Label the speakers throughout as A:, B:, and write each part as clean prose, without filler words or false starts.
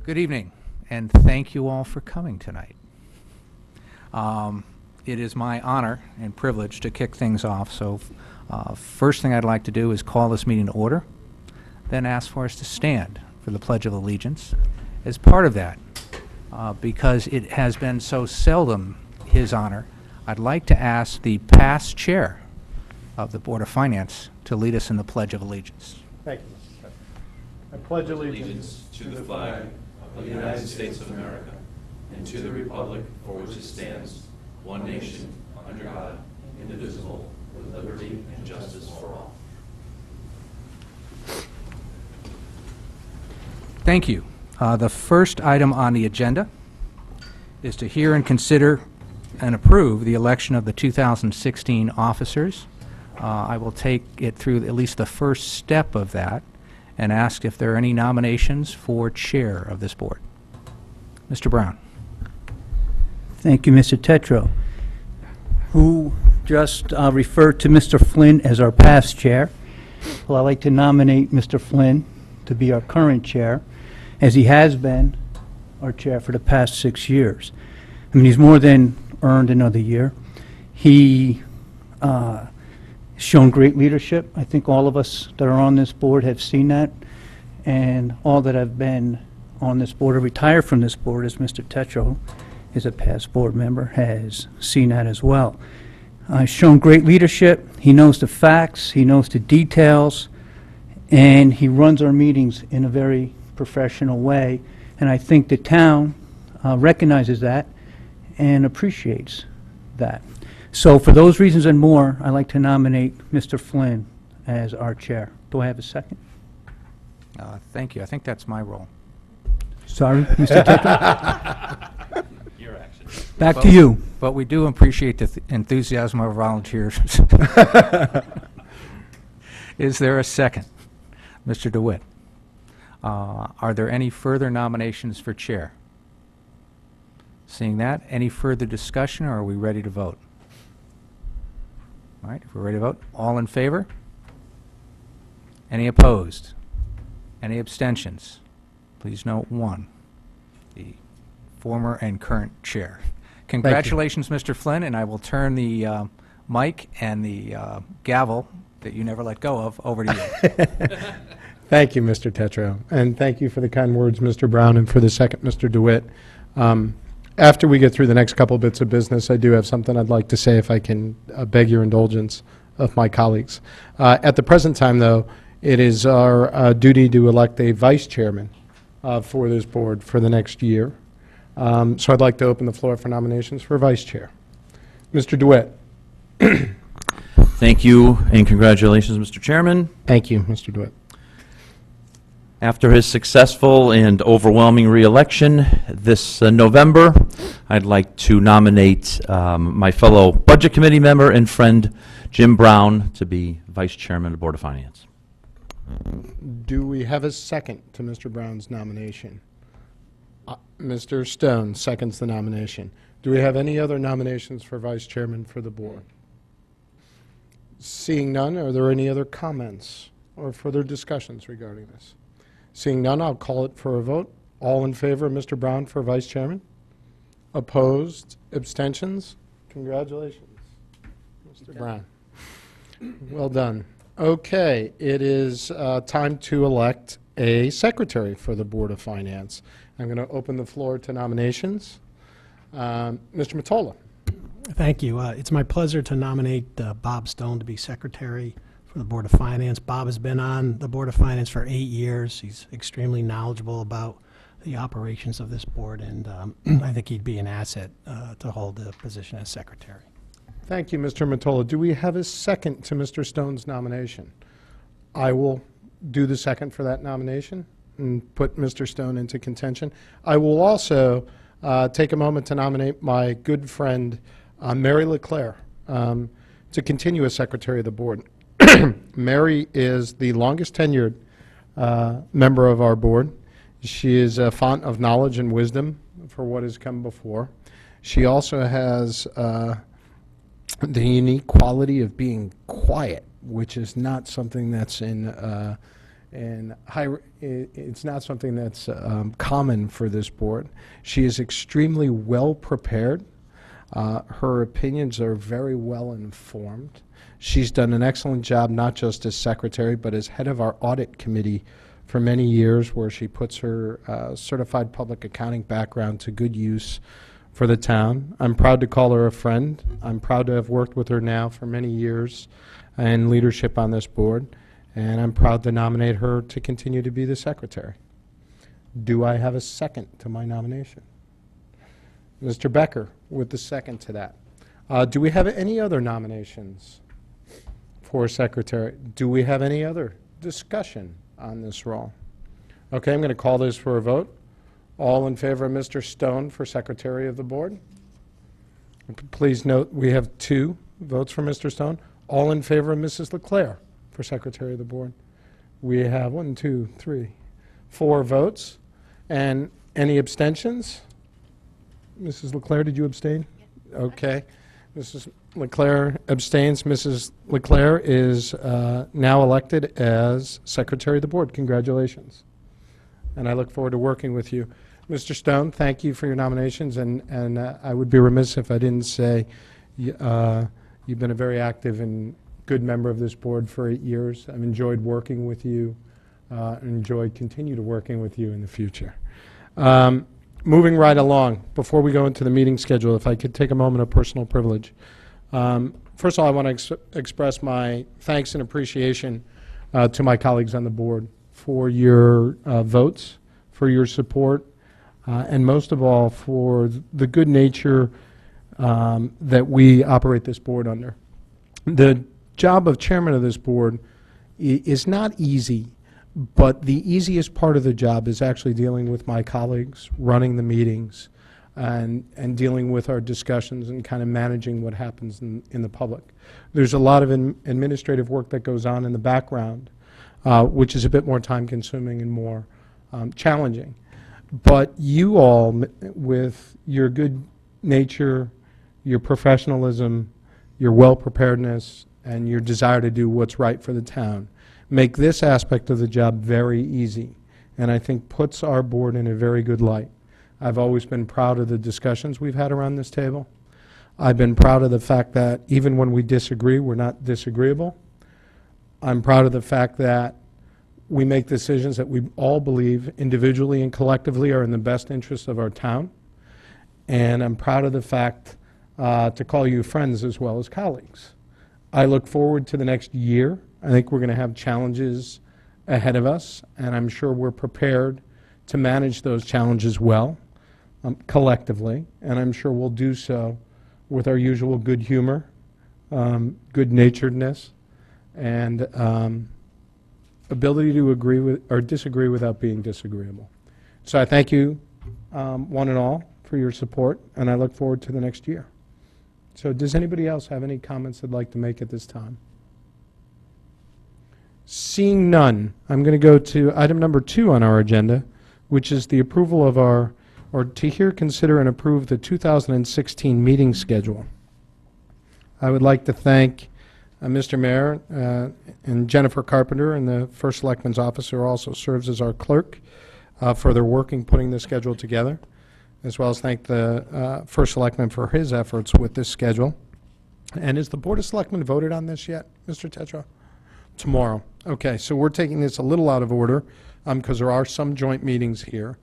A: Good evening, and thank you all for coming tonight. It is my honor and privilege to kick things off, so first thing I'd like to do is call this meeting to order, then ask for us to stand for the Pledge of Allegiance. As part of that, because it has been so seldom his honor, I'd like to ask the past chair of the Board of Finance to lead us in the Pledge of Allegiance.
B: Thank you, Mr. President. I pledge allegiance
C: to the flag of the United States of America and to the republic for which it stands, one nation, under God, indivisible, with liberty and justice for all.
A: Thank you. The first item on the agenda is to hear and consider and approve the election of the 2016 officers. I will take it through at least the first step of that and ask if there are any nominations for chair of this board. Mr. Brown.
D: Thank you, Mr. Tetro, who just referred to Mr. Flynn as our past chair. Well, I'd like to nominate Mr. Flynn to be our current chair, as he has been our chair for the past 6 years. I mean, he's more than earned another year. He shown great leadership. I think all of us that are on this board have seen that, and all that have been on this board or retired from this board, as Mr. Tetro is a past board member, has seen that as well. He's shown great leadership. He knows the facts, he knows the details, and he runs our meetings in a very professional way, and I think the town recognizes that and appreciates that. So for those reasons and more, I'd like to nominate Mr. Flynn as our chair. Do I have a second?
A: Thank you. I think that's my role.
D: Sorry, Mr. Tetro?
C: Your action.
D: Back to you.
A: But we do appreciate the enthusiasm of our volunteers. Is there a second? Mr. DeWitt. Are there any further nominations for chair? Seeing that, any further discussion, or are we ready to vote? All right, if we're ready to vote, all in favor? Any opposed? Any abstentions? Please note one, the former and current chair. Congratulations, Mr. Flynn, and I will turn the mic and the gavel that you never let go of over to you.
B: Thank you, Mr. Tetro, and thank you for the kind words, Mr. Brown, and for the second, Mr. DeWitt. After we get through the next couple bits of business, I do have something I'd like to say, if I can beg your indulgence of my colleagues. At the present time, though, it is our duty to elect a vice chairman for this board for the next year. So I'd like to open the floor for nominations for vice chair. Mr. DeWitt.
C: Thank you and congratulations, Mr. Chairman.
B: Thank you, Mr. DeWitt.
C: After his successful and overwhelming reelection this November, I'd like to nominate my fellow Budget Committee member and friend, Jim Brown, to be Vice Chairman of the Board of Finance.
B: Do we have a second to Mr. Brown's nomination? Mr. Stone seconds the nomination. Do we have any other nominations for Vice Chairman for the board? Seeing none, are there any other comments or further discussions regarding this? Seeing none, I'll call it for a vote. All in favor of Mr. Brown for Vice Chairman? Opposed? Abstentions? Congratulations, Mr. Brown. Well done. Okay, it is time to elect a secretary for the Board of Finance. I'm going to open the floor to nominations. Mr. Mottola.
E: Thank you. It's my pleasure to nominate Bob Stone to be secretary for the Board of Finance. Bob has been on the Board of Finance for 8 years. He's extremely knowledgeable about the operations of this board, and I think he'd be an asset to hold the position as secretary.
B: Thank you, Mr. Mottola. Do we have a second to Mr. Stone's nomination? I will do the second for that nomination and put Mr. Stone into contention. I will also take a moment to nominate my good friend, Mary LeClaire, to continue as secretary of the board. Mary is the longest tenured member of our board. She is a font of knowledge and wisdom for what has come before. She also has the unique quality of being quiet, which is not something that's in and it's not something that's common for this board. She is extremely well prepared. Her opinions are very well informed. She's done an excellent job, not just as secretary, but as head of our audit committee for many years, where she puts her certified public accounting background to good use for the town. I'm proud to call her a friend. I'm proud to have worked with her now for many years in leadership on this board, and I'm proud to nominate her to continue to be the secretary. Do I have a second to my nomination? Mr. Becker with the second to that. Do we have any other nominations for secretary? Do we have any other discussion on this role? Okay, I'm going to call this for a vote. All in favor of Mr. Stone for secretary of the board? Please note we have 2 votes for Mr. Stone. All in favor of Mrs. Leclerc for secretary of the board? We have 1, 2, 3, 4 votes. And any abstentions? Mrs. Leclerc, did you abstain? Okay. Mrs. Leclerc abstains. Mrs. Leclerc is now elected as secretary of the board. Congratulations. And I look forward to working with you. Mr. Stone, thank you for your nominations, and I would be remiss if I didn't say you've been a very active and good member of this board for 8 years. I've enjoyed working with you, enjoyed continue to working with you in the future. Moving right along, before we go into the meeting schedule, if I could take a moment of personal privilege. First of all, I want to express my thanks and appreciation to my colleagues on the board for your votes, for your support, and most of all for the good nature that we operate this board under. The job of chairman of this board is not easy, but the easiest part of the job is actually dealing with my colleagues, running the meetings, and dealing with our discussions and kind of managing what happens in the public. There's a lot of administrative work that goes on in the background, which is a bit more time-consuming and more challenging. But you all, with your good nature, your professionalism, your well-preparedness, and your desire to do what's right for the town, make this aspect of the job very easy, and I think puts our board in a very good light. I've always been proud of the discussions we've had around this table. I've been proud of the fact that even when we disagree, we're not disagreeable. I'm proud of the fact that we make decisions that we all believe individually and collectively are in the best interest of our town. And I'm proud of the fact to call you friends as well as colleagues. I look forward to the next year. I think we're going to have challenges ahead of us, and I'm sure we're prepared to manage those challenges well, collectively, and I'm sure we'll do so with our usual good humor, good-naturedness, and ability to agree with or disagree without being disagreeable. So I thank you, one and all, for your support, and I look forward to the next year. So does anybody else have any comments they'd like to make at this time? Seeing none, I'm going to go to item number 2 on our agenda, which is the approval of our, or to hear, consider, and approve the 2016 meeting schedule. I would like to thank Mr. Mayor and Jennifer Carpenter and the First Selectman's office, who also serves as our clerk, for their work in putting the schedule together, as well as thank the First Selectman for his efforts with this schedule. And is the Board of Selectmen voted on this yet, Mr. Tetra? Tomorrow. Okay, so we're taking this a little out of order because there are some joint meetings here.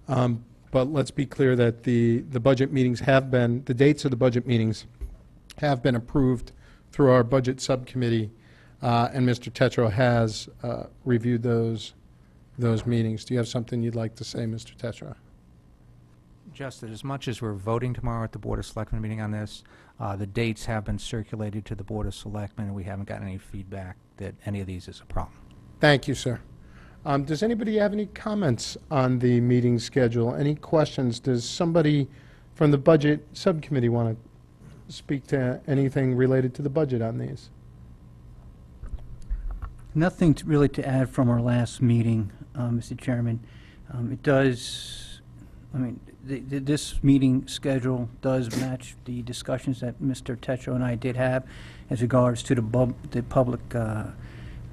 B: But let's be clear that the budget meetings have been, the dates of the budget meetings have been approved through our budget subcommittee, and Mr. Tetro has reviewed those meetings. Do you have something you'd like to say, Mr. Tetro?
A: Just that as much as we're voting tomorrow at the Board of Selectmen meeting on this, the dates have been circulated to the Board of Selectmen, and we haven't gotten any feedback that any of these is a problem.
B: Thank you, sir. Does anybody have any comments on the meeting schedule? Any questions? Does somebody from the budget subcommittee want to speak to anything related to the budget on these?
D: Nothing really to add from our last meeting, Mr. Chairman. It does, I mean, this meeting schedule does match the discussions that Mr. Tetro and I did have as regards to the public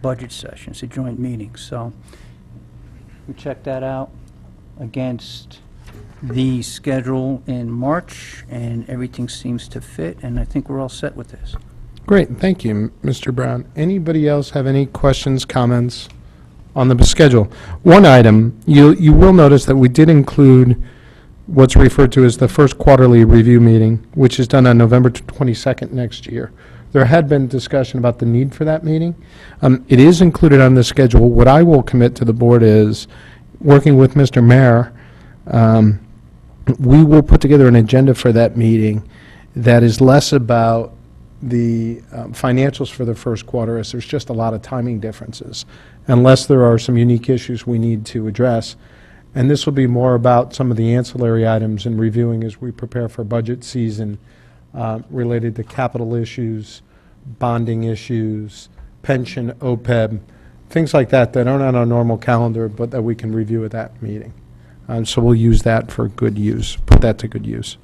D: budget session. It's a joint meeting, so we checked that out against the schedule in March, and everything seems to fit, and I think we're all set with this.
B: Great, thank you, Mr. Brown. Anybody else have any questions, comments on the schedule? One item, you will notice that we did include what's referred to as the first quarterly review meeting, which is done on November 22nd next year. There had been discussion about the need for that meeting. It is included on the schedule. What I will commit to the board is, working with Mr. Mayor, we will put together an agenda for that meeting that is less about the financials for the first quarter, as there's just a lot of timing differences, unless there are some unique issues we need to address. And this will be more about some of the ancillary items and reviewing as we prepare for budget season related to capital issues, bonding issues, pension, OPEB, things like that that aren't on our normal calendar, but that we can review at that meeting. So we'll use that for good use, put that to good use.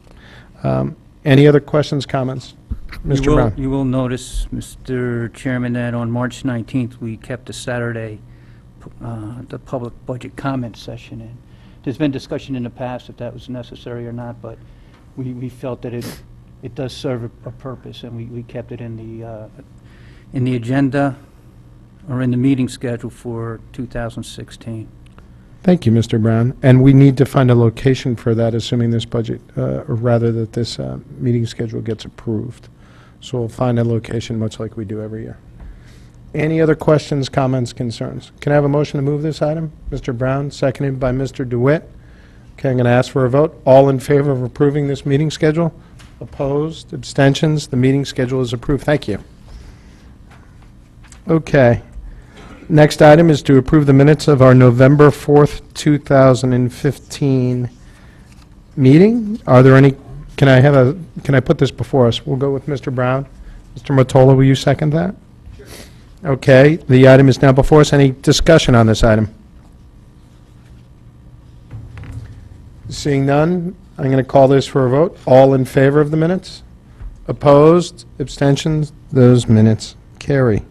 B: Any other questions, comments? Mr. Brown?
D: You will notice, Mr. Chairman, that on March 19th, we kept the Saturday, the public budget comment session in. There's been discussion in the past if that was necessary or not, but we felt that it does serve a purpose, and we kept it in the agenda, or in the meeting schedule for 2016.
B: Thank you, Mr. Brown. And we need to find a location for that, assuming this budget, or rather that this meeting schedule gets approved. So we'll find a location, much like we do every year. Any other questions, comments, concerns? Can I have a motion to move this item? Mr. Brown, seconded by Mr. DeWitt. Okay, I'm going to ask for a vote. All in favor of approving this meeting schedule? Opposed? Abstentions? The meeting schedule is approved. Thank you. Okay. Next item is to approve the minutes of our November 4th, 2015 meeting. Are there any, can I put this before us? We'll go with Mr. Brown. Mr. Mottola, will you second that? Sure. Okay, the item is now before us. Any discussion on this item? Seeing none, I'm going to call this for a vote. All in favor of the minutes? Opposed? Abstentions? Those minutes carry.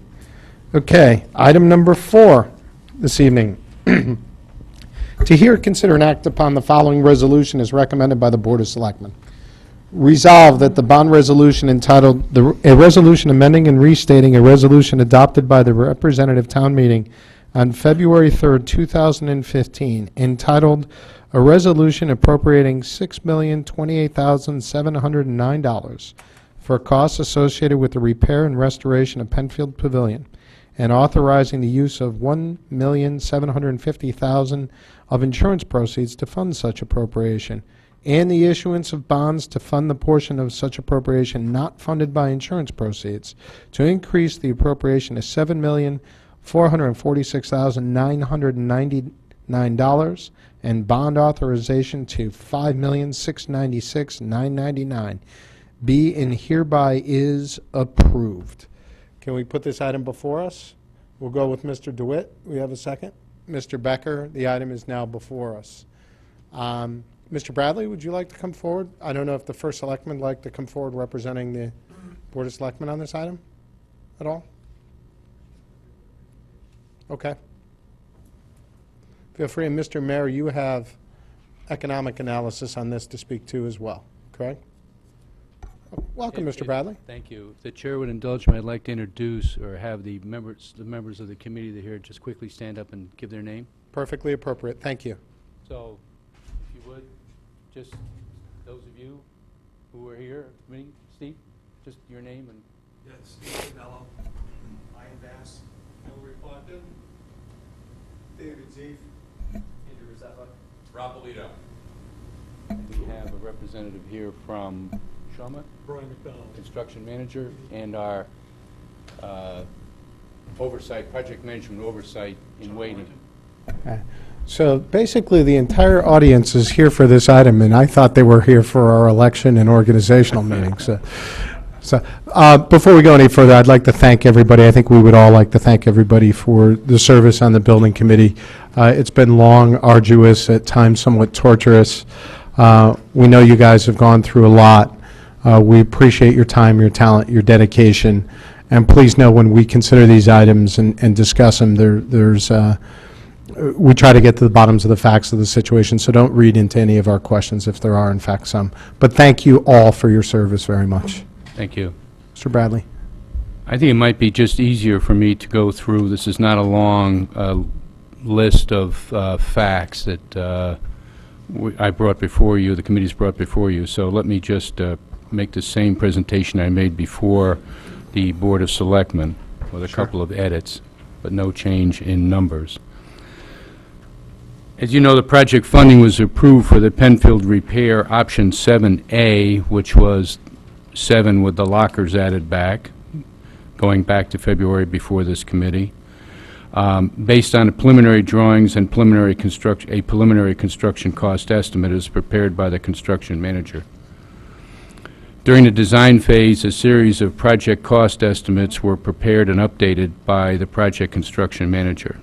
B: Okay, item number 4 this evening. To hear, consider, and act upon the following resolution as recommended by the Board of Selectmen. Resolved that the bond resolution entitled, a resolution amending and restating a resolution adopted by the representative town meeting on February 3rd, 2015, entitled, a resolution appropriating $6,028,709 for costs associated with the repair and restoration of Penfield Pavilion, and authorizing the use of $1,750,000 of insurance proceeds to fund such appropriation, and the issuance of bonds to fund the portion of such appropriation not funded by insurance proceeds, to increase the appropriation to $7,446,999, and bond authorization to $5,696,999. Be and hereby is approved. Can we put this item before us? We'll go with Mr. DeWitt. We have a second. Mr. Becker, the item is now before us. Mr. Bradley, would you like to come forward? I don't know if the first selectman would like to come forward representing the Board of Selectmen on this item at all? Okay. Feel free. And Mr. Mayor, you have economic analysis on this to speak to as well, correct? Welcome, Mr. Bradley.
F: Thank you. If the chair would indulge me, I'd like to introduce or have the members of the committee that are here just quickly stand up and give their name.
B: Perfectly appropriate. Thank you.
F: So, if you would, just those of you who are here, meeting, Steve, just your name and.
G: Yes, Steve Mello, Ian Bass, Hillary Clinton, David Zeef, Andrew Rosella, Rob Polito.
F: We have a representative here from Shawmut,
G: Brian McDonald.
F: construction manager, and our oversight, project management oversight in waiting.
B: Okay. So basically, the entire audience is here for this item, and I thought they were here for our election and organizational meeting. So before we go any further, I'd like to thank everybody. I think we would all like to thank everybody for the service on the building committee. It's been long, arduous, at times somewhat torturous. We know you guys have gone through a lot. We appreciate your time, your talent, your dedication, And please know, when we consider these items and discuss them, we try to get to the bottoms of the facts of the situation, so don't read into any of our questions if there are, in fact, some. But thank you all for your service very much.
F: Thank you.
B: Mr. Bradley?
F: I think it might be just easier for me to go through, this is not a long list of facts that I brought before you, the committee's brought before you, so let me just make the same presentation I made before the Board of Selectmen with a couple of edits, but no change in numbers. As you know, the project funding was approved for the Penfield repair option 7A, which was 7 with the lockers added back, going back to February before this committee. Based on the preliminary drawings and preliminary construction cost estimate is prepared by the construction manager. During the design phase, a series of project cost estimates were prepared and updated by the project construction manager.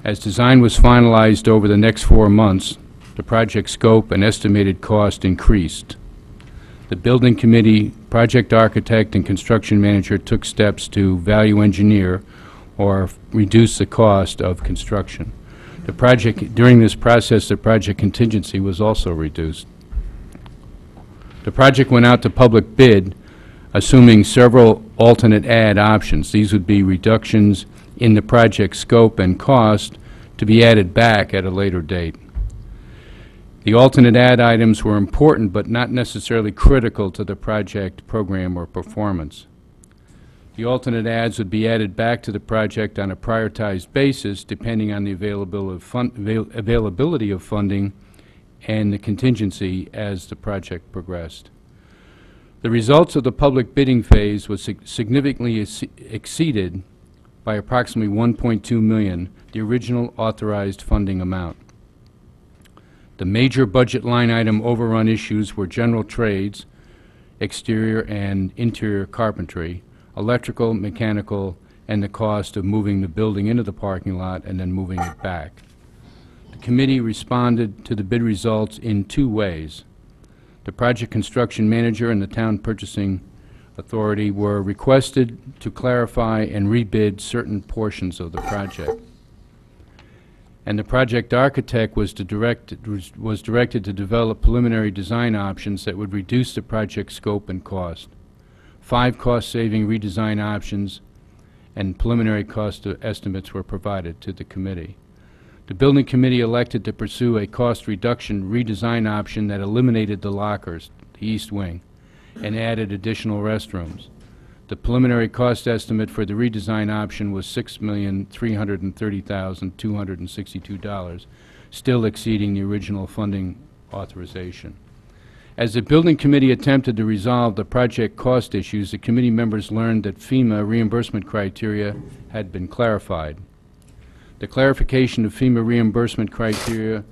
F: As design was finalized over the next 4 months, the project scope and estimated cost increased. The building committee, project architect, and construction manager took steps to value engineer or reduce the cost of construction. During this process, the project contingency was also reduced. The project went out to public bid, assuming several alternate add options. These would be reductions in the project scope and cost to be added back at a later date. The alternate add items were important but not necessarily critical to the project program or performance. The alternate adds would be added back to the project on a prioritized basis depending on the availability of funding and the contingency as the project progressed. The results of the public bidding phase was significantly exceeded by approximately $1.2 million, the original authorized funding amount. The major budget line item overrun issues were general trades, exterior and interior carpentry, electrical, mechanical, and the cost of moving the building into the parking lot and then moving it back. The committee responded to the bid results in 2 ways. The project construction manager and the town purchasing authority were requested to clarify and rebid certain portions of the project. And the project architect was directed to develop preliminary design options that would reduce the project scope and cost. 5 cost-saving redesign options and preliminary cost estimates were provided to the committee. The building committee elected to pursue a cost reduction redesign option that eliminated the lockers, the east wing, and added additional restrooms. The preliminary cost estimate for the redesign option was $6,330,262, still exceeding the original funding authorization. As the building committee attempted to resolve the project cost issues, the committee members learned that FEMA reimbursement criteria had been clarified. The clarification of FEMA reimbursement criteria,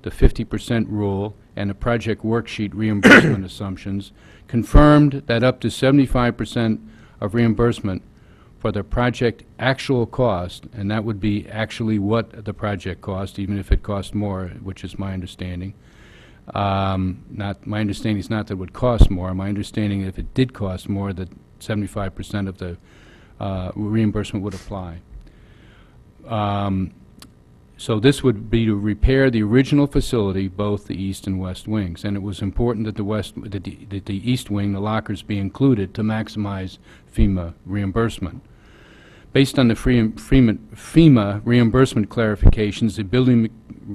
F: the 50% rule, and the project worksheet reimbursement assumptions confirmed that up to 75% of reimbursement for the project actual cost, and that would be actually what the project cost, even if it cost more, which is my understanding. My understanding is not that it would cost more. My understanding, if it did cost more, that 75% of the reimbursement would apply. So this would be to repair the original facility, both the east and west wings, and it was important that the east wing, the lockers, be included to maximize FEMA reimbursement. Based on the FEMA reimbursement clarifications, the building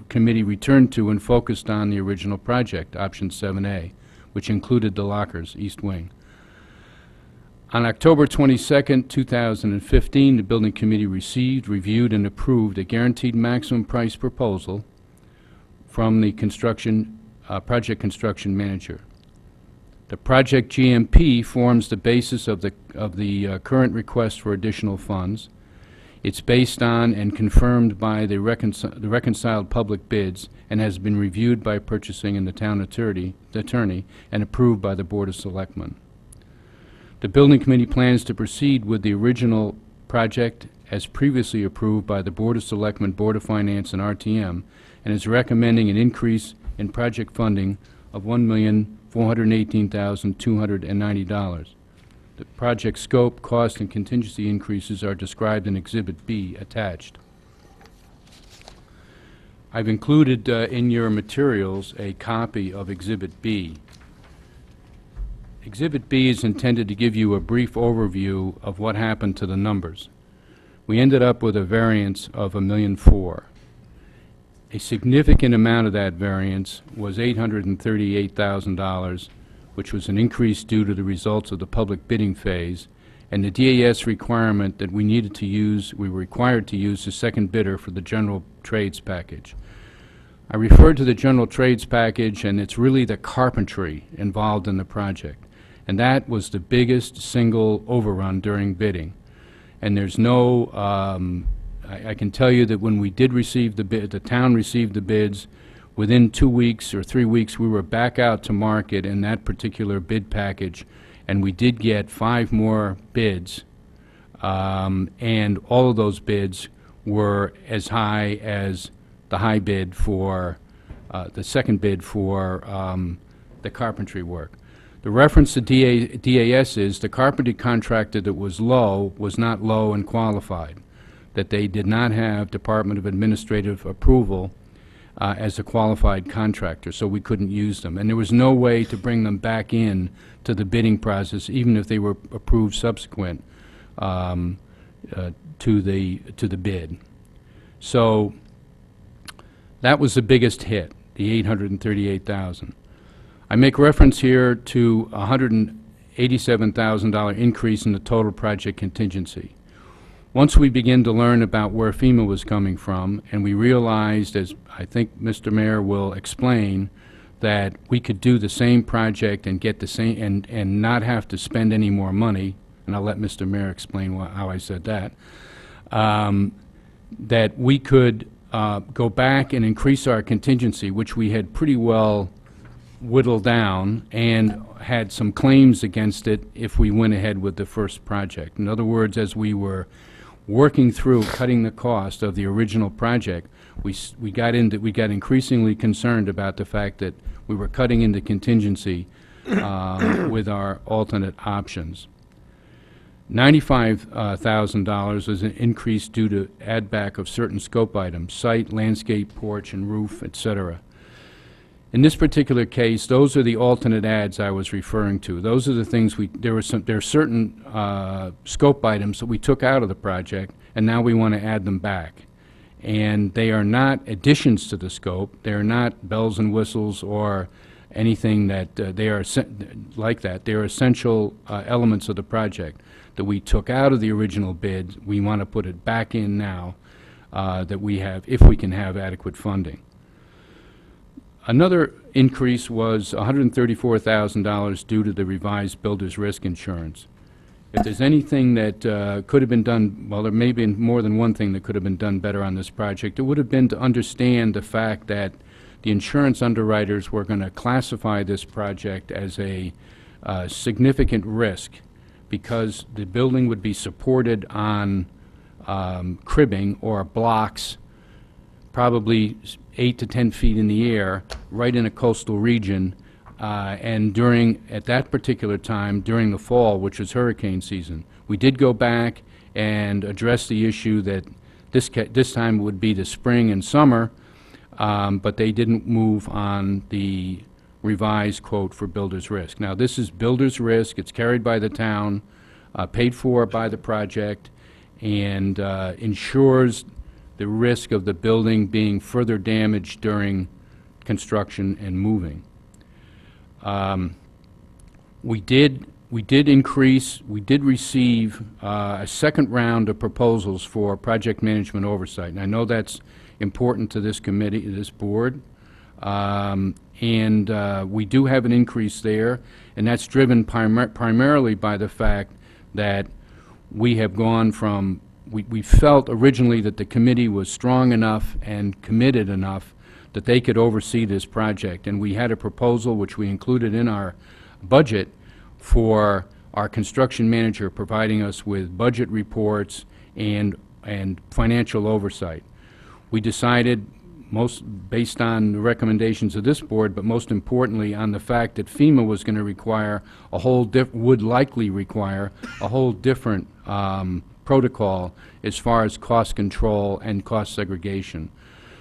F: committee returned to and focused on the original project, option 7A, which included the lockers, east wing. On October 22nd, 2015, the building committee received, reviewed, and approved a guaranteed maximum price proposal from the project construction manager. The project GMP forms the basis of the current request for additional funds. It's based on and confirmed by the reconciled public bids and has been reviewed by purchasing and the town attorney and approved by the Board of Selectmen. The building committee plans to proceed with the original project as previously approved by the Board of Selectmen, Board of Finance, and RTM, and is recommending an increase in project funding of $1,418,290. The project scope, cost, and contingency increases are described in Exhibit B attached. I've included in your materials a copy of Exhibit B. Exhibit B is intended to give you a brief overview of what happened to the numbers. We ended up with a variance of $1,004,000. A significant amount of that variance was $838,000, which was an increase due to the results of the public bidding phase, and the DAS requirement that we were required to use the second bidder for the general trades package. I referred to the general trades package, and it's really the carpentry involved in the project. And that was the biggest single overrun during bidding. And there's no, I can tell you that when we did receive the bid, the town received the bids, within 2 weeks or 3 weeks, we were back out to market in that particular bid package, and we did get 5 more bids, and all of those bids were as high as the high bid for, the second bid for the carpentry work. The reference to DAS is the carpentry contractor that was low was not low and qualified, that they did not have Department of Administrative approval as a qualified contractor, so we couldn't use them. And there was no way to bring them back in to the bidding process, even if they were approved subsequent to the bid. So that was the biggest hit, the $838,000. I make reference here to a $187,000 increase in the total project contingency. Once we began to learn about where FEMA was coming from, and we realized, as I think Mr. Mayor will explain, that we could do the same project and get the same, and not have to spend any more money, and I'll let Mr. Mayor explain how I said that, that we could go back and increase our contingency, which we had pretty well whittled down, and had some claims against it if we went ahead with the first project. In other words, as we were working through cutting the cost of the original project, we got increasingly concerned about the fact that we were cutting into contingency with our alternate options. $95,000 was an increase due to add back of certain scope items: site, landscape, porch, and roof, etc. In this particular case, those are the alternate adds I was referring to. Those are the things there are certain scope items that we took out of the project, and now we want to add them back. And they are not additions to the scope. They are not bells and whistles or anything that they are like that. They are essential elements of the project that we took out of the original bid. We want to put it back in now that we have, if we can have adequate funding. Another increase was $134,000 due to the revised builder's risk insurance. If there's anything that could have been done, well, there may be more than one thing that could have been done better on this project. It would have been to understand the fact that the insurance underwriters were going to classify this project as a significant risk, because the building would be supported on cribbing or blocks, probably 8 to 10 feet in the air, right in a coastal region, and at that particular time, during the fall, which was hurricane season, we did go back and address the issue that this time would be the spring and summer, but they didn't move on the revised quote for builder's risk. Now, this is builder's risk. It's carried by the town, paid for by the project, and ensures the risk of the building being further damaged during construction and moving. We did receive a second round of proposals for project management oversight, and I know that's important to this committee, this board, and we do have an increase there, and that's driven primarily by the fact that we have gone from, we felt originally that the committee was strong enough and committed enough that they could oversee this project, and we had a proposal which we included in our budget for our construction manager providing us with budget reports and financial oversight. We decided based on the recommendations of this board, but most importantly on the fact that FEMA was going to require would likely require a whole different protocol as far as cost control and cost segregation.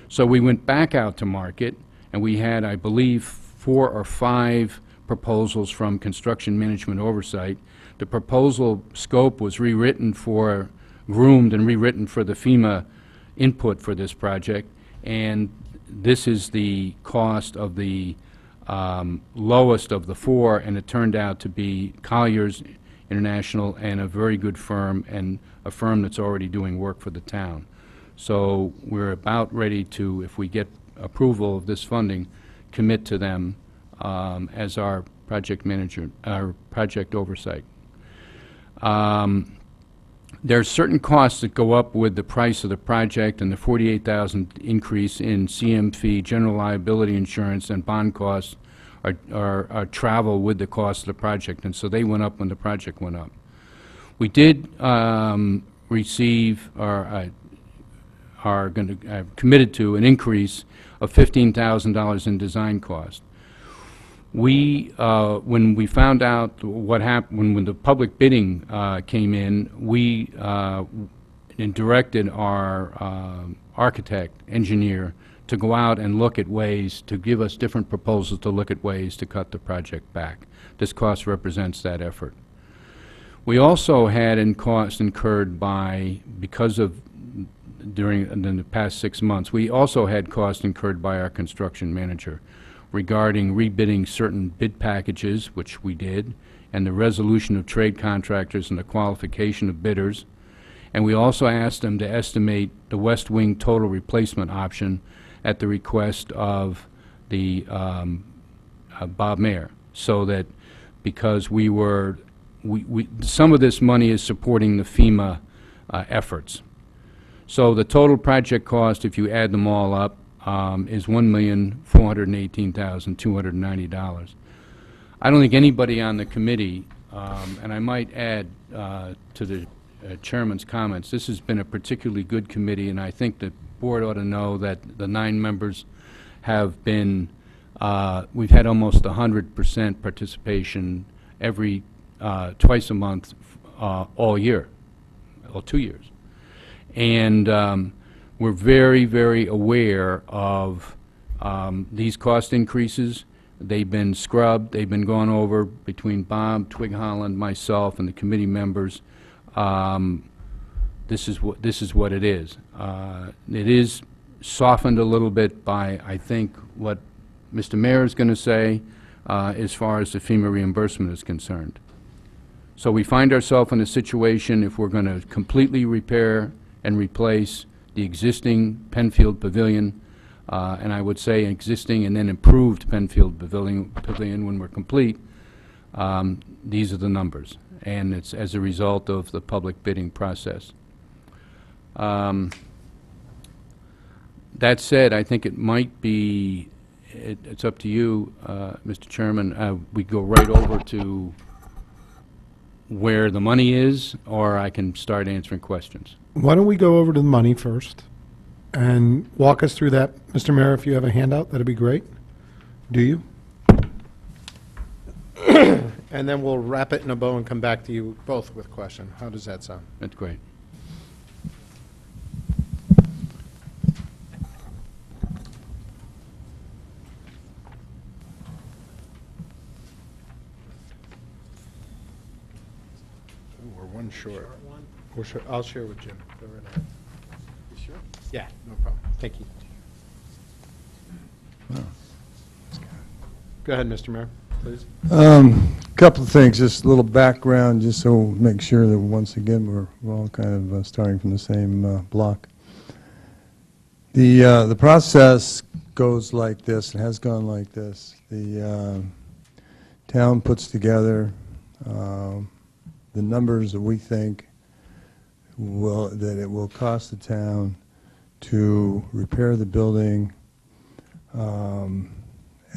F: So we went back out to market, and we had, I believe, 4 or 5 proposals from Construction Management Oversight. The proposal scope was groomed and rewritten for the FEMA input for this project, and this is the cost of the lowest of the 4, and it turned out to be Colliers International, and a very good firm, and a firm that's already doing work for the town. So we're about ready to, if we get approval of this funding, commit to them as our project manager, our project oversight. There are certain costs that go up with the price of the project, and the $48,000 increase in CM fee, general liability insurance, and bond costs are travel with the cost of the project, and so they went up when the project went up. We did receive, or are going to committed to, an increase of $15,000 in design cost. We, when we found out what happened, when the public bidding came in, we directed our architect, engineer, to go out and look at ways, to give us different proposals to look at ways to cut the project back. This cost represents that effort. We also had costs incurred because of in the past 6 months, we also had costs incurred by our construction manager regarding rebidding certain bid packages, which we did, and the resolution of trade contractors and the qualification of bidders. And we also asked them to estimate the West Wing total replacement option at the request of the Bob Mayer, so that because some of this money is supporting the FEMA efforts. So the total project cost, if you add them all up, is $1,418,290. I don't think anybody on the committee, and I might add to the chairman's comments, this has been a particularly good committee, and I think the board ought to know that the 9 members have been, we've had almost 100% participation twice a month all year, or 2 years. And we're very, very aware of these cost increases. They've been scrubbed, they've been gone over between Bob, Twig Holland, myself, and the committee members. This is what it is. It is softened a little bit by, I think, what Mr. Mayor is going to say as far as the FEMA reimbursement is concerned. So we find ourselves in a situation, if we're going to completely repair and replace the existing Penfield Pavilion, and I would say existing and then improved Penfield Pavilion when we're complete, these are the numbers. And it's as a result of the public bidding process. That said, I think it might be, it's up to you, Mr. Chairman, we go right over to where the money is, or I can start answering questions.
B: Why don't we go over to the money first and walk us through that? Mr. Mayor, if you have a handout, that'd be great. Do you? And then we'll wrap it in a bow and come back to you both with a question. How does that sound?
F: That's great.
B: We're one short.
E: Short one.
B: I'll share with Jim. Go right ahead.
E: You sure?
B: Yeah, no problem. Thank you. Go ahead, Mr. Mayor, please.
H: Couple of things, just a little background, just so we'll make sure that once again we're all kind of starting from the same block. The process goes like this, and has gone like this. The town puts together the numbers that we think that it will cost the town to repair the building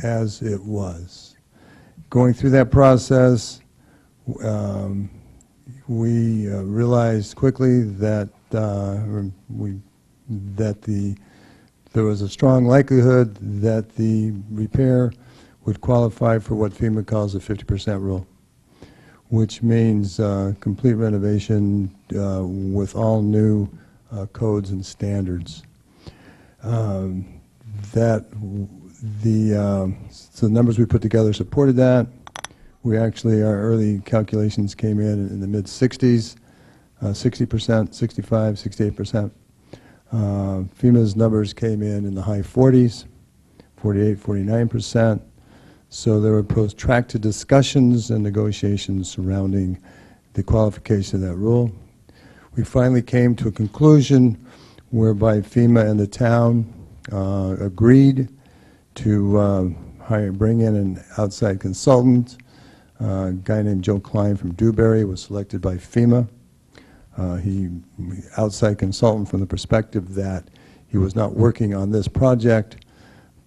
H: as it was. Going through that process, we realized quickly that the there was a strong likelihood that the repair would qualify for what FEMA calls the 50% rule, which means complete renovation with all new codes and standards. So the numbers we put together supported that. We actually, our early calculations came in the mid-60s, 60%, 65, 68%. FEMA's numbers came in the high 40s, 48, 49%. So there were protracted discussions and negotiations surrounding the qualification of that rule. We finally came to a conclusion whereby FEMA and the town agreed to bring in an outside consultant. A guy named Joe Klein from Dewberry was selected by FEMA. Outside consultant from the perspective that he was not working on this project,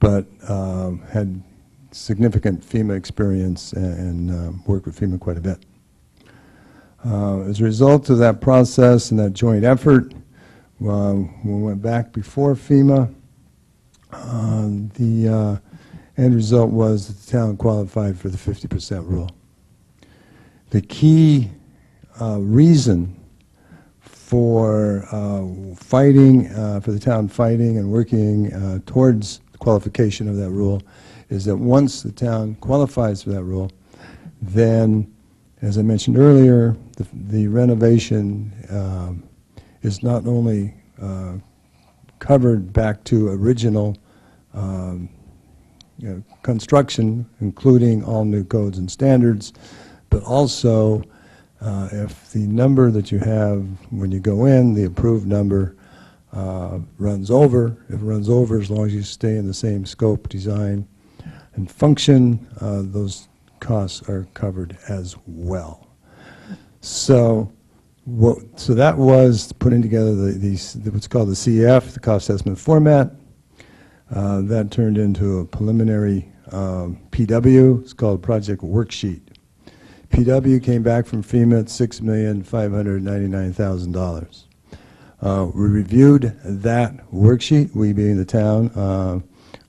H: but had significant FEMA experience and worked with FEMA quite a bit. As a result of that process and that joint effort, we went back before FEMA. The end result was that the town qualified for the 50% rule. The key reason for fighting, for the town fighting and working towards the qualification of that rule is that once the town qualifies for that rule, then, as I mentioned earlier, the renovation is not only covered back to original construction, including all new codes and standards, but also if the number that you have when you go in, the approved number, runs over, if it runs over, as long as you stay in the same scope, design, and function, those costs are covered as well. So that was putting together what's called the CF, the cost estimate format. That turned into a preliminary PW. It's called project worksheet. PW came back from FEMA at $6,599,000. We reviewed that worksheet, we being the town,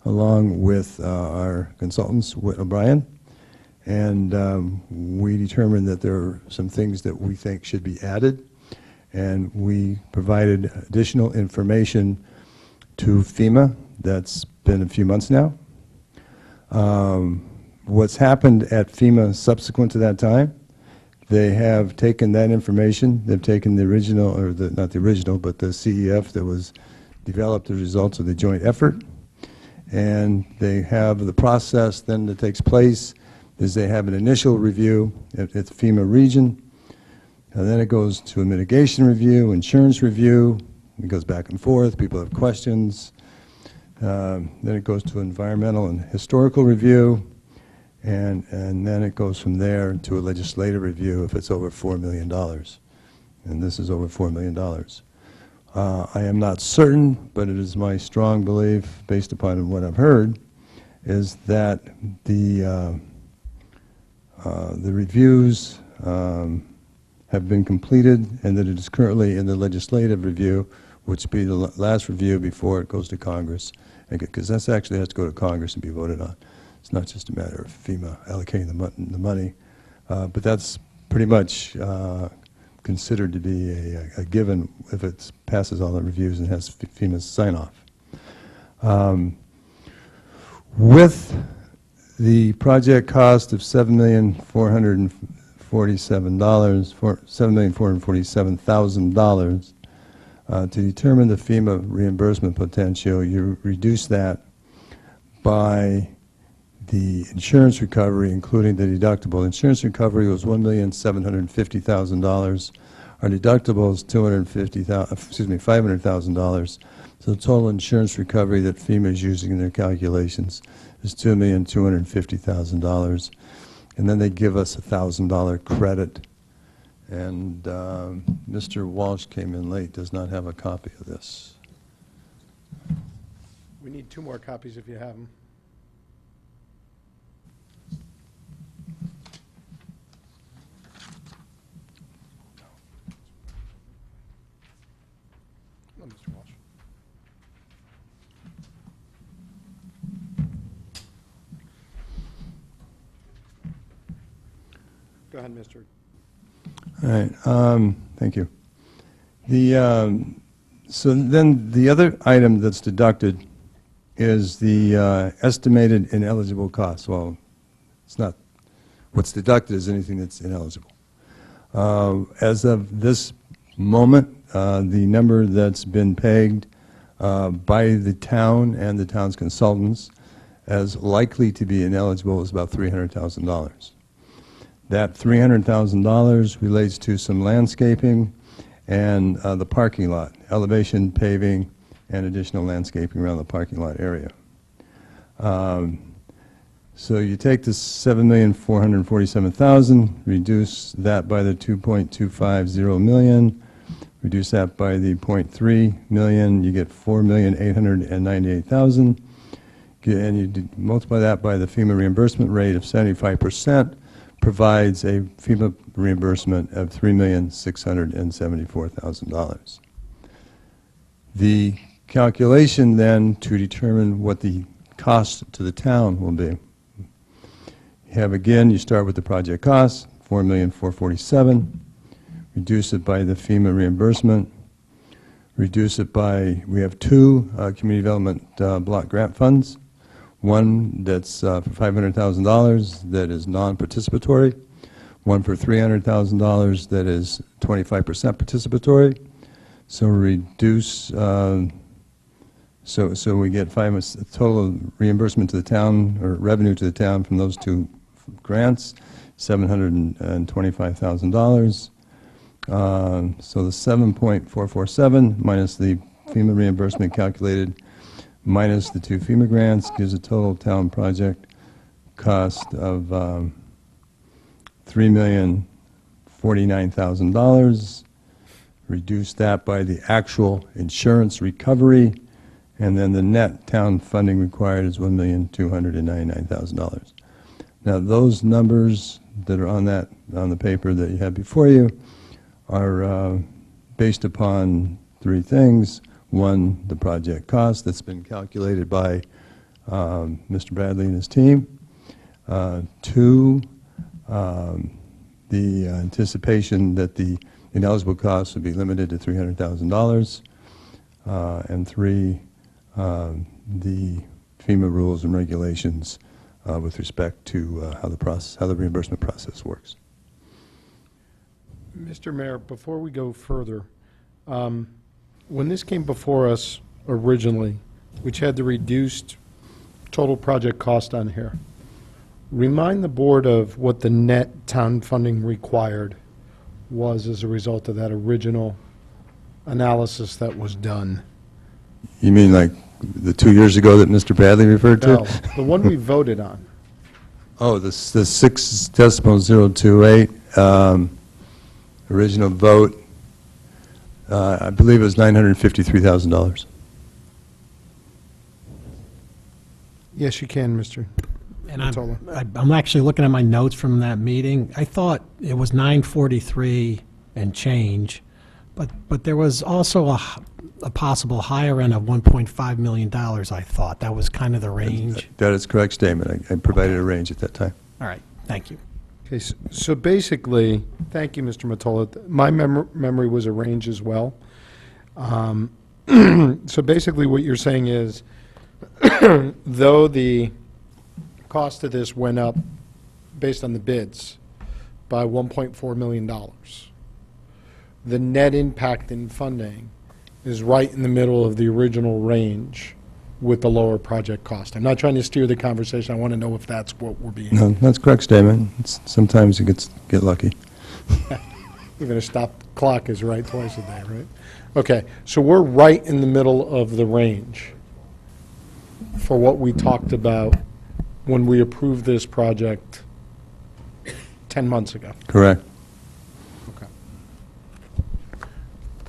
H: along with our consultants, Whit O'Brien, and we determined that there are some things that we think should be added, and we provided additional information to FEMA. That's been a few months now. What's happened at FEMA subsequent to that time, they have taken that information, they've taken the original, or not the original, but the CEF that was developed as a result of the joint effort, and they have the process then that takes place is they have an initial review at the FEMA region, and then it goes to a mitigation review, insurance review, it goes back and forth, people have questions, then it goes to environmental and historical review, and then it goes from there to a legislative review if it's over $4 million. And this is over $4 million. I am not certain, but it is my strong belief, based upon what I've heard, is that the reviews have been completed and that it is currently in the legislative review, which will be the last review before it goes to Congress, because that actually has to go to Congress and be voted on. It's not just a matter of FEMA allocating the money, but that's pretty much considered to be a given if it passes all the reviews and has FEMA's sign-off. With the project cost of $7,447,000, to determine the FEMA reimbursement potential, you reduce that by the insurance recovery, including the deductible. Insurance recovery was $1,750,000. Our deductible is $500,000. So the total insurance recovery that FEMA is using in their calculations is $2,250,000. And then they give us a $1,000 credit. And Mr. Walsh came in late, does not have a copy of this.
B: We need 2 more copies if you have them. Oh, Mr. Walsh. Go ahead, Mr.
H: All right, thank you. So then the other item that's deducted is the estimated ineligible cost. Well, it's not, what's deducted is anything that's ineligible. As of this moment, the number that's been pegged by the town and the town's consultants as likely to be ineligible is about $300,000. That $300,000 relates to some landscaping and the parking lot, elevation, paving, and additional landscaping around the parking lot area. So you take the $7,447,000, reduce that by the $2.250 million, reduce that by the $0.3 million, you get $4,898,000, and you multiply that by the FEMA reimbursement rate of 75%, provides a FEMA reimbursement of $3,674,000. The calculation then to determine what the cost to the town will be. You have, again, you start with the project cost, $4,447,000, reduce it by the FEMA reimbursement, reduce it by, we have two community development block grant funds. One that's for $500,000 that is non-participatory, one for $300,000 that is 25% participatory. So reduce, so we get total reimbursement to the town, or revenue to the town from those two grants, $725,000. So the 7.447 minus the FEMA reimbursement calculated minus the two FEMA grants gives a total town project cost of $3,049,000. Reduce that by the actual insurance recovery, and then the net town funding required is $1,299,000. Now, those numbers that are on the paper that you have before you are based upon three things. One, the project cost that's been calculated by Mr. Bradley and his team. Two, the anticipation that the ineligible costs would be limited to $300,000. And three, the FEMA rules and regulations with respect to how the reimbursement process works.
B: Mr. Mayor, before we go further, when this came before us originally, which had the reduced total project cost on here, remind the board of what the net town funding required was as a result of that original analysis that was done.
H: You mean like the 2 years ago that Mr. Bradley referred to?
B: No, the one we voted on.
H: Oh, the 6.028 original vote, I believe it was $953,000.
B: Yes, you can, Mr.
E: And
B: Mottola.
E: I'm actually looking at my notes from that meeting. I thought it was 943 and change, but there was also a possible higher end of $1.5 million, I thought. That was kind of the range.
H: That is a correct statement. I provided a range at that time.
E: All right, thank you.
B: Okay, so basically, thank you, Mr. Mottola. My memory was a range as well. So basically what you're saying is, though the cost of this went up based on the bids by $1.4 million, the net impact in funding is right in the middle of the original range with the lower project cost. I'm not trying to steer the conversation. I want to know if that's what we're being.
H: No, that's a correct statement. Sometimes you get lucky.
B: Even a stop clock is right twice a day, right? Okay, so we're right in the middle of the range for what we talked about when we approved this project 10 months ago.
H: Correct.
B: Okay.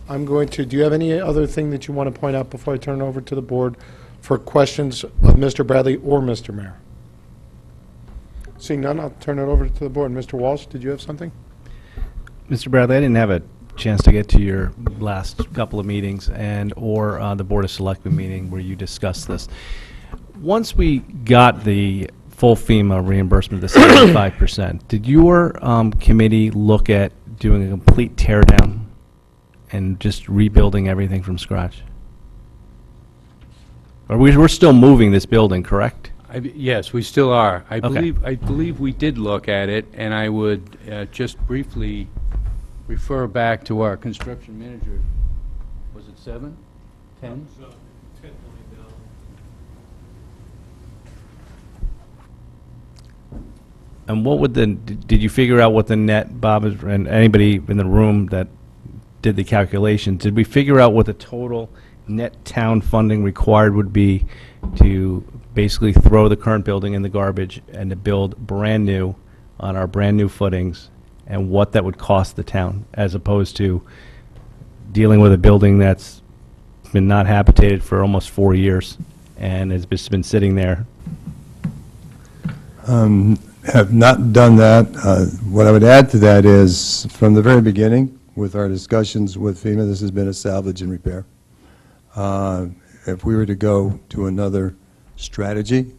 B: I'm going to, do you have any other thing that you want to point out before I turn it over to the board for questions of Mr. Bradley or Mr. Mayor? Seeing none, I'll turn it over to the board. Mr. Walsh, did you have something?
I: Mr. Bradley, I didn't have a chance to get to your last couple of meetings or the Board of Selectmen meeting where you discussed this. Once we got the full FEMA reimbursement, the 75%. Did your committee look at doing a complete tear down and just rebuilding everything from scratch? Or we're still moving this building, correct?
F: Yes, we still are. I
I: Okay.
F: believe we did look at it, and I would just briefly refer back to our construction manager. Was it 7? 10?
G: So, $10 million.
I: And what would did you figure out what the net, Bob, and anybody in the room that did the calculations, did we figure out what the total net town funding required would be to basically throw the current building in the garbage and to build brand new on our brand new footings, and what that would cost the town, as opposed to dealing with a building that's been not habitated for almost 4 years and has just been sitting there?
H: Have not done that. What I would add to that is, from the very beginning, with our discussions with FEMA, this has been a salvage and repair. If we were to go to another strategy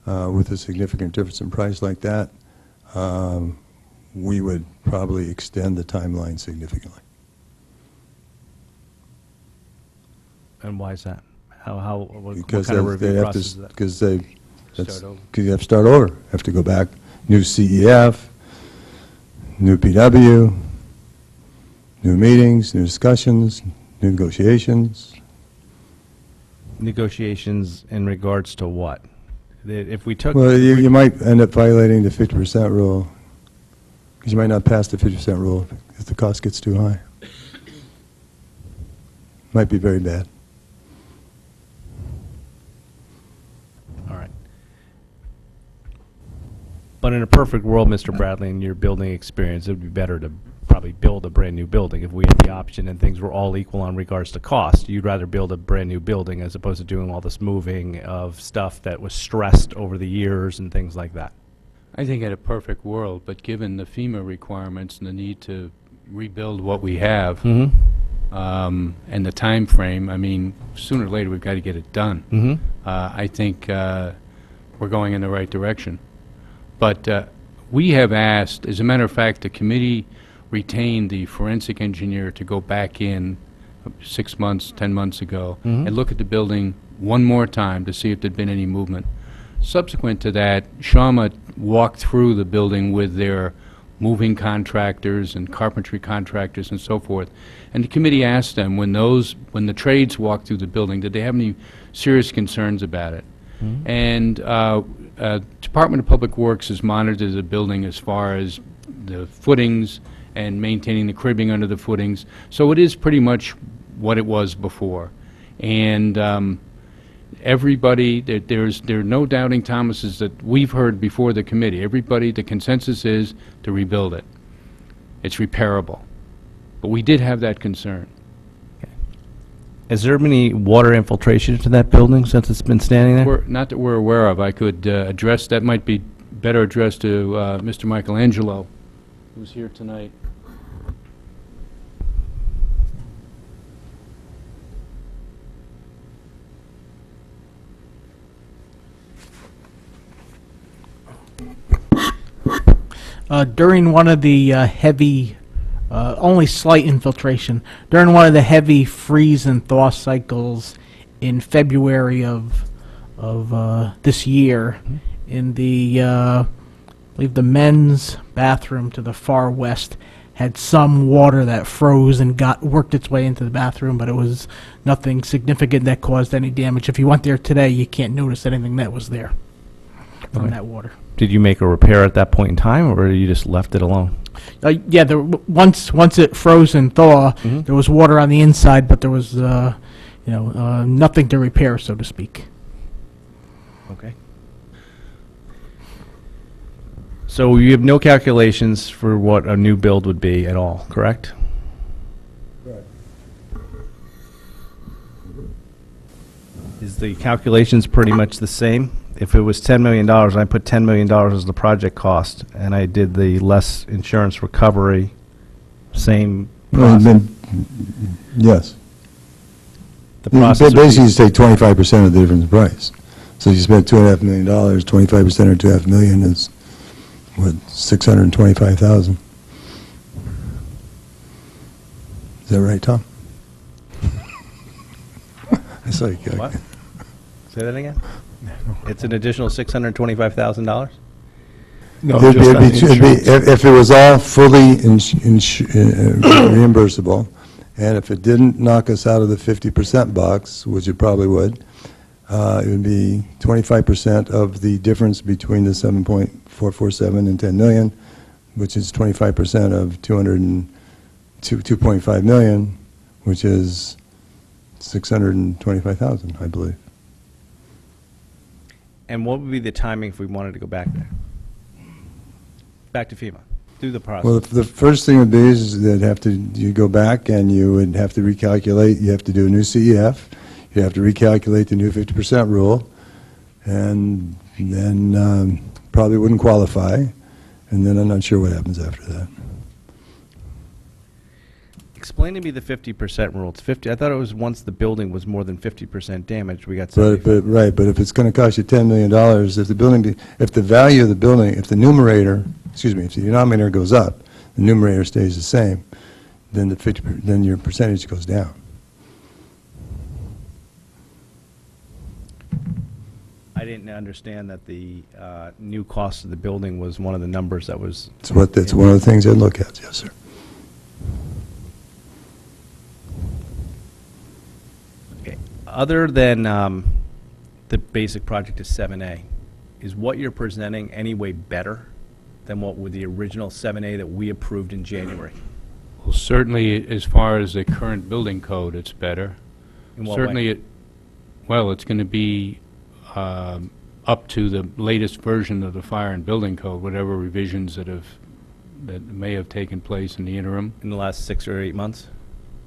H: with a significant difference in price like that, we would probably extend the timeline significantly.
I: And why is that? What
H: Because
I: kind of
H: they
I: review
H: have
I: process is
H: to,
I: that?
H: because they,
F: Start over.
H: because you have to start over, have to go back, new CEF, new PW, new meetings, new discussions, new negotiations.
I: Negotiations in regards to what? If we took...
H: Well, you might end up violating the 50% rule, because you might not pass the 50% rule if the cost gets too high. Might be very bad.
I: All right. But in a perfect world, Mr. Bradley, in your building experience, it would be better to probably build a brand-new building if we had the option and things were all equal in regards to cost. You'd rather build a brand-new building as opposed to doing all this moving of stuff that was stressed over the years and things like that.
F: I think in a perfect world, but given the FEMA requirements and the need to rebuild what we have, and the time frame, I mean, sooner or later, we've got to get it done. I think we're going in the right direction. But we have asked, as a matter of fact, the committee retained the forensic engineer to go back in 6 months, 10 months ago, and look at the building one more time to see if there'd been any movement. Subsequent to that, Shawmut walked through the building with their moving contractors and carpentry contractors and so forth. And the committee asked them, when the trades walked through the building, did they have any serious concerns about it? And Department of Public Works has monitored the building as far as the footings and maintaining the cribbing under the footings. So it is pretty much what it was before. And everybody, there are no doubting Thomases that we've heard before the committee. Everybody, the consensus is to rebuild it. It's repairable. But we did have that concern.
I: Is there any water infiltration into that building since it's been standing there?
F: Not that we're aware of. I could address, that might be better addressed to Mr. Michelangelo, who's here tonight.
J: During one of the heavy, only slight infiltration, during one of the heavy freeze and thaw cycles in February of this year, in the, I believe the men's bathroom to the far west had some water that froze and worked its way into the bathroom, but it was nothing significant that caused any damage. If you went there today, you can't notice anything that was there from
I: Okay.
J: that water.
I: Did you make a repair at that point in time, or you just left it alone?
J: Yeah, once it froze and thaw, there was water on the inside, but there was nothing to repair, so to speak.
I: Okay. So you have no calculations for what a new build would be at all, correct?
H: Correct.
I: Is the calculations pretty much the same? If it was $10 million, and I put $10 million as the project cost, and I did the less insurance recovery, same process?
H: Yes.
I: The process would be-
H: Basically, you say 25% of the difference in price. So you spent $2.5 million, 25% or $2.5 million is, what, $625,000? Is that right, Tom? I saw you.
I: What? Say that again? It's an additional $625,000?
H: No, if it was all fully reimbursable, and if it didn't knock us out of the 50% box, which it probably would, it would be 25% of the difference between the 7.447 and 10 million, which is 25% of 2.5 million, which is 625,000, I believe.
I: And what would be the timing if we wanted to go back there? Back to FEMA, through the process?
H: Well, the first thing would be is that you go back and you would have to recalculate, you have to do a new CEF, you have to recalculate the new 50% rule, and then probably wouldn't qualify, and then I'm not sure what happens after that.
I: Explain to me the 50% rule. It's 50. I thought it was once the building was more than 50% damaged, we got
H: But
I: 75.
H: right, but if it's going to cost you $10 million, if the building, if the value of the building, if the numerator, excuse me, if the denominator goes up, the numerator stays the same, then then your percentage goes down.
I: I didn't understand that the new cost of the building was one of the numbers that was.
H: That's one of the things I'd look at, yes, sir.
I: Okay. Other than the basic project is 7A, is what you're presenting any way better than what with the original 7A that we approved in January?
F: Well, certainly, as far as the current building code, it's better.
I: In what
F: Certainly,
I: way?
F: well, it's going to be up to the latest version of the fire and building code, whatever revisions that may have taken place in the interim,
I: In the last 6 or 8 months?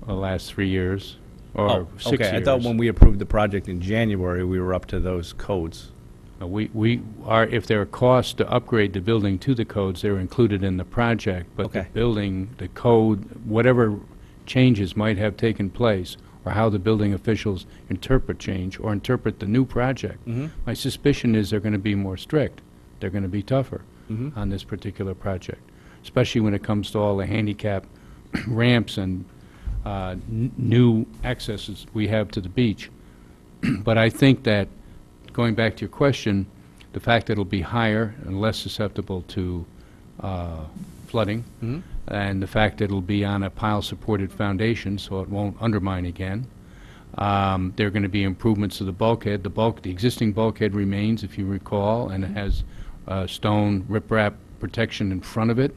F: the last 3 years, or
I: Oh,
F: 6 years.
I: okay. I thought when we approved the project in January, we were up to those codes.
F: We are, if there are costs to upgrade the building to the codes, they're included in the project, but the
I: Okay.
F: building, the code, whatever changes might have taken place, or how the building officials interpret change or interpret the new project, my suspicion is they're going to be more strict. They're going to be tougher on this particular project, especially when it comes to all the handicap ramps and new accesses we have to the beach. But I think that, going back to your question, the fact that it'll be higher and less susceptible to flooding, and the fact that it'll be on a pile-supported foundation, so it won't undermine again. There are going to be improvements to the bulkhead. The existing bulkhead remains, if you recall, and it has stone riprap protection in front of it.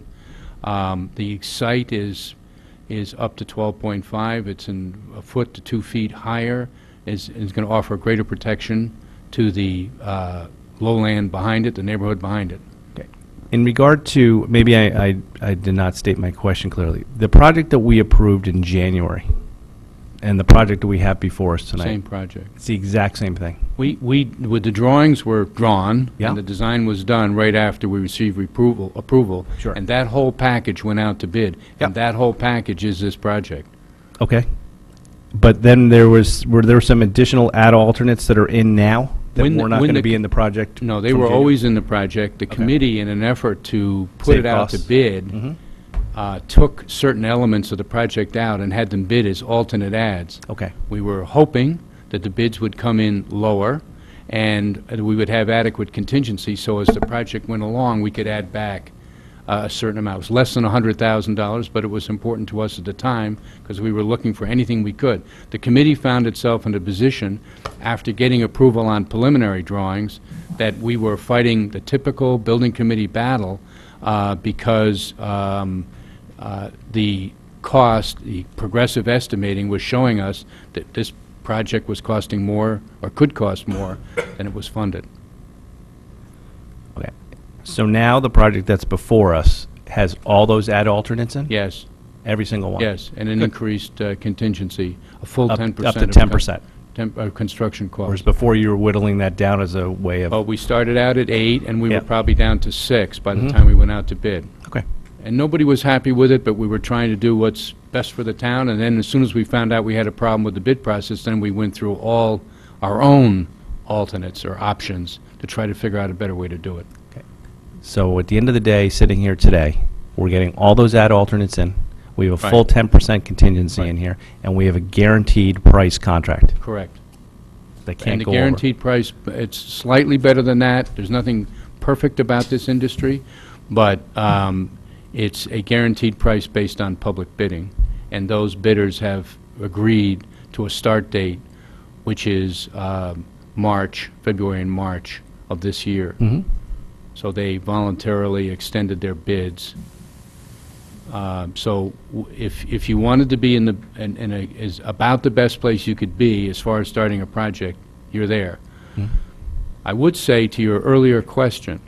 F: The site is up to 12.5. It's a foot to 2 feet higher. Is going to offer greater protection to the lowland behind it, the neighborhood behind it.
I: In regard to, maybe I did not state my question clearly. The project that we approved in January and the project that we have before us tonight.
F: Same project.
I: It's the exact same thing.
F: With the drawings were drawn,
I: Yeah.
F: and the design was done right after we received approval.
I: Sure.
F: And that whole package went out to bid.
I: Yep.
F: And that whole package is this project.
I: Okay. But then were there some additional add alternates that are in now that
F: When the-
I: were not
F: when
I: going to
F: the
I: be
F: c-
I: in the project?
F: No, they
I: from
F: were
I: January?
F: always in the project. The committee, in an effort to put
I: Save
F: it out to
I: costs.
F: bid, took certain elements of the project out and had them bid as alternate ads.
I: Okay.
F: We were hoping that the bids would come in lower, and we would have adequate contingency, so as the project went along, we could add back a certain amount. It was less than $100,000, but it was important to us at the time, because we were looking for anything we could. The committee found itself in a position, after getting approval on preliminary drawings, that we were fighting the typical building committee battle, because the cost, the progressive estimating was showing us that this project was costing more, or could cost more, than it was funded.
I: Okay. So now the project that's before us has all those add alternates in?
F: Yes,
I: Every single one?
F: yes, and an increased contingency, a full
I: Up
F: 10%.
I: up to
F: of
I: 10%.
F: Construction
I: Whereas
F: cost.
I: before you were whittling that down as a way of...
F: Oh, we started out at 8, and we
I: Yeah.
F: were probably down to 6 by the
I: Mhm.
F: time we went out to bid.
I: Okay.
F: And nobody was happy with it, but we were trying to do what's best for the town, and then as soon as we found out we had a problem with the bid process, then we went through all our own alternates or options to try to figure out a better way to do it.
I: So at the end of the day, sitting here today, we're getting all those ad alternates in. We have a
F: Right.
I: full 10% contingency in
F: Right.
I: here, and we have a guaranteed price contract.
F: Correct.
I: They
F: And
I: can't
F: the
I: go over.
F: guaranteed price, it's slightly better than that. There's nothing perfect about this industry, but it's a guaranteed price based on public bidding. And those bidders have agreed to a start date, which is February and March of this year.
I: Mhm.
F: So they voluntarily extended their bids. So if you wanted to be is about the best place you could be as far as starting a project, you're there. I would say to your earlier question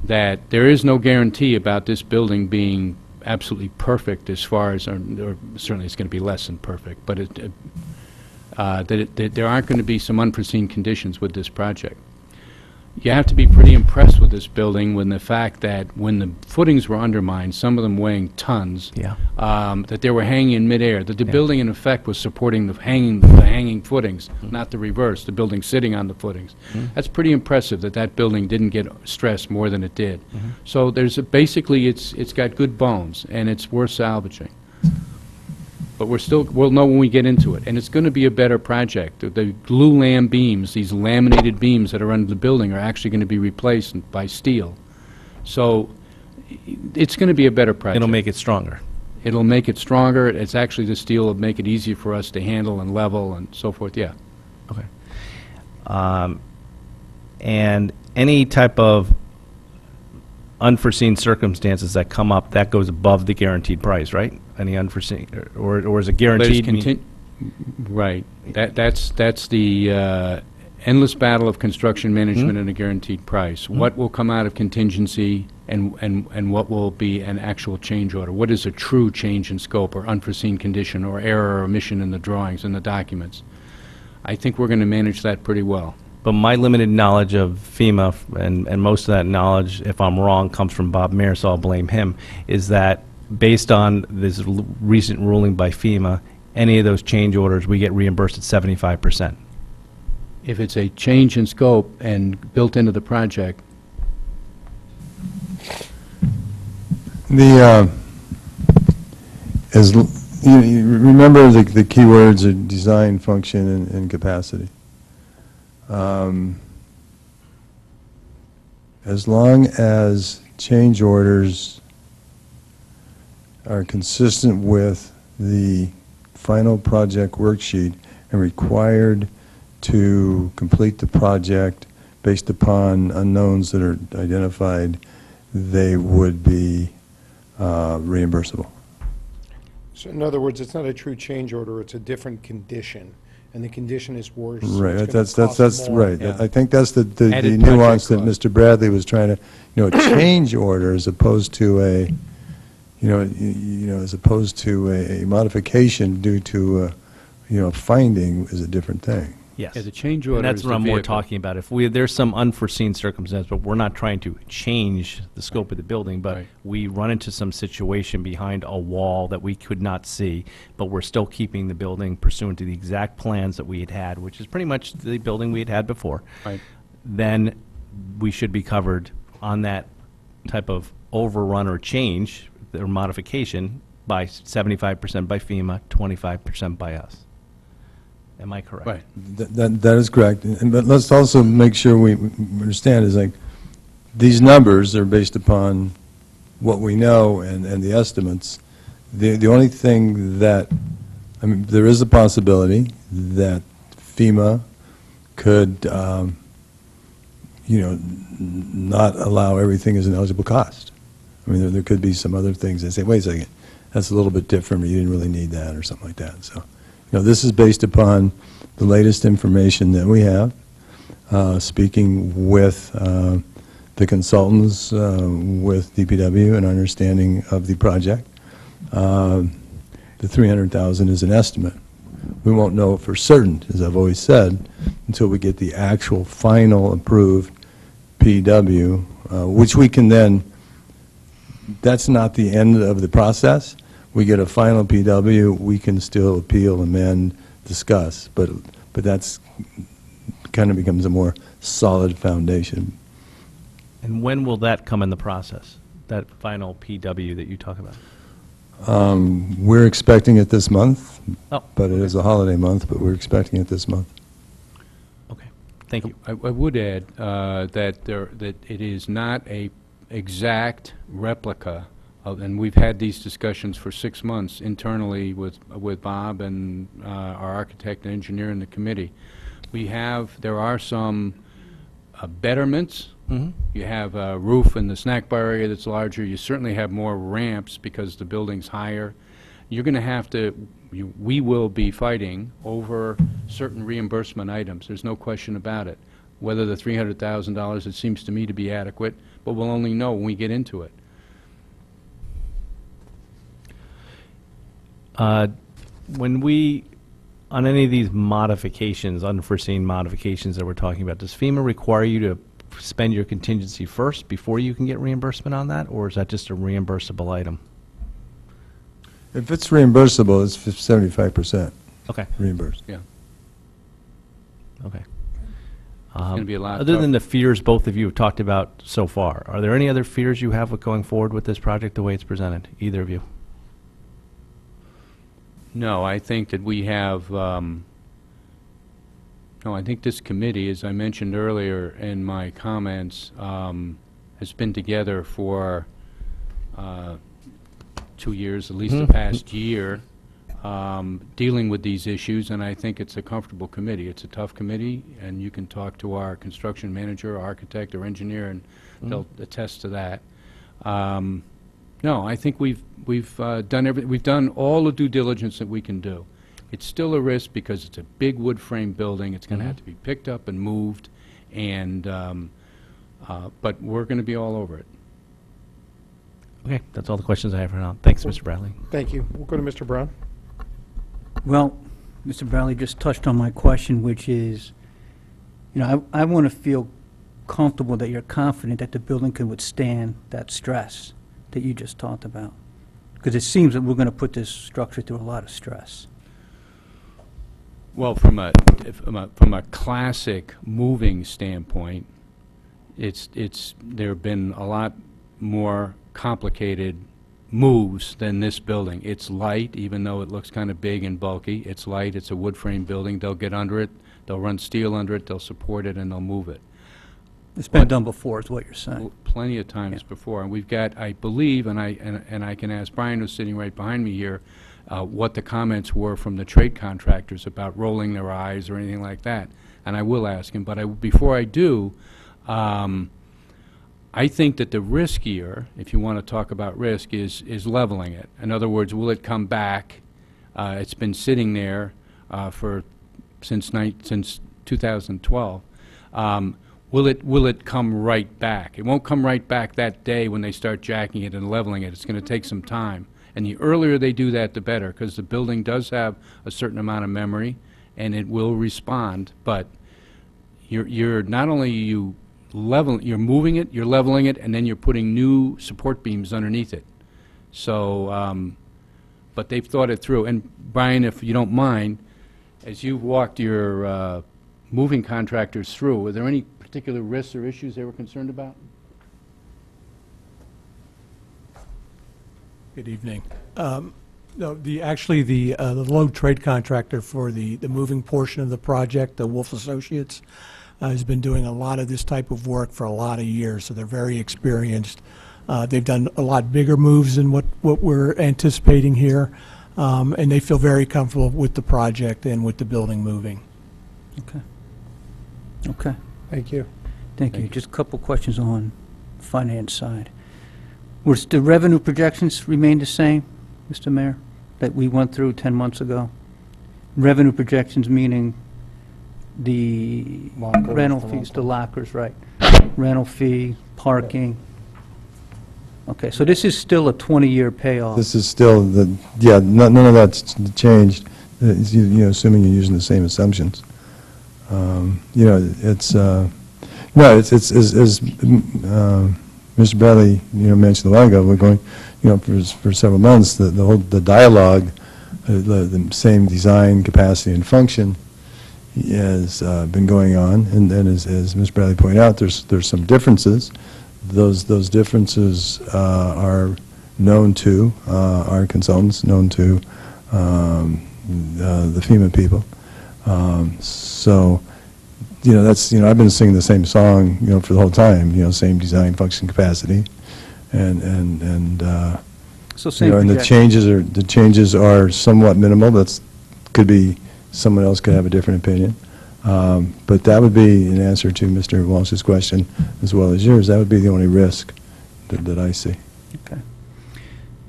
F: that there is no guarantee about this building being absolutely perfect as far as, or certainly it's going to be less than perfect, but that there aren't going to be some unforeseen conditions with this project. You have to be pretty impressed with this building when the fact that when the footings were undermined, some of them weighing tons,
I: Yeah.
F: that they were hanging in midair, that the building in effect was supporting the hanging footings, not the reverse, the building sitting on the footings. That's pretty impressive that that building didn't get stressed more than it did. So there's basically it's got good bones and it's worth salvaging. But we'll know when we get into it. And it's going to be a better project. The glue lam beams, these laminated beams that are under the building are actually going to be replaced by steel. So it's going to be a better project.
I: It'll make it stronger.
F: It'll make it stronger. It's actually the steel will make it easier for us to handle and level and so forth, yeah.
I: Okay. And any type of unforeseen circumstances that come up, that goes above the guaranteed price, right? Any unforeseen, or is it guaranteed?
F: Right. That's the endless battle of construction management and a guaranteed price. What will come out of contingency and what will be an actual change order? What is a true change in scope or unforeseen condition or error or omission in the drawings and the documents? I think we're going to manage that pretty well.
I: But my limited knowledge of FEMA, and most of that knowledge, if I'm wrong, comes from Bob Mayer, so I'll blame him, is that based on this recent ruling by FEMA, any of those change orders, we get reimbursed at 75%.
F: If it's a change in scope and built into the project,
H: You remember the key words are design, function, and capacity. As long as change orders are consistent with the final project worksheet and required to complete the project based upon unknowns that are identified, they would be reimbursable.
B: So in other words, it's not a true change order, it's a different condition, and the condition is worse. so
H: Right,
B: it's gonna
H: that's
B: cost more.
H: right.
F: Yeah.
H: I think that's the
F: Added
H: nuance that
F: project
H: Mr. Bradley was trying to, a change order as opposed to a, as opposed to a modification due to, a finding is a different thing.
I: Yes.
F: yeah, the change order
I: And that's
F: is
I: what
F: the
I: I'm more
F: vehicle.
I: talking about. If there's some unforeseen circumstance, but we're not trying to change the scope of the building, but
F: Right.
I: we run into some situation behind a wall that we could not see, but we're still keeping the building pursuant to the exact plans that we had had, which is pretty much the building we had had before,
F: Right.
I: then we should be covered on that type of overrun or change or modification by 75% by FEMA, 25% by us. Am I correct?
F: Right.
H: That is correct. But let's also make sure we understand is like, these numbers are based upon what we know and the estimates. The only thing that, there is a possibility that FEMA could, not allow everything as an eligible cost. There could be some other things that say, wait a second, that's a little bit different, or you didn't really need that, or something like that. So, this is based upon the latest information that we have, speaking with the consultants, with DPW, and understanding of the project. The $300,000 is an estimate. We won't know for certain, as I've always said, until we get the actual final approved PW, which we can then, that's not the end of the process. We get a final PW, we can still appeal, amend, discuss, but that's kind of becomes a more solid foundation.
I: And when will that come in the process, that final PW that you talk about?
H: We're expecting it this month,
I: Oh,
H: but it is a holiday month, but we're expecting it this month.
I: okay. Thank you.
F: I would add that it is not a exact replica of, and we've had these discussions for 6 months internally with Bob and our architect and engineer in the committee. There are some betterments.
I: Mm-hmm.
F: You have a roof in the snack bar area that's larger. You certainly have more ramps because the building's higher. You're going to have to, we will be fighting over certain reimbursement items. There's no question about it. Whether the $300,000, it seems to me to be adequate, but we'll only know when we get into it.
I: When we, on any of these modifications, unforeseen modifications that we're talking about, does FEMA require you to spend your contingency first before you can get reimbursement on that, or is that just a reimbursable item?
H: If it's reimbursable, it's 75%
I: Okay,
H: reimbursed.
I: okay.
F: gonna be a lot
I: Other than
F: tough-
I: the fears both of you have talked about so far, are there any other fears you have with going forward with this project the way it's presented, either of you?
F: No, I think that we have, no, I think this committee, as I mentioned earlier in my comments, has been together for 2 years, at least the past year, dealing with these issues, and I think it's a comfortable committee. It's a tough committee, and you can talk to our construction manager, architect, or engineer, and they'll attest to that. No, I think we've done we've done all the due diligence that we can do. It's still a risk because it's a big wood frame building. It's going to have to be picked up and moved, and but we're going to be all over it.
I: Okay, that's all the questions I have for now. Thanks, Mr. Bradley.
B: Thank you. We'll go to Mr. Brown.
D: Well, Mr. Bradley just touched on my question, which is, I want to feel comfortable that you're confident that the building can withstand that stress that you just talked about. Because it seems that we're going to put this structure through a lot of stress.
F: Well, from a classic moving standpoint, there have been a lot more complicated moves than this building. It's light, even though it looks kind of big and bulky. It's light. It's a wood frame building. They'll get under it. They'll run steel under it. They'll support it, and they'll move it.
D: It's been done before, is what you're saying.
F: Plenty of times before, and we've got, I believe, and I can ask Brian, who's sitting right behind me here, what the comments were from the trade contractors about rolling their eyes or anything like that, and I will ask him. But before I do, I think that the riskier, if you want to talk about risk, is leveling it. In other words, will it come back? It's been sitting there since 2012. Will it come right back? It won't come right back that day when they start jacking it and leveling it. It's going to take some time. And the earlier they do that, the better, because the building does have a certain amount of memory, and it will respond. But you're not only you're moving it, you're leveling it, and then you're putting new support beams underneath it. So, but they've thought it through. And Brian, if you don't mind, as you've walked your moving contractors through, were there any particular risks or issues they were concerned about?
G: Good evening. No, the low trade contractor for the moving portion of the project, the Wolf Associates, has been doing a lot of this type of work for a lot of years, so they're very experienced. They've done a lot bigger moves than what we're anticipating here, and they feel very comfortable with the project and with the building moving.
D: Okay.
B: Thank you.
D: Thank you. Just a couple questions on finance side. Was the revenue projections remain the same, Mr. Mayor, that we went through 10 months ago? Revenue projections meaning the rental fees, the lockers, right? Rental fee, parking. Okay, so this is still a 20-year payoff.
H: This is still none of that's changed, assuming you're using the same assumptions. It's as Mr. Bradley, mentioned a while ago, we're going, for several months, the dialogue, the same design, capacity, and function, has been going on, and then as Ms. Bradley pointed out, there's some differences. Those differences are known to our consultants, known to the FEMA people. So, that's, I've been singing the same song, for the whole time, same design, function, capacity, and
D: So same
H: and the
D: projection.
H: changes are somewhat minimal. Could be, someone else could have a different opinion. But that would be, in answer to Mr. Walsh's question, as well as yours, that would be the only risk that I see.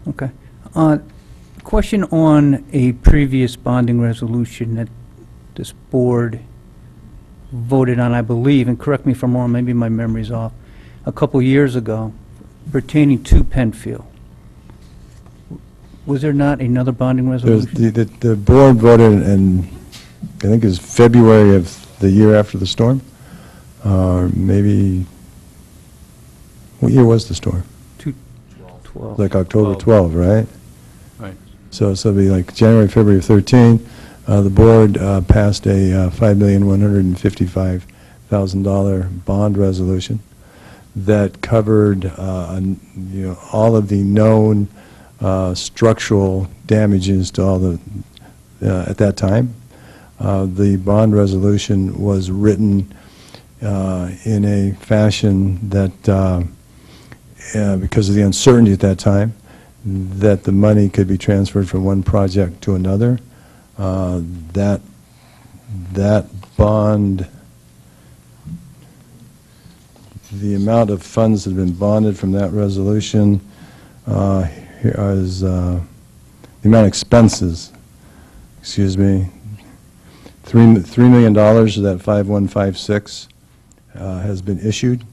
D: Okay. Question on a previous bonding resolution that this board voted on, I believe, and correct me if I'm wrong, maybe my memory's off, a couple years ago pertaining to Penfield. Was there not another bonding resolution?
H: The board voted in, I think it was February of the year after the storm, or maybe, what year was the storm?
D: 12.
H: Like October 12, right?
F: Right.
H: So it'll be like January, February of 13. The board passed a $5,155,000 bond resolution that covered, all of the known structural damages to all the, at that time. The bond resolution was written in a fashion that, because of the uncertainty at that time, that the money could be transferred from one project to another. That bond, the amount of funds that have been bonded from that resolution, here is the amount of expenses, excuse me, $3 million of that 5156 has been issued,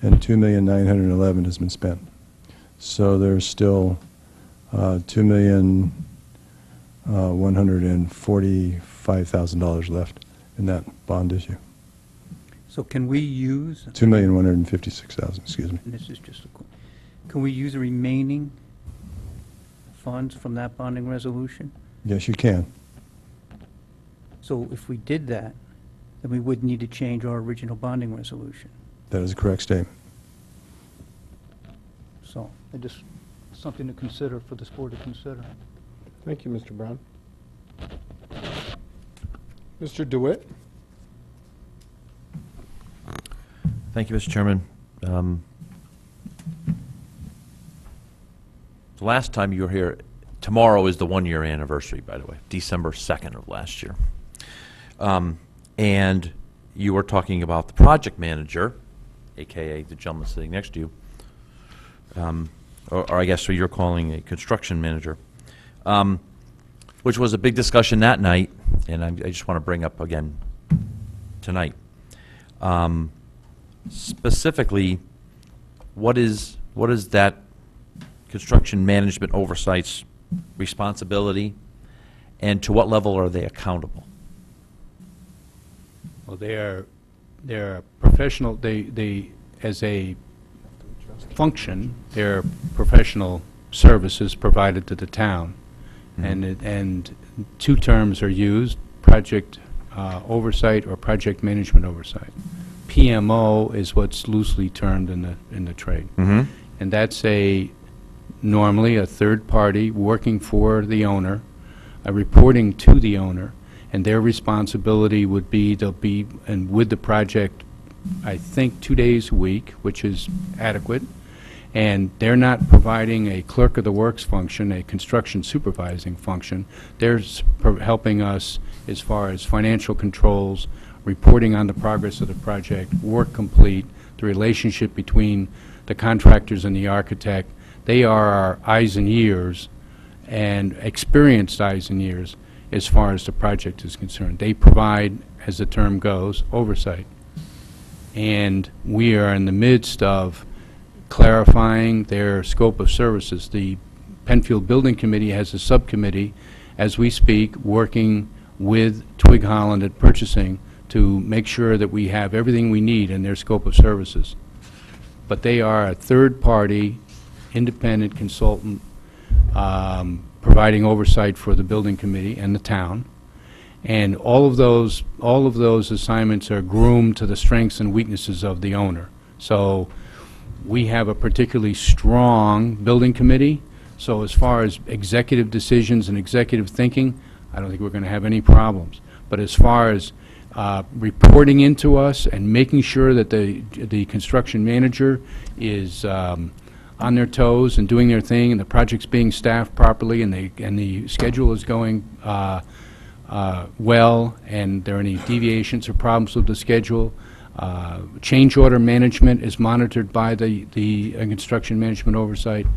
H: and $2,911,000 has been spent. So there's still $2,145,000 left in that bond issue.
D: So can we use,
H: $2,156,000, excuse me.
D: and this is just can we use the remaining funds from that bonding resolution?
H: Yes, you can.
D: So if we did that, then we would need to change our original bonding resolution.
H: That is a correct statement.
D: So, something to consider for this board to consider.
B: Thank you, Mr. Brown. Mr. DeWitt?
C: Thank you, Mr. Chairman. The last time you were here, tomorrow is the one-year anniversary, by the way, December 2nd of last year. And you were talking about the project manager, AKA the gentleman sitting next to you, or I guess what you're calling a construction manager, which was a big discussion that night, and I just want to bring up again tonight. Specifically, what is that construction management oversights responsibility, and to what level are they accountable?
F: Well, they're professional, they, as a function, they're professional services provided to the town. And two terms are used, project oversight or project management oversight. PMO is what's loosely termed in the trade. And that's normally a third party working for the owner, reporting to the owner, and their responsibility would be, they'll be with the project, I think, 2 days a week, which is adequate, and they're not providing a clerk of the works function, a construction supervising function. They're helping us as far as financial controls, reporting on the progress of the project, work complete, the relationship between the contractors and the architect. They are our eyes and ears, and experienced eyes and ears, as far as the project is concerned. They provide, as the term goes, oversight. And we are in the midst of clarifying their scope of services. The Penfield Building Committee has a subcommittee, as we speak, working with Twig Holland at purchasing to make sure that we have everything we need in their scope of services. But they are a third-party, independent consultant providing oversight for the building committee and the town. And all of those assignments are groomed to the strengths and weaknesses of the owner. So we have a particularly strong building committee. So as far as executive decisions and executive thinking, I don't think we're going to have any problems. But as far as reporting into us and making sure that the construction manager is on their toes and doing their thing, and the project's being staffed properly, and the schedule is going well, and there are any deviations or problems with the schedule. Change order management is monitored by the construction management oversight,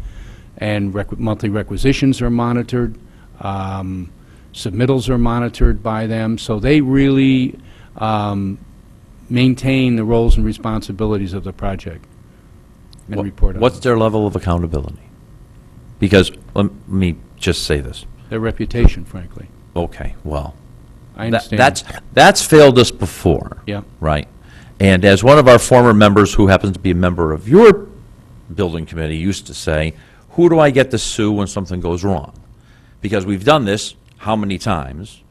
F: and monthly requisitions are monitored. Submittals are monitored by them, so they really maintain the roles and responsibilities of the project and report on
C: What's
F: them.
C: their level of accountability? Because, let me just say this.
F: Their reputation, frankly.
C: Okay, well,
F: I understand.
C: that's failed us before.
F: Yeah.
C: Right? And as one of our former members, who happens to be a member of your building committee, used to say, who do I get to sue when something goes wrong? Because we've done this how many times?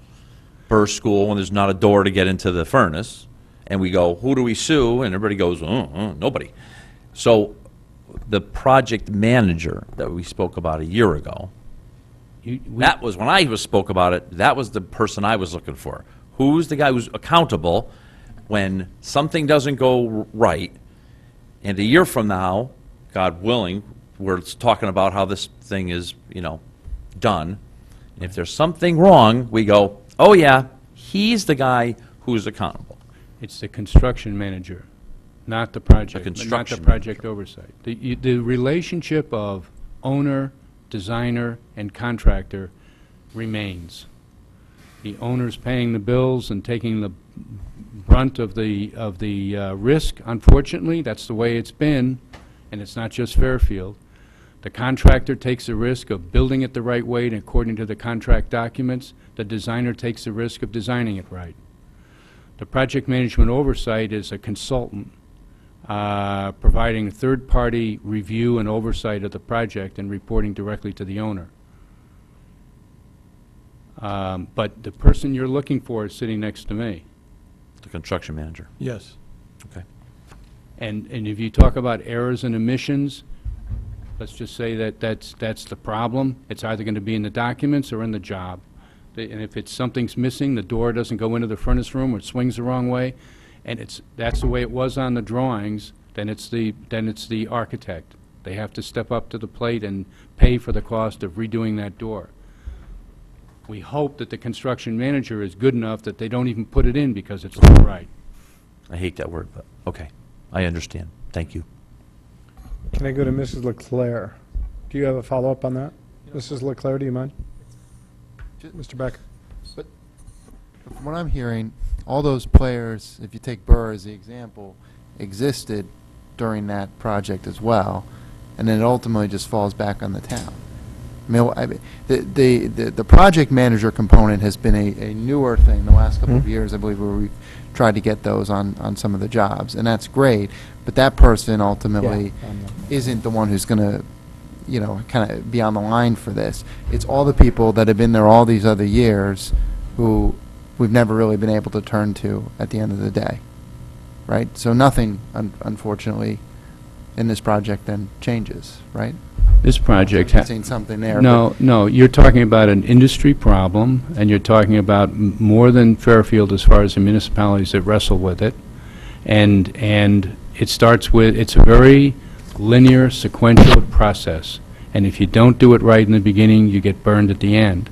C: Burr School, when there's not a door to get into the furnace, and we go, who do we sue? And everybody goes, nobody. So the project manager that we spoke about a year ago, that was, when I spoke about it, that was the person I was looking for. Who's the guy who's accountable when something doesn't go right, and a year from now, God willing, we're talking about how this thing is, done. And if there's something wrong, we go, oh yeah, he's the guy who's accountable.
F: It's the construction manager, not the project, not the
C: construction
F: project oversight. The relationship of owner, designer, and contractor remains. The owner's paying the bills and taking the brunt of the risk. Unfortunately, that's the way it's been, and it's not just Fairfield. The contractor takes the risk of building it the right way and according to the contract documents. The designer takes the risk of designing it right. The project management oversight is a consultant providing third-party review and oversight of the project and reporting directly to the owner. But the person you're looking for is sitting next to me.
C: The construction manager.
G: Yes.
C: Okay.
F: And if you talk about errors and omissions, let's just say that's the problem. It's either going to be in the documents or in the job. And if something's missing, the door doesn't go into the furnace room or it swings the wrong way, and that's the way it was on the drawings, then it's the architect. They have to step up to the plate and pay for the cost of redoing that door. We hope that the construction manager is good enough that they don't even put it in because it's not right.
C: I hate that word, but okay. I understand. Thank you.
B: Can I go to Mrs. Leclerc? Do you have a follow-up on that? Mrs. Leclerc, do you mind? Mr. Becker?
K: But from what I'm hearing, all those players, if you take Burr as the example, existed during that project as well, and then it ultimately just falls back on the town. I mean, the project manager component has been a newer thing the last couple of years, I believe, where we've tried to get those on some of the jobs, and that's great, but that person ultimately isn't the one who's going to, kind of be on the line for this. It's all the people that have been there all these other years who we've never really been able to turn to at the end of the day, right? So nothing, unfortunately, in this project then changes, right?
F: This project
K: I'm seeing something there.
F: No, you're talking about an industry problem, and you're talking about more than Fairfield as far as the municipalities that wrestle with it. And it starts with, it's a very linear, sequential process. And if you don't do it right in the beginning, you get burned at the end.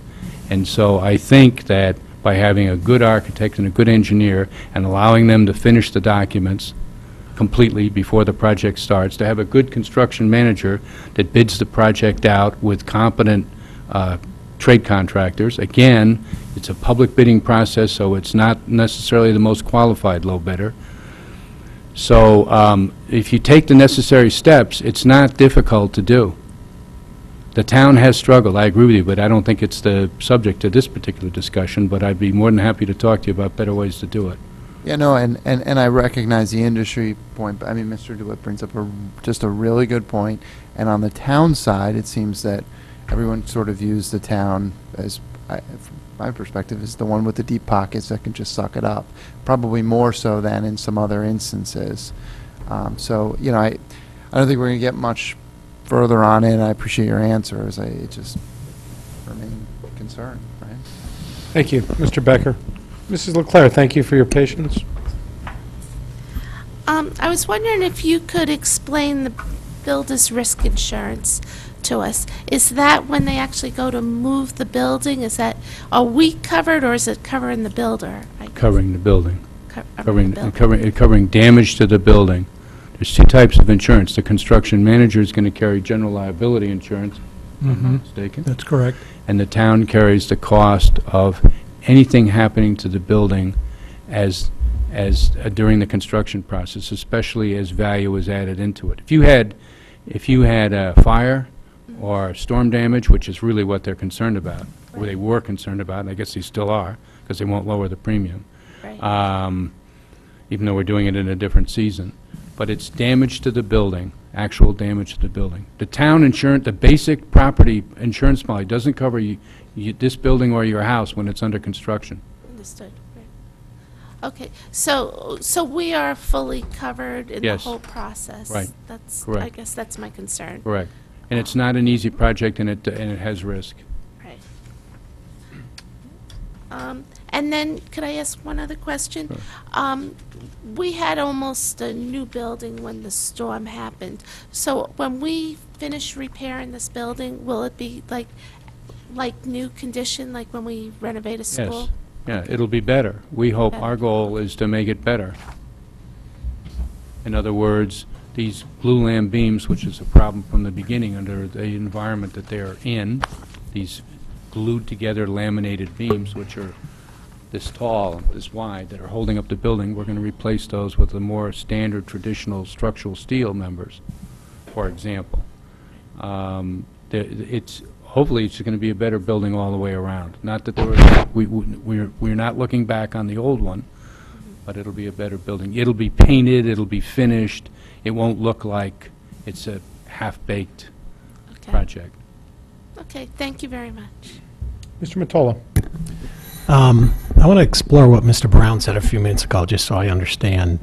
F: And so I think that by having a good architect and a good engineer and allowing them to finish the documents completely before the project starts, to have a good construction manager that bids the project out with competent trade contractors. Again, it's a public bidding process, so it's not necessarily the most qualified low bidder. So if you take the necessary steps, it's not difficult to do. The town has struggled, I agree with you, but I don't think it's the subject to this particular discussion, but I'd be more than happy to talk to you about better ways to do it.
K: Yeah, no, and I recognize the industry point, but I mean, Mr. DeWitt brings up just a really good point. And on the town side, it seems that everyone sort of views the town as, my perspective, is the one with the deep pockets that can just suck it up, probably more so than in some other instances. So, you know, I don't think we're going to get much further on it. I appreciate your answers. I just remain concerned, right?
B: Thank you, Mr. Becker. Mrs. Leclerc, thank you for your patience.
L: I was wondering if you could explain the builder's risk insurance to us. Is that when they actually go to move the building? Are we covered, or is it covering the builder?
F: Covering the building.
L: Covering the building.
F: Covering damage to the building. There's two types of insurance. The construction manager is going to carry general liability insurance, if I'm not mistaken.
G: That's correct.
F: And the town carries the cost of anything happening to the building as during the construction process, especially as value is added into it. If you had a fire or storm damage, which is really what they're concerned about, or they were concerned about, and I guess they still are, because they won't lower the premium,
L: Right.
F: even though we're doing it in a different season. But it's damage to the building, actual damage to the building. The town insurance, the basic property insurance policy doesn't cover this building or your house when it's under construction.
L: Understood. Right. Okay, so we are fully covered in the
F: Yes.
L: whole process?
F: Right.
L: That's,
F: Correct.
L: I guess that's my concern.
F: Correct. And it's not an easy project, and it has risk.
L: Right. And then, could I ask one other question? We had almost a new building when the storm happened. So when we finish repairing this building, will it be like new condition, like when we renovate a school?
F: Yes. Yeah, it'll be better. We hope,
L: Better.
F: our goal is to make it better. In other words, these blue lamb beams, which is a problem from the beginning under the environment that they're in, these glued-together laminated beams, which are this tall, this wide, that are holding up the building, we're going to replace those with the more standard traditional structural steel members, for example. Hopefully, it's going to be a better building all the way around. Not that we're not looking back on the old one, but it'll be a better building. It'll be painted, it'll be finished. It won't look like it's a half-baked
L: Okay.
F: project.
L: Okay, thank you very much.
B: Mr. Mottola.
E: I want to explore what Mr. Brown said a few minutes ago, just so I understand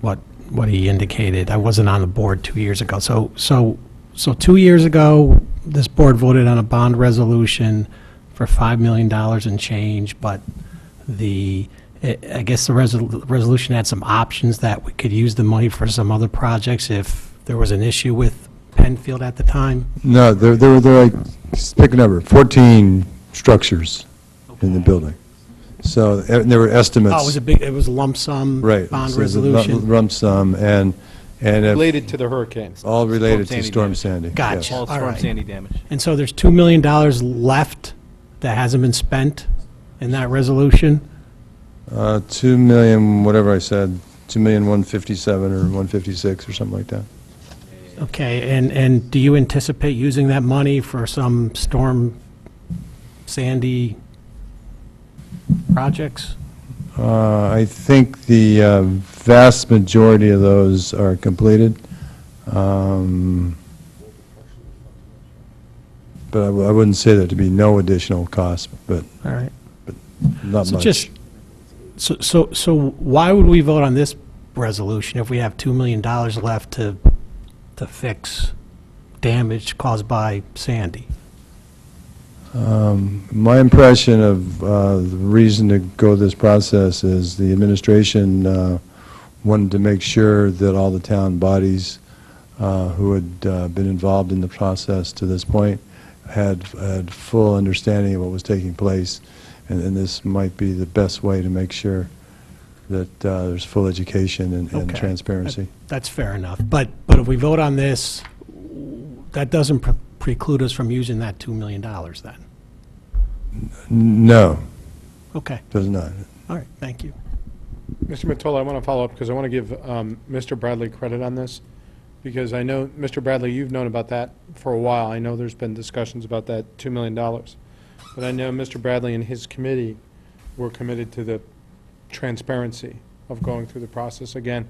E: what he indicated. I wasn't on the board 2 years ago. So 2 years ago, this board voted on a bond resolution for $5 million and change, but I guess the resolution had some options that we could use the money for some other projects if there was an issue with Penfield at the time.
H: No, there were like, pick a number, 14 structures in the building. So there were estimates.
E: Oh, it was a lump sum
H: Right.
E: bond
H: So it's a
E: resolution.
H: lump sum, and
B: Related to the hurricanes.
H: all related to
I: Sandy
H: Storm
I: damage.
H: Sandy.
E: Gotcha.
I: All
E: All
I: storm
E: right.
I: Sandy damage.
E: And so there's $2 million left that hasn't been spent in that resolution?
H: 2 million, whatever I said, 2,157,000 or 156 or something like that.
E: Okay, and do you anticipate using that money for some Storm Sandy projects?
H: I think the vast majority of those are completed. But I wouldn't say there to be no additional cost, but
E: All right.
H: not
E: So
H: much.
E: just, so why would we vote on this resolution if we have $2 million left to fix damage caused by Sandy?
H: My impression of the reason to go this process is the administration wanted to make sure that all the town bodies who had been involved in the process to this point had full understanding of what was taking place, and this might be the best way to make sure that there's full education and
E: Okay.
H: transparency.
E: That's fair enough. But if we vote on this, that doesn't preclude us from using that $2 million then?
H: No,
E: Okay,
H: does not.
E: all right, thank you.
B: Mr. Mottola, I want to follow up because I want to give Mr. Bradley credit on this, because I know, Mr. Bradley, you've known about that for a while. I know there's been discussions about that $2 million. But I know Mr. Bradley and his committee were committed to the transparency of going through the process. Again,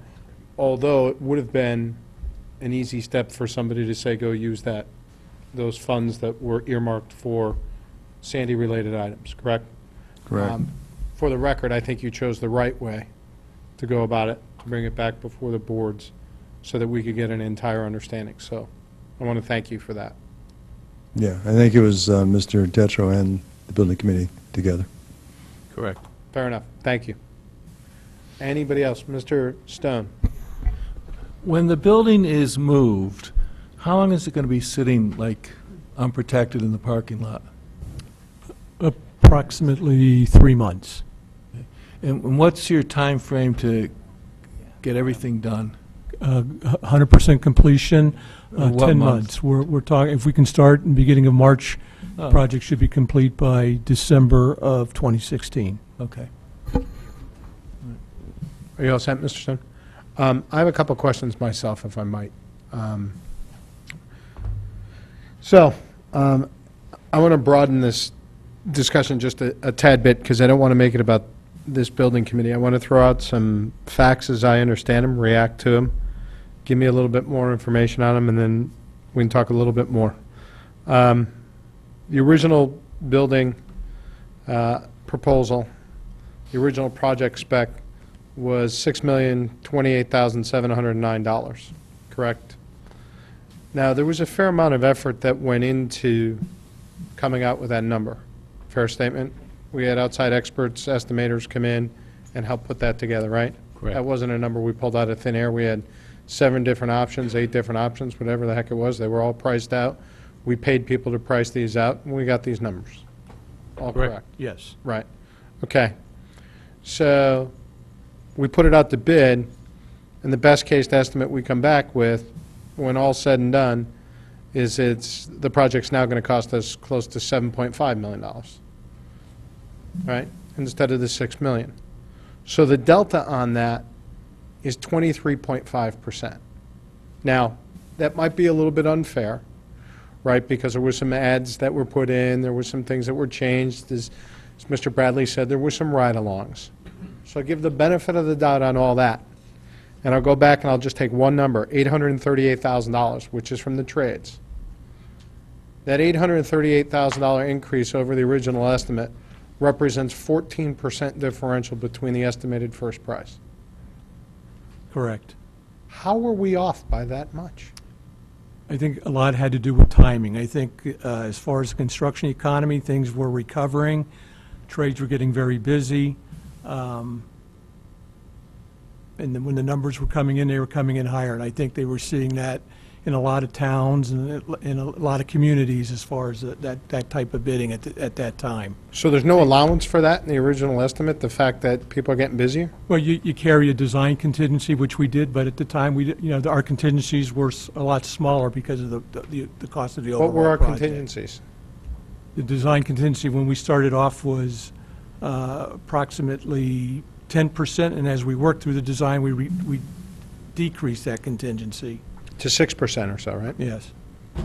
B: although it would have been an easy step for somebody to say, go use those funds that were earmarked for Sandy-related items, correct?
H: Correct.
B: For the record, I think you chose the right way to go about it, to bring it back before the boards so that we could get an entire understanding. So I want to thank you for that.
H: Yeah, I think it was Mr. Tetro and the building committee together.
I: Correct.
B: Fair enough. Thank you. Anybody else? Mr. Stone?
M: When the building is moved, how long is it going to be sitting, like, unprotected in the parking lot?
G: Approximately 3 months.
M: And what's your time frame to get everything done?
G: 100% completion,
M: What
G: 10
M: months?
G: months. We're talking, if we can start in the beginning of March, the
M: Oh.
G: project should be complete by December of 2016.
M: Okay.
B: Are you all set, Mr. Stone? I have a couple questions myself, if I might. I want to broaden this discussion just a tad bit, because I don't want to make it about this building committee. I want to throw out some facts as I understand them, react to them, give me a little bit more information on them, and then we can talk a little bit more. The original building proposal, the original project spec was $6,028,709, correct? Now, there was a fair amount of effort that went into coming out with that number. Fair statement? We had outside experts, estimators come in and help put that together, right?
F: Correct.
B: That wasn't a number we pulled out of thin air. We had 7 different options, 8 different options, whatever the heck it was. They were all priced out. We paid people to price these out, and we got these numbers. All correct?
G: Yes.
B: Right. Okay. So we put it out to bid, and the best case estimate we come back with, when all's said and done, is the project's now going to cost us close to $7.5 million, right? Instead of the $6 million. So the delta on that is 23.5%. Now, that might be a little bit unfair, right? Because there were some ads that were put in, there were some things that were changed. As Mr. Bradley said, there were some ride-alongs. So I give the benefit of the doubt on all that. And I'll go back and I'll just take one number, $838,000, which is from the trades. That $838,000 increase over the original estimate represents 14% differential between the estimated first price.
G: Correct.
B: How were we off by that much?
G: I think a lot had to do with timing. I think as far as the construction economy, things were recovering. Trades were getting very busy. And then when the numbers were coming in, they were coming in higher. And I think they were seeing that in a lot of towns and in a lot of communities as far as that type of bidding at that time.
B: So there's no allowance for that in the original estimate, the fact that people are getting busier?
G: Well, you carry a design contingency, which we did, but at the time, our contingencies were a lot smaller because of the cost of the overall
B: What were our
G: project.
B: contingencies?
G: The design contingency, when we started off, was approximately 10%, and as we worked through the design, we decreased that contingency.
B: To 6% or so, right?
G: Yes.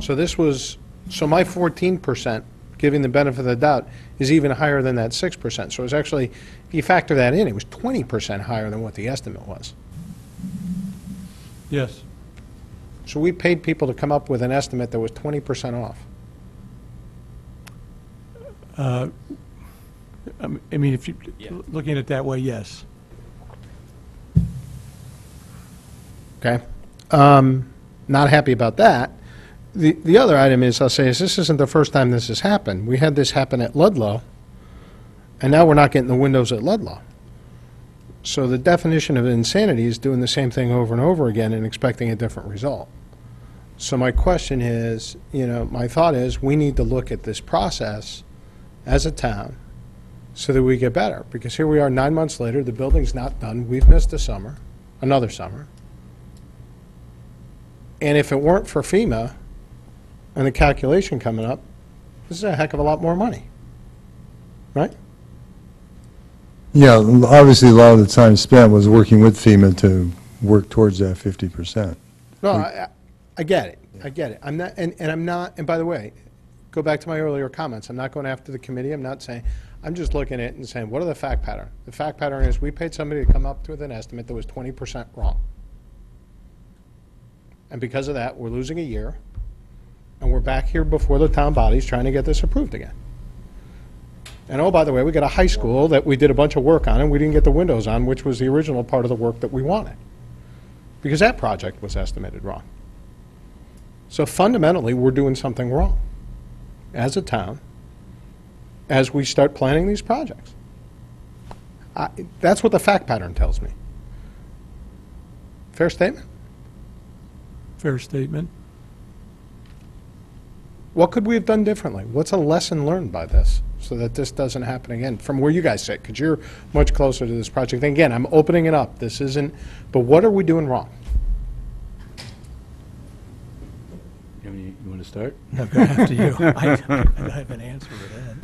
B: So so my 14%, giving the benefit of the doubt, is even higher than that 6%. So it's actually, if you factor that in, it was 20% higher than what the estimate was.
G: Yes.
B: So we paid people to come up with an estimate that was 20% off.
G: I mean, if you, looking at it that way, yes.
B: Okay? Not happy about that. The other item is, I'll say, is this isn't the first time this has happened. We had this happen at Ludlow, and now we're not getting the windows at Ludlow. So the definition of insanity is doing the same thing over and over again and expecting a different result. So my question is, my thought is, we need to look at this process as a town so that we get better. Because here we are 9 months later, the building's not done, we've missed a summer, another summer. And if it weren't for FEMA and the calculation coming up, this is a heck of a lot more money, right?
H: Yeah, obviously, a lot of the time spent was working with FEMA to work towards that 50%.
B: No, I get it. I get it. I'm not, and I'm not, and by the way, go back to my earlier comments. I'm not going after the committee. I'm not saying, I'm just looking at it and saying, what are the fact pattern? The fact pattern is we paid somebody to come up with an estimate that was 20% wrong. And because of that, we're losing a year, and we're back here before the town bodies trying to get this approved again. And oh, by the way, we got a high school that we did a bunch of work on, and we didn't get the windows on, which was the original part of the work that we wanted. Because that project was estimated wrong. So fundamentally, we're doing something wrong as a town as we start planning these projects. That's what the fact pattern tells me. Fair statement?
M: Fair statement.
B: What could we have done differently? What's a lesson learned by this so that this doesn't happen again from where you guys sit? Because you're much closer to this project. And again, I'm opening it up. This isn't, but what are we doing wrong?
F: You want to start?
G: No, go after you. I have an answer to that.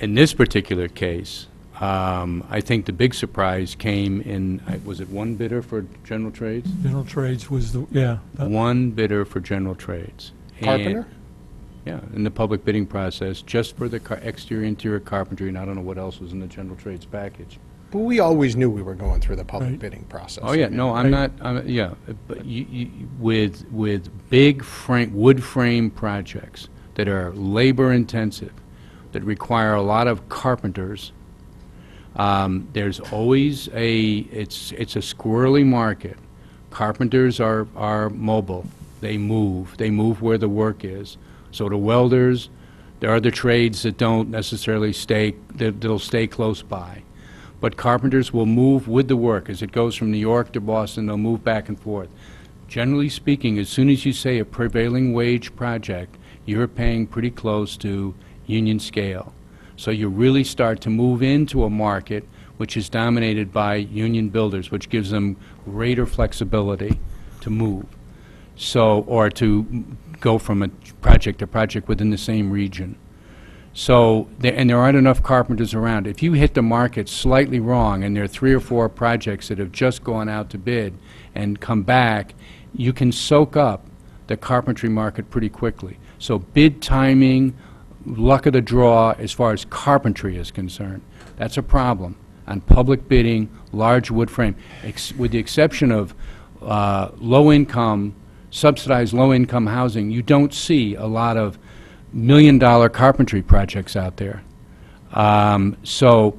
F: In this particular case, I think the big surprise came in, was it one bidder for general trades?
G: General Trades was the, yeah.
F: One bidder for general trades. And-
B: Carpenter?
F: Yeah, in the public bidding process, just for the exterior, interior carpentry, and I don't know what else was in the general trades package.
B: But we always knew we were going through the public
G: Right.
B: bidding process.
F: Oh, yeah, no, I'm not, yeah, but with big wood frame projects that are labor-intensive, that require a lot of carpenters, there's always it's a squirrely market. Carpenters are mobile. They move where the work is. So the welders, there are other trades that don't necessarily that'll stay close by. But carpenters will move with the work. As it goes from New York to Boston, they'll move back and forth. Generally speaking, as soon as you say a prevailing wage project, you're paying pretty close to union scale. So you really start to move into a market which is dominated by union builders, which gives them greater flexibility to move. So, or to go from a project to project within the same region. So, and there aren't enough carpenters around. If you hit the market slightly wrong, and there are 3 or 4 projects that have just gone out to bid and come back, you can soak up the carpentry market pretty quickly. So bid timing, luck of the draw as far as carpentry is concerned, that's a problem. On public bidding, large wood frame, with the exception of low-income, subsidized low-income housing, you don't see a lot of million-dollar carpentry projects out there. So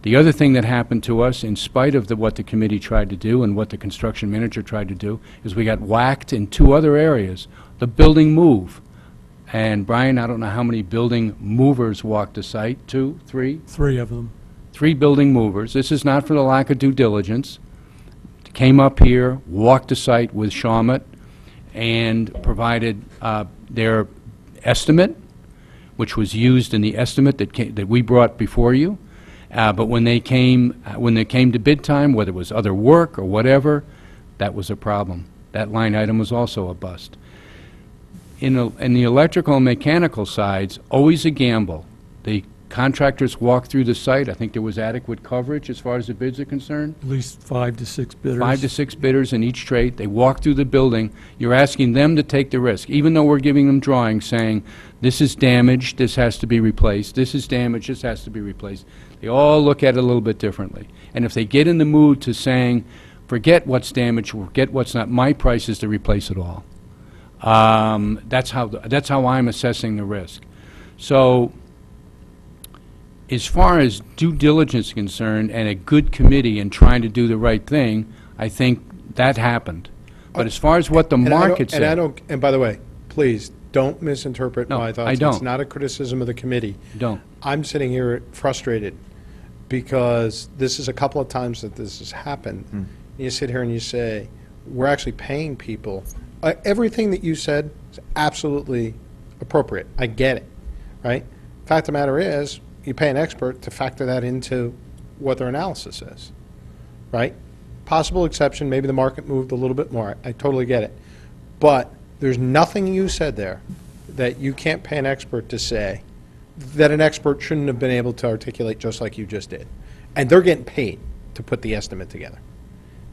F: the other thing that happened to us, in spite of what the committee tried to do and what the construction manager tried to do, is we got whacked in 2 other areas. The building move. And Brian, I don't know how many building movers walked the site, 2, 3?
G: 3 of them.
F: 3 building movers. This is not for the lack of due diligence. Came up here, walked the site with Shawmut, and provided their estimate, which was used in the estimate that we brought before you. But when they came to bid time, whether it was other work or whatever, that was a problem. That line item was also a bust. In the electrical and mechanical sides, always a gamble. The contractors walked through the site. I think there was adequate coverage as far as the bids are concerned.
G: At least 5 to 6 bidders.
F: 5 to 6 bidders in each trade. They walk through the building. You're asking them to take the risk, even though we're giving them drawings saying, this is damaged, this has to be replaced, this is damaged, this has to be replaced. They all look at it a little bit differently. And if they get in the mood to saying, forget what's damaged, forget what's not, my price is to replace it all. That's how I'm assessing the risk. So, as far as due diligence is concerned and a good committee and trying to do the right thing, I think that happened. But as far as what the market said...
B: And by the way, please, don't misinterpret
F: No,
B: my thoughts.
F: I don't.
B: It's not a criticism of the committee.
F: Don't.
B: I'm sitting here frustrated because this is a couple of times that this has happened. You sit here and you say, we're actually paying people. Everything that you said is absolutely appropriate. I get it, right? Fact of the matter is, you pay an expert to factor that into what their analysis is, right? Possible exception, maybe the market moved a little bit more. I totally get it. But there's nothing you said there that you can't pay an expert to say that an expert shouldn't have been able to articulate just like you just did. And they're getting paid to put the estimate together.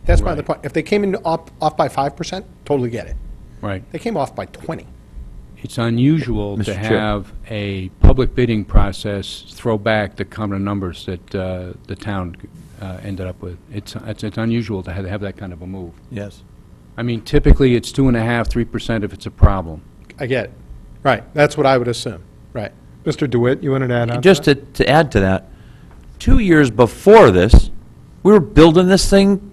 B: That's my other point. If they came in off by 5%, totally get it.
F: Right.
B: They came off by 20.
F: It's unusual to
C: Mr. Chair.
F: have a public bidding process throw back the kind of numbers that the town ended up with. It's unusual to have that kind of a move.
G: Yes.
F: I mean, typically, it's 2.5%, 3% if it's a problem.
B: I get it. Right. That's what I would assume. Right. Mr. DeWitt, you wanted to add on to
C: Just
B: that?
C: to add to that, 2 years before this, we were building this thing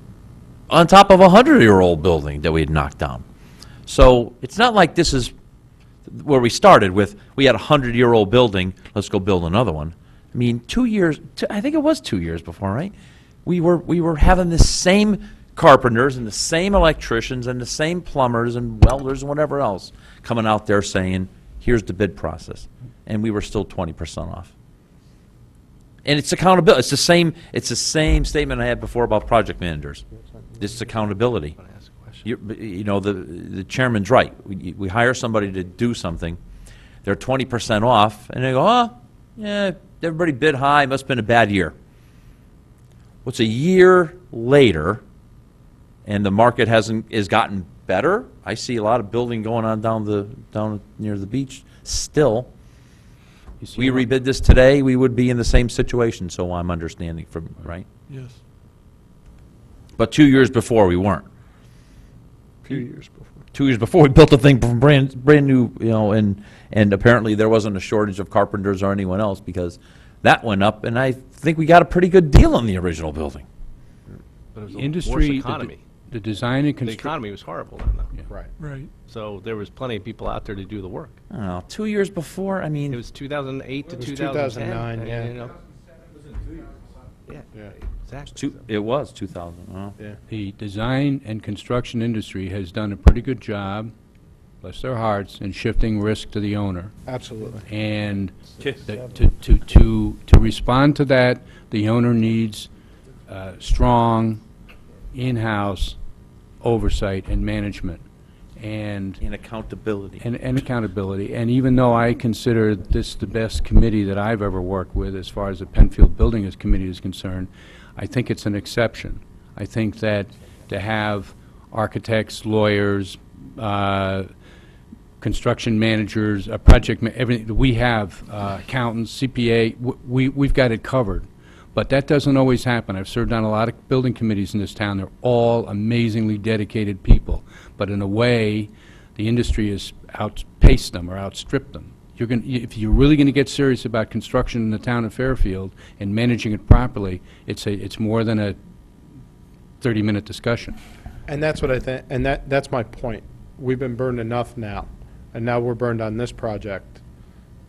C: on top of a 100-year-old building that we had knocked down. So it's not like this is where we started with, we had a 100-year-old building, let's go build another one. I mean, 2 years, I think it was 2 years before, right? We were having the same carpenters and the same electricians and the same plumbers and welders and whatever else coming out there saying, here's the bid process. And we were still 20% off. And it's accountability. It's the same statement I had before about project managers. It's accountability. You know, the chairman's right. We hire somebody to do something, they're 20% off, and they go, oh, yeah, everybody bid high, must have been a bad year. What's a year later, and the market has gotten better? I see a lot of building going on down near the beach still. We rebid this today, we would be in the same situation, so I'm understanding from, right?
M: Yes.
C: But 2 years before, we weren't.
B: 2 years before.
C: 2 years before, we built the thing from brand new, you know, and apparently there wasn't a shortage of carpenters or anyone else because that went up, and I think we got a pretty good deal on the original building.
I: But it was a
F: Industry,
I: worse
F: the
I: economy.
F: the design and
I: The
F: construction.
I: economy was horrible then, though.
B: Right.
M: Right.
I: So there was plenty of people out there to do the work.
C: I don't know, 2 years before, I mean.
I: It was 2008 to
B: It was
I: 2010.
B: 2009, yeah.
I: You know. Yeah, exactly.
C: It was 2000. Oh.
B: Yeah.
F: The design and construction industry has done a pretty good job, bless their hearts, in shifting risk to the owner.
B: Absolutely.
F: And to respond to that, the owner needs strong in-house oversight and management. And
C: And accountability.
F: and accountability. And even though I consider this the best committee that I've ever worked with as far as the Penfield Building Committee is concerned, I think it's an exception. I think that to have architects, lawyers, construction managers, everything, we have accountants, CPA, we've got it covered. But that doesn't always happen. I've served on a lot of building committees in this town. They're all amazingly dedicated people. But in a way, the industry has outpaced them or outstripped them. If you're really going to get serious about construction in the town of Fairfield and managing it properly, it's more than a 30-minute discussion.
B: And that's what I think, and that's my point. We've been burned enough now, and now we're burned on this project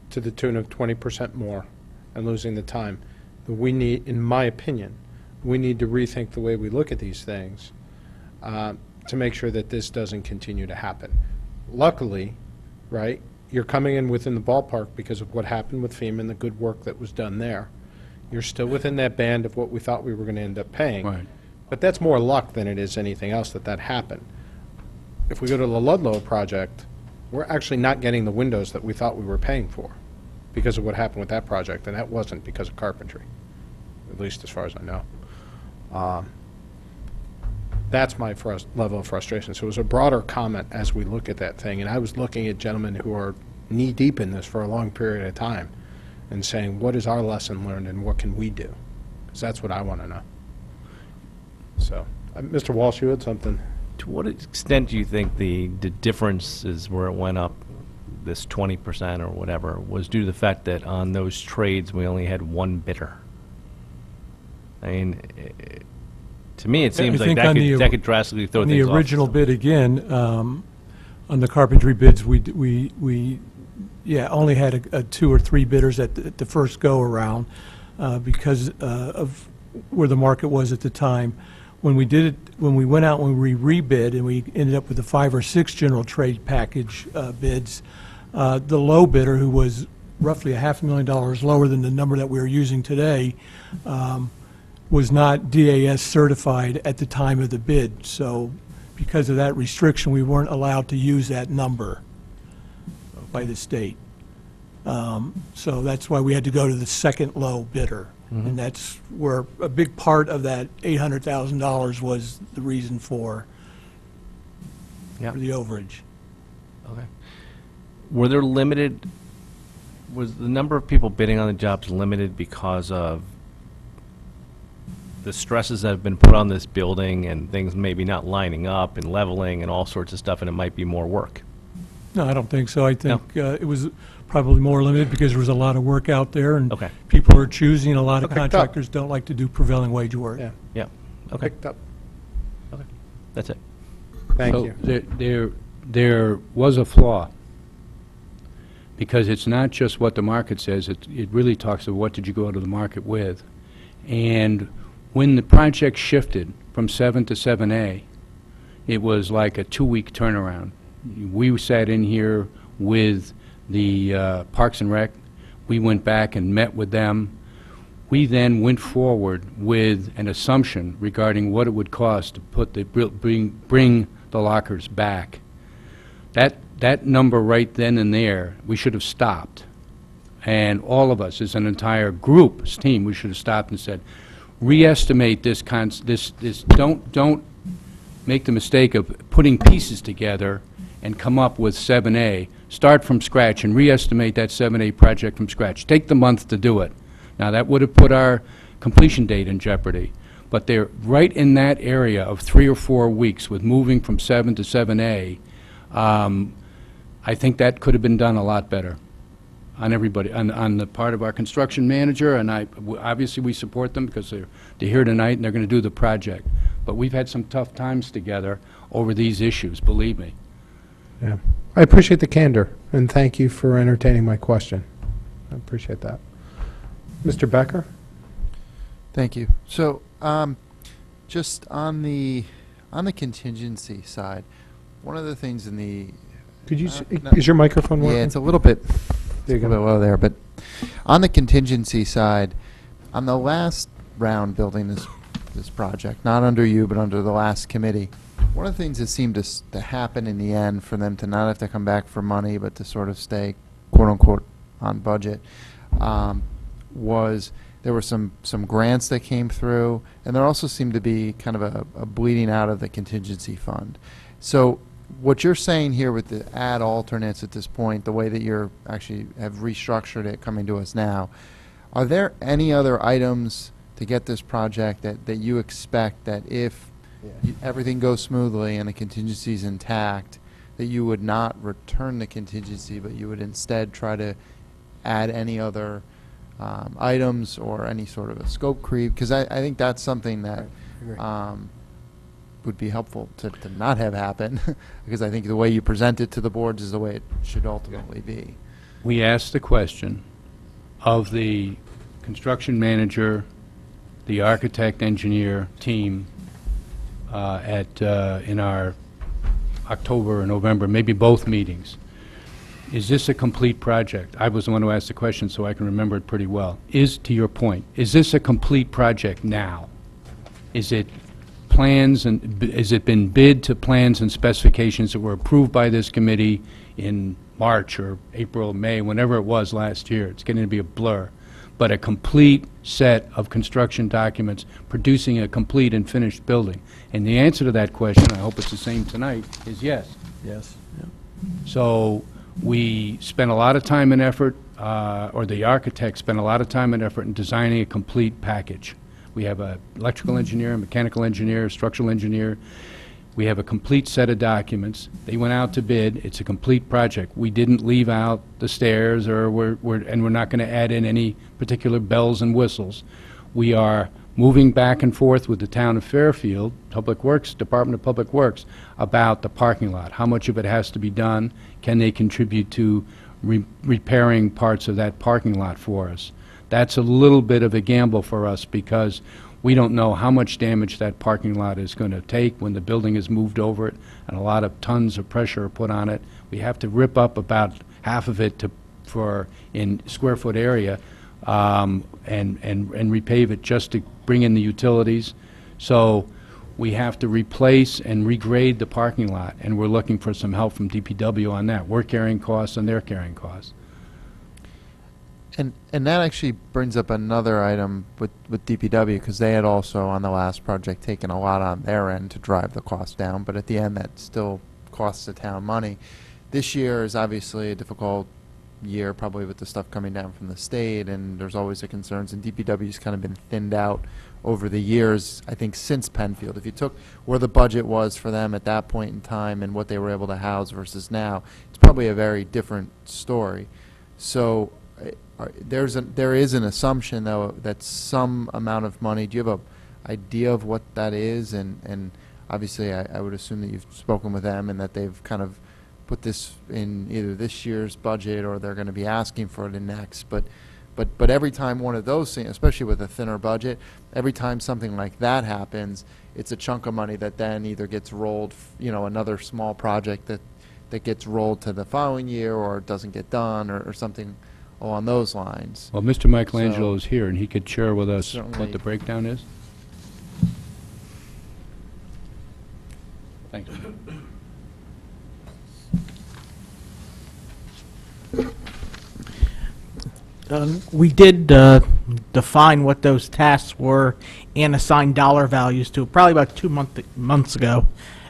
B: to the tune of 20% more and losing the time. We need, in my opinion, we need to rethink the way we look at these things to make sure that this doesn't continue to happen. Luckily, right, you're coming in within the ballpark because of what happened with FEMA and the good work that was done there. You're still within that band of what we thought we were going to end up paying.
F: Right.
B: But that's more luck than it is anything else that happened. If we go to the Ludlow project, we're actually not getting the windows that we thought we were paying for because of what happened with that project, and that wasn't because of carpentry, at least as far as I know. That's my level of frustration. So it was a broader comment as we look at that thing, and I was looking at gentlemen who are knee-deep in this for a long period of time and saying, what is our lesson learned and what can we do? Because that's what I want to know. So, Mr. Walsh, you had something?
I: To what extent do you think the difference is where it went up, this 20% or whatever, was due to the fact that on those trades we only had one bidder? I mean, to me, it seems like
M: think
I: that
M: on the
I: could drastically throw
M: On
I: things
M: the
I: off.
M: original bid again, on the carpentry bids, we only had a 2 or 3 bidders at the first go-around because of where the market was at the time. When we did it, when we went out and we rebid and we ended up with the 5 or 6 general trade package bids, the low bidder, who was roughly $500,000 lower than the number that we are using today, was not DAS certified at the time of the bid. So because of that restriction, we weren't allowed to use that number by the state. So that's why we had to go to the second low bidder. And that's where a big part of that $800,000 was the reason for
I: Yeah.
M: the overage.
I: Okay. Were there was the number of people bidding on the jobs limited because of the stresses that have been put on this building and things maybe not lining up and leveling and all sorts of stuff, and it might be more work?
M: No, I don't think so. I think it was probably more limited because there was a lot of work out there, and
I: Okay.
M: people are choosing. A lot of
B: Okay.
M: contractors don't like to do prevailing wage work.
B: Yeah.
I: Yeah, okay,
B: Picked up.
I: that's it.
B: Thank
F: So
B: you.
F: there was a flaw, because it's not just what the market says, it really talks about what did you go to the market with. And when the project shifted from 7 to 7A, it was like a 2-week turnaround. We sat in here with the Parks and Rec. We went back and met with them. We then went forward with an assumption regarding what it would cost to put the, bring the lockers back. That number right then and there, we should have stopped. And all of us, as an entire group, as team, we should have stopped and said, re-estimate this, don't make the mistake of putting pieces together and come up with 7A. Start from scratch and re-estimate that 7A project from scratch. Take the month to do it. Now, that would have put our completion date in jeopardy. But they're right in that area of 3 or 4 weeks with moving from 7 to 7A. I think that could have been done a lot better on everybody, on the part of our construction manager, and obviously we support them because they're here tonight and they're going to do the project. But we've had some tough times together over these issues, believe me.
B: Yeah. I appreciate the candor, and thank you for entertaining my question. I appreciate that. Mr. Becker?
K: Thank you. So, just on the contingency side, one of the things in the
B: Could you,
K: no.
B: is your microphone working?
K: yeah, it's a little bit
B: There you go.
K: low there, but on the contingency side, on the last round building this project, not under you, but under the last committee, one of the things that seemed to happen in the end for them to not have to come back for money, but to sort of stay, quote unquote, on budget, was there were some grants that came through, and there also seemed to be kind of a bleeding out of the contingency fund. So what you're saying here with the add alternates at this point, the way that you're actually have restructured it coming to us now, are there any other items to get this project that you expect that if everything goes smoothly and the contingency is intact, that you would not return the contingency, but you would instead try to add any other items or any sort of a scope creep? Because I think that's something that would be helpful to not have happen, because I think the way you present it to the boards is the way it should ultimately be.
F: We asked the question of the construction manager, the architect engineer team in our October or November, maybe both meetings. Is this a complete project? I was the one who asked the question, so I can remember it pretty well. To your point, is this a complete project now? Is it plans and, has it been bid to plans and specifications that were approved by this committee in March or April, May, whenever it was last year? It's getting to be a blur. But a complete set of construction documents producing a complete and finished building. And the answer to that question, I hope it's the same tonight, is yes.
M: Yes.
F: So we spent a lot of time and effort, or the architect spent a lot of time and effort in designing a complete package. We have an electrical engineer, a mechanical engineer, a structural engineer. We have a complete set of documents. They went out to bid. It's a complete project. We didn't leave out the stairs, or and we're not going to add in any particular bells and whistles. We are moving back and forth with the town of Fairfield, Public Works, Department of Public Works, about the parking lot. How much of it has to be done? Can they contribute to repairing parts of that parking lot for us? That's a little bit of a gamble for us, because we don't know how much damage that parking lot is going to take when the building is moved over it and a lot of tons of pressure are put on it. We have to rip up about half of it in square foot area and repave it just to bring in the utilities. So we have to replace and regrade the parking lot, and we're looking for some help from DPW on that. We're carrying costs and they're carrying costs.
K: And that actually brings up another item with DPW, because they had also on the last project taken a lot on their end to drive the cost down, but at the end that still costs the town money. This year is obviously a difficult year, probably with the stuff coming down from the state, and there's always the concerns, and DPW's kind of been thinned out over the years, I think since Penfield. If you took where the budget was for them at that point in time and what they were able to house versus now, it's probably a very different story. So there is an assumption, though, that some amount of money, do you have a idea of what that is? And obviously, I would assume that you've spoken with them and that they've kind of put this in either this year's budget or they're going to be asking for it in next. But every time one of those things, especially with a thinner budget, every time something like that happens, it's a chunk of money that then either gets rolled, another small project that gets rolled to the following year or doesn't get done or something along those lines.
F: Well, Mr. Michelangelo
K: So-
F: is here, and he could share with us
K: Certainly.
F: what the breakdown is. Thanks.
J: We did define what those tasks were and assign dollar values to probably about 2 months ago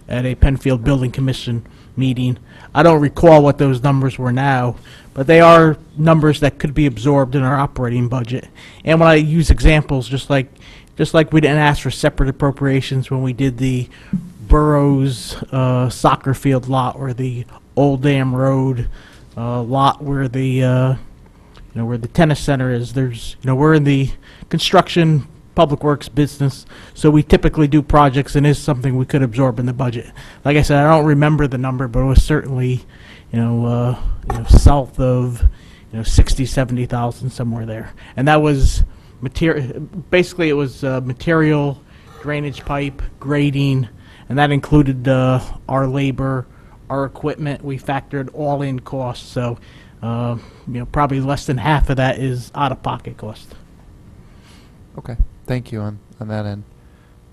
J: at a Penfield Building Commission meeting. I don't recall what those numbers were now, but they are numbers that could be absorbed in our operating budget. And when I use examples, just like we didn't ask for separate appropriations when we did the Burroughs soccer field lot or the Old Dam Road lot where the where the tennis center is. We're in the construction, public works business, so we typically do projects, and is something we could absorb in the budget. Like I said, I don't remember the number, but it was certainly, south of, 60, 70,000, somewhere there. And that was basically it was material, drainage pipe, grading, and that included our labor, our equipment. We factored all in costs, so probably less than half of that is out-of-pocket cost.
K: Okay, thank you on that end.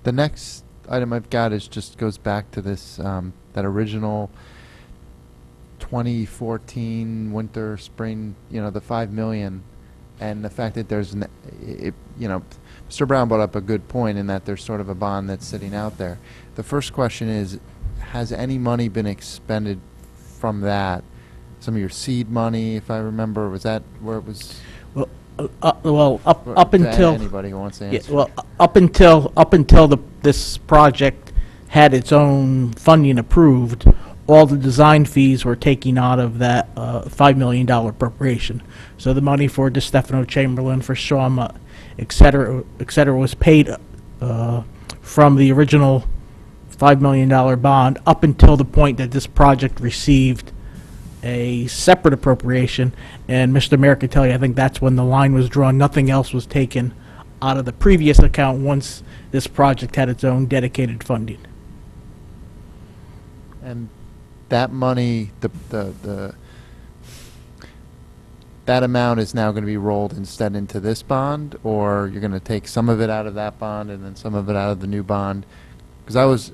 K: The next item I've got just goes back to this, that original 2014 winter, spring, the 5 million, and the fact that there's, Mr. Brown brought up a good point in that there's sort of a bond that's sitting out there. The first question is, has any money been expended from that? Some of your seed money, if I remember, was that where it was?
J: Up until
K: Anybody who wants to
J: yeah,
K: answer.
J: well, up until this project had its own funding approved, all the design fees were taken out of that $5 million appropriation. So the money for DeStefano Chamberlain, for Shawmut, et cetera, was paid from the original $5 million bond up until the point that this project received a separate appropriation. And Mr. Mayor could tell you, I think that's when the line was drawn. Nothing else was taken out of the previous account once this project had its own dedicated funding.
K: And that money, that amount is now going to be rolled instead into this bond, or you're going to take some of it out of that bond and then some of it out of the new bond? Because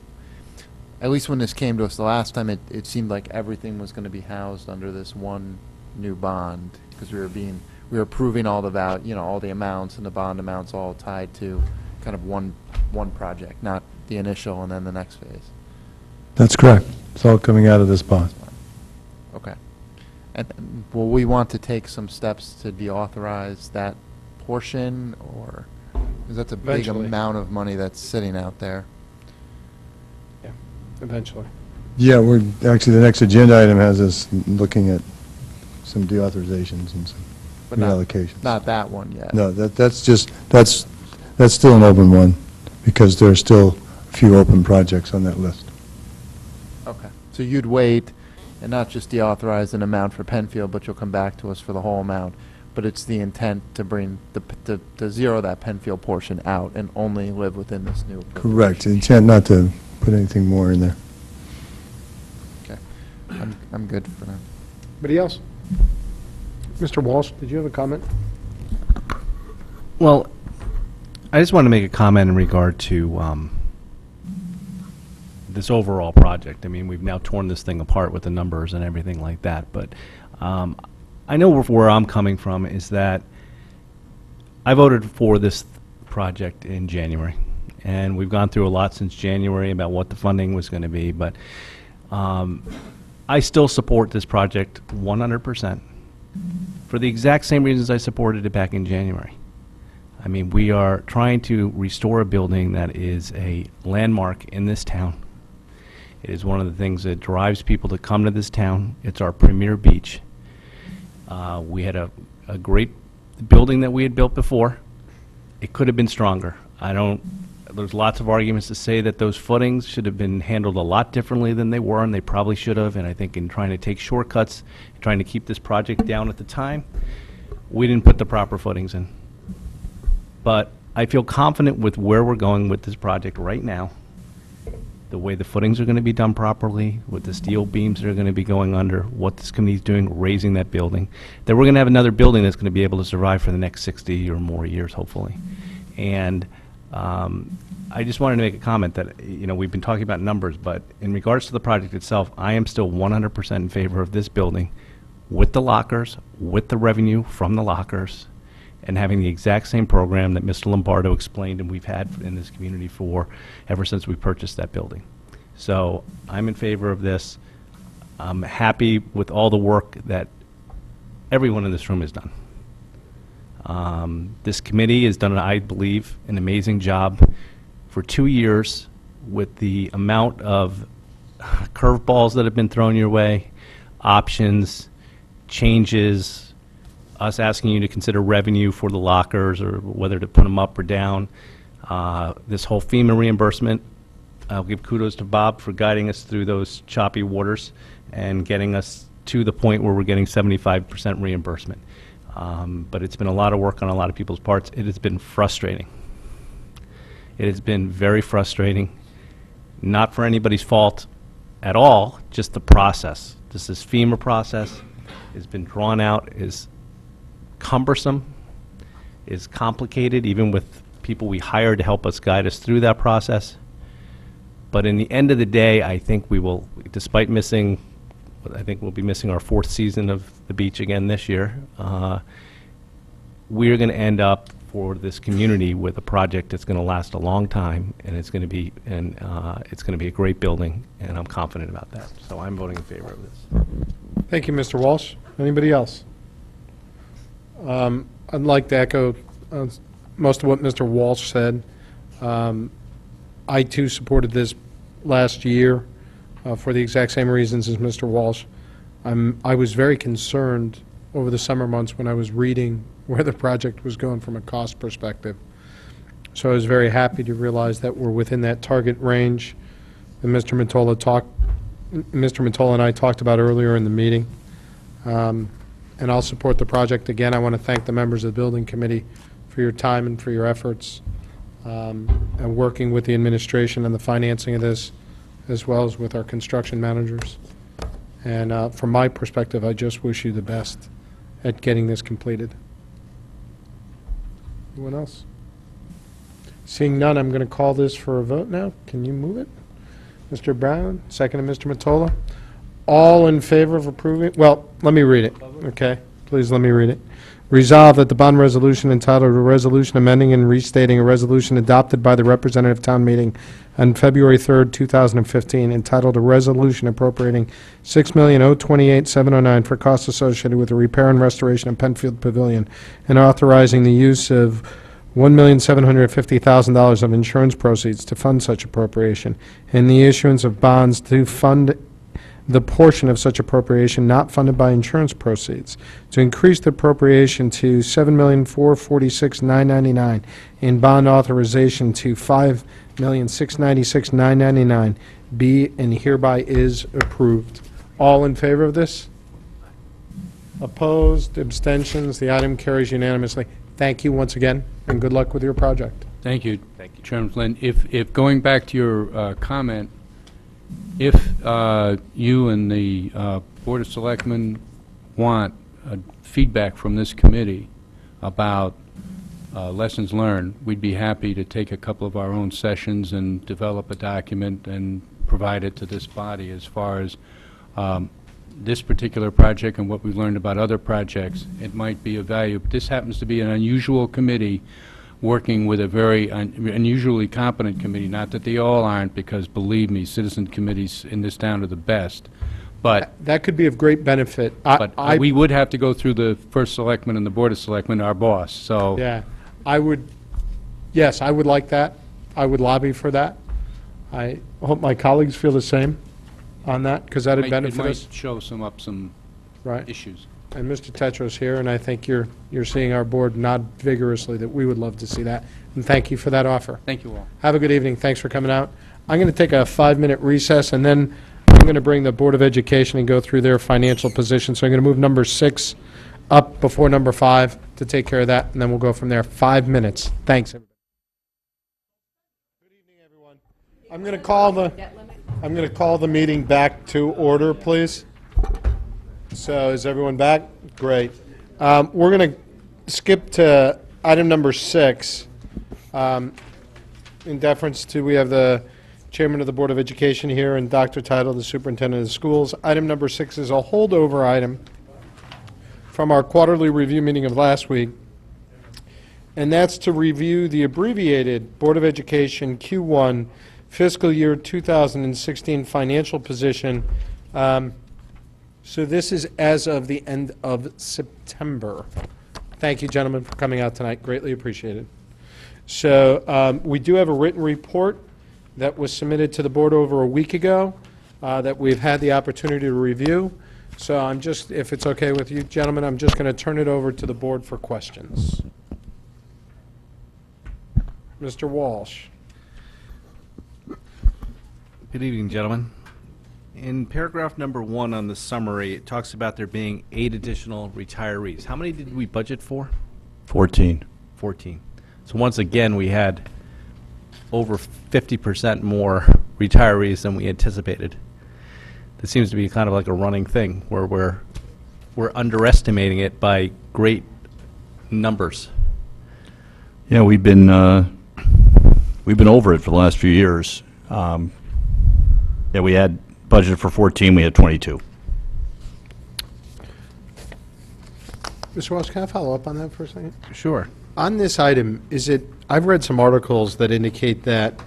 K: at least when this came to us the last time, it seemed like everything was going to be housed under this one new bond, because we were approving all all the amounts and the bond amounts all tied to kind of one project, not the initial and then the next phase.
H: That's correct. It's all coming out of this bond.
K: Okay. And will we want to take some steps to deauthorize that portion, or, because that's a big
B: Eventually.
K: amount of money that's sitting out there?
B: Eventually.
H: Yeah, actually, the next agenda item has us looking at some deauthorizations and some
K: But not-
H: reallocations.
K: Not that one yet.
H: No, that's still an open one, because there are still a few open projects on that list.
K: Okay. So you'd wait and not just deauthorize an amount for Penfield, but you'll come back to us for the whole amount. But it's the intent to bring to zero that Penfield portion out and only live within this new appropriation.
H: Correct. The intent not to put anything more in there.
K: Okay. I'm good for now.
B: Anybody else? Mr. Walsh, did you have a comment?
I: Well, I just want to make a comment in regard to this overall project. I mean, we've now torn this thing apart with the numbers and everything like that, but I know where I'm coming from is that I voted for this project in January, and we've gone through a lot since January about what the funding was going to be, but I still support this project 100% for the exact same reasons I supported it back in January. I mean, we are trying to restore a building that is a landmark in this town. It is one of the things that drives people to come to this town. It's our premier beach. We had a great building that we had built before. It could have been stronger. There's lots of arguments to say that those footings should have been handled a lot differently than they were, and they probably should have. And I think in trying to take shortcuts, trying to keep this project down at the time, we didn't put the proper footings in. But I feel confident with where we're going with this project right now, the way the footings are going to be done properly, with the steel beams that are going to be going under, what this committee is doing, raising that building, that we're going to have another building that's going to be able to survive for the next 60 or more years, hopefully. And I just wanted to make a comment that, we've been talking about numbers, but in regards to the project itself, I am still 100% in favor of this building with the lockers, with the revenue from the lockers, and having the exact same program that Mr. Lombardo explained and we've had in this community ever since we purchased that building. So I'm in favor of this. I'm happy with all the work that everyone in this room has done. This committee has done, I believe, an amazing job for 2 years with the amount of curveballs that have been thrown your way, options, changes, us asking you to consider revenue for the lockers or whether to put them up or down. This whole FEMA reimbursement, I'll give kudos to Bob for guiding us through those choppy waters and getting us to the point where we're getting 75% reimbursement. But it's been a lot of work on a lot of people's parts. It has been frustrating. It has been very frustrating, not for anybody's fault at all, just the process. This FEMA process has been drawn out, is cumbersome, is complicated, even with people we hired to help us guide us through that process. But in the end of the day, I think we will, despite missing, I think we'll be missing our 4th season of the beach again this year, we're going to end up for this community with a project that's going to last a long time, and it's going to be a great building, and I'm confident about that. So I'm voting in favor of this.
B: Thank you, Mr. Walsh. Anybody else? I'd like to echo most of what Mr. Walsh said. I, too, supported this last year for the exact same reasons as Mr. Walsh. I was very concerned over the summer months when I was reading where the project was going from a cost perspective. So I was very happy to realize that we're within that target range that Mr. Mottola and I talked about earlier in the meeting. And I'll support the project. Again, I want to thank the members of the Building Committee for your time and for your efforts and working with the administration and the financing of this, as well as with our construction managers. And from my perspective, I just wish you the best at getting this completed. Anyone else? Seeing none, I'm going to call this for a vote now. Can you move it? Mr. Brown, second to Mr. Mottola. All in favor of approving? Well, let me read it, okay? Please let me read it. Resolved that the bond resolution entitled a resolution amending and restating a resolution adopted by the representative town meeting on February 3rd, 2015, entitled a resolution appropriating $6,028,709 for costs associated with the repair and restoration of Penfield Pavilion and authorizing the use of $1,750,000 of insurance proceeds to fund such appropriation and the issuance of bonds to fund the portion of such appropriation not funded by insurance proceeds, to increase the appropriation to $7,446,999 in bond authorization to $5,696,999 be and hereby is approved. All in favor of this? Opposed? Abstentions? The item carries unanimously. Thank you once again, and good luck with your project.
F: Thank you, Chairman Flynn. If going back to your comment, if you and the Board of Selectmen want feedback from this committee about lessons learned, we'd be happy to take a couple of our own sessions and develop a document and provide it to this body as far as this particular project and what we've learned about other projects. It might be of value. But this happens to be an unusual committee working with a very unusually competent committee. Not that they all aren't, because believe me, citizen committees in this town are the best. But
B: that could be of great benefit.
F: we would have to go through the first selectman and the Board of Selectmen, our boss. So
B: Yeah. I would, yes, I would like that. I would lobby for that. I hope my colleagues feel the same on that, because that'd benefit us.
F: It might show some
B: Right.
F: issues.
B: And Mr. Tetro's here, and I think you're seeing our board nod vigorously that we would love to see that. And thank you for that offer.
F: Thank you all.
B: Have a good evening. Thanks for coming out. I'm going to take a 5-minute recess, and then I'm going to bring the Board of Education and go through their financial position. So I'm going to move number 6 up before number 5 to take care of that, and then we'll go from there. 5 minutes. Thanks, everybody. Good evening, everyone. I'm going to call the meeting back to order, please. So is everyone back? Great. We're going to skip to item number 6. In deference to, we have the Chairman of the Board of Education here and Dr. Title, the Superintendent of the Schools. Item number 6 is a holdover item from our quarterly review meeting of last week, and that's to review the abbreviated Board of Education Q1 fiscal year 2016 financial position. So this is as of the end of September. Thank you, gentlemen, for coming out tonight. Greatly appreciated. So we do have a written report that was submitted to the board over a week ago that we've had the opportunity to review. So I'm just, if it's okay with you, gentlemen, I'm just going to turn it over to the board for questions. Mr. Walsh.
I: Good evening, gentlemen. In paragraph number 1 on the summary, it talks about there being 8 additional retirees. How many did we budget for?
C: 14.
I: 14. So once again, we had over 50% more retirees than we anticipated. It seems to be kind of like a running thing where we're underestimating it by great numbers.
N: Yeah, we've been over it for the last few years. Yeah, we had budgeted for 14, we had 22.
B: Mr. Walsh, can I follow up on that for a second?
I: Sure.
B: On this item, I've read some articles that indicate that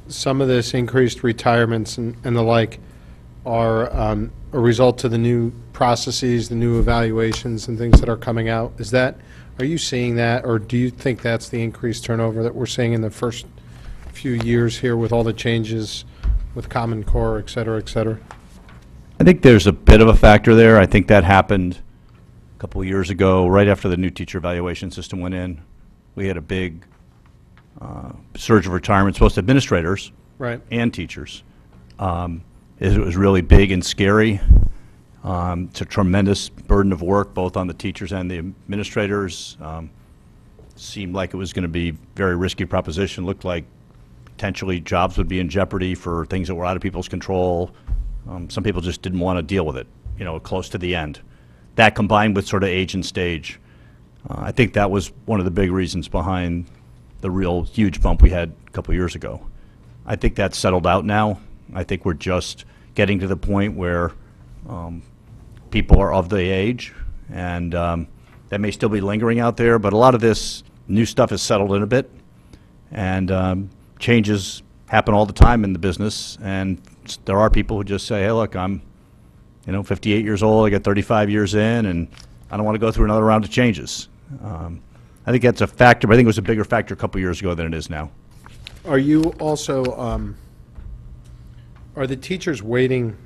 B: some of this increased retirements and the like are a result of the new processes, the new evaluations and things that are coming out. Are you seeing that, or do you think that's the increased turnover that we're seeing in the first few years here with all the changes with Common Core, et cetera, et cetera?
N: I think there's a bit of a factor there. I think that happened a couple of years ago, right after the new teacher evaluation system went in. We had a big surge of retirements, both administrators
B: Right.
N: and teachers. It was really big and scary. It's a tremendous burden of work, both on the teachers and the administrators. Seemed like it was going to be a very risky proposition. Looked like potentially jobs would be in jeopardy for things that were out of people's control. Some people just didn't want to deal with it, close to the end. That combined with sort of age and stage, I think that was one of the big reasons behind the real huge bump we had a couple years ago. I think that's settled out now. I think we're just getting to the point where people are of the age, and that may still be lingering out there, but a lot of this new stuff is settled in a bit, and changes happen all the time in the business, and there are people who just say, hey, look, I'm 58 years old, I got 35 years in, and I don't want to go through another round of changes. I think that's a factor, but I think it was a bigger factor a couple years ago than it is now.
B: Are you also, are the teachers waiting,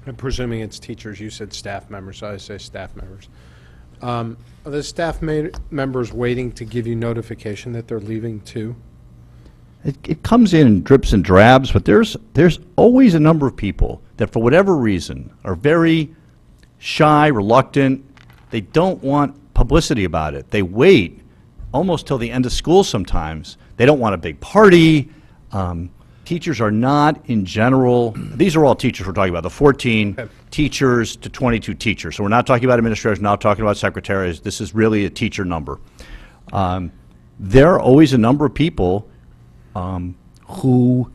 B: I'm presuming it's teachers, you said staff members, so I say staff members. Are the staff members waiting to give you notification that they're leaving too?
N: It comes in drips and drabs, but there's always a number of people that for whatever reason are very shy, reluctant. They don't want publicity about it. They wait almost till the end of school sometimes. They don't want a big party. Teachers are not, in general, these are all teachers we're talking about, the 14 teachers to 22 teachers. So we're not talking about administrators, we're not talking about secretaries. This is really a teacher number. There are always a number of people who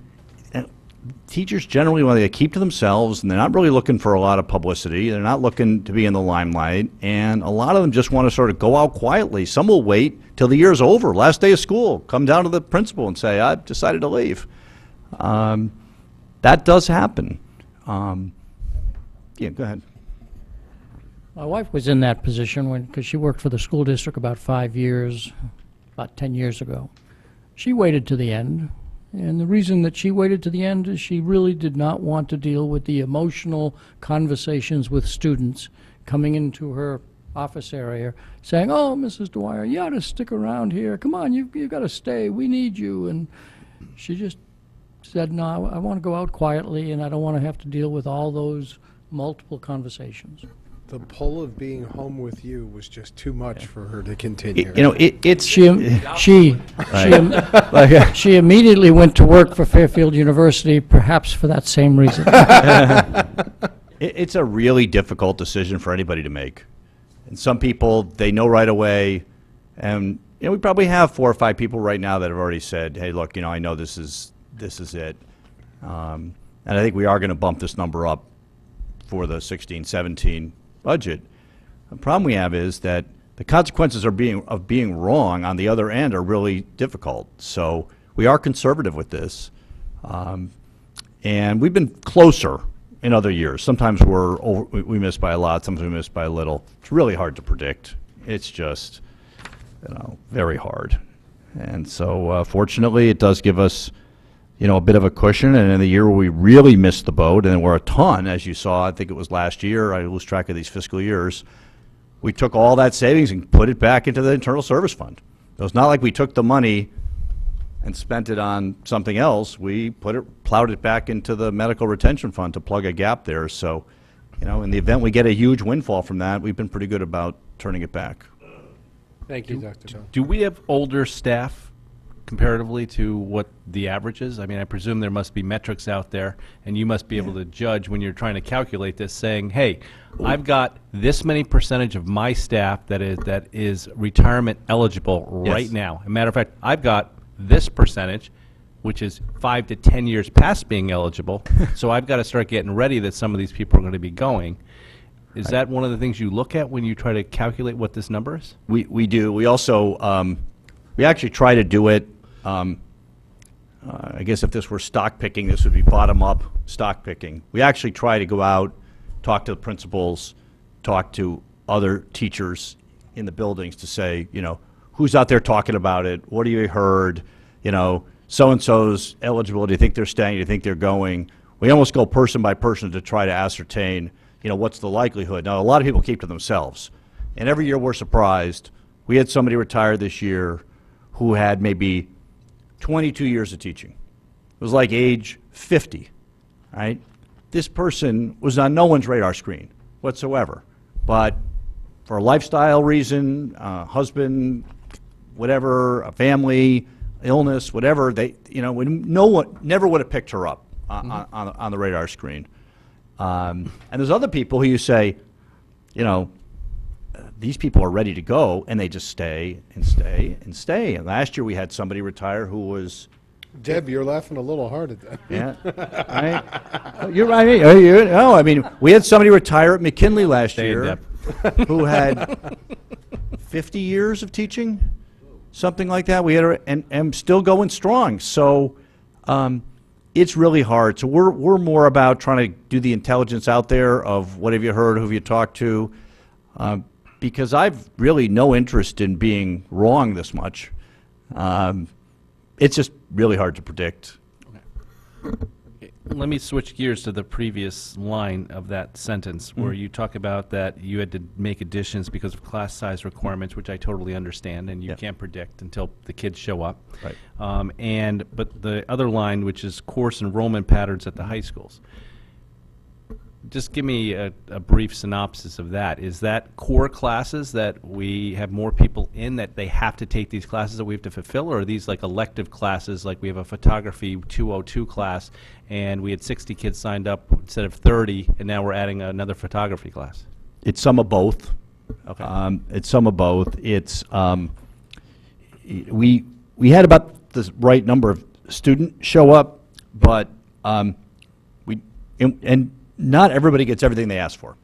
N: teachers generally want to keep to themselves, and they're not really looking for a lot of publicity. They're not looking to be in the limelight, and a lot of them just want to sort of go out quietly. Some will wait till the year's over, last day of school, come down to the principal and say, I've decided to leave. That does happen. Yeah, go ahead.
O: My wife was in that position because she worked for the school district about 5 years, about 10 years ago. She waited to the end, and the reason that she waited to the end is she really did not want to deal with the emotional conversations with students coming into her office area saying, "Oh, Mrs. Dwyer, you ought to stick around here. Come on, you've got to stay. We need you." And she just said, "No, I want to go out quietly, and I don't want to have to deal with all those multiple conversations."
B: The pull of being home with you was just too much for her to continue.
N: You know, it's...
O: She immediately went to work for Fairfield University, perhaps for that same reason.
N: It's a really difficult decision for anybody to make. And some people, they know right away, and, you know, we probably have 4 or 5 people right now that have already said, "Hey, look, you know, I know this is it." And I think we are going to bump this number up for the 16-17 budget. The problem we have is that the consequences of being wrong on the other end are really difficult. So we are conservative with this. And we've been closer in other years. Sometimes we miss by a lot, sometimes we miss by a little. It's really hard to predict. It's just, you know, very hard. And so fortunately, it does give us, you know, a bit of a cushion. And in the year where we really missed the boat, and we're a ton, as you saw, I think it was last year, I lose track of these fiscal years, we took all that savings and put it back into the internal service fund. So it's not like we took the money and spent it on something else. We plowed it back into the medical retention fund to plug a gap there. So, you know, in the event we get a huge windfall from that, we've been pretty good about turning it back.
B: Thank you, Dr. Bill.
I: Do we have older staff comparatively to what the average is? I mean, I presume there must be metrics out there, and you must be able to judge when you're trying to calculate this, saying, "Hey, I've got this many percentage of my staff that is retirement eligible right
N: Yes.
I: now. As a matter of fact, I've got this percentage, which is 5 to 10 years past being eligible, so I've got to start getting ready that some of these people are going to be going." Is that one of the things you look at when you try to calculate what this number is?
N: We do. We also, we actually try to do it, I guess if this were stock picking, this would be bottom-up stock picking. We actually try to go out, talk to the principals, talk to other teachers in the buildings to say, you know, who's out there talking about it? What have you heard? You know, so-and-so's eligible. Do you think they're staying? Do you think they're going? We almost go person by person to try to ascertain, you know, what's the likelihood. Now, a lot of people keep to themselves. And every year we're surprised. We had somebody retire this year who had maybe 22 years of teaching. It was like age 50, right? This person was on no one's radar screen whatsoever. But for a lifestyle reason, husband, whatever, a family, illness, whatever, they, you know, no one never would have picked her up on the radar screen. And there's other people who you say, you know, these people are ready to go, and they just stay and stay and stay. And last year we had somebody retire who was...
B: Deb, you're laughing a little hard at that.
N: Yeah, right. You're right. No, I mean, we had somebody retire at McKinley last year who had 50 years of teaching, something like that. We had, and still going strong. So it's really hard. So we're more about trying to do the intelligence out there of what have you heard, who have you talked to, because I've really no interest in being wrong this much. It's just really hard to predict.
I: Let me switch gears to the previous line of that sentence where you talk about that you had to make additions because of class size requirements, which I totally understand, and you can't predict until the kids show up.
N: Right.
I: But the other line, which is course enrollment patterns at the high schools. Just give me a brief synopsis of that. Is that core classes that we have more people in that they have to take these classes that we have to fulfill, or are these like elective classes, like we have a photography 202 class and we had 60 kids signed up instead of 30, and now we're adding another photography class?
N: It's some of both.
I: Okay.
N: It's some of both. It's we had about the right number of students show up, but not everybody gets everything they ask for.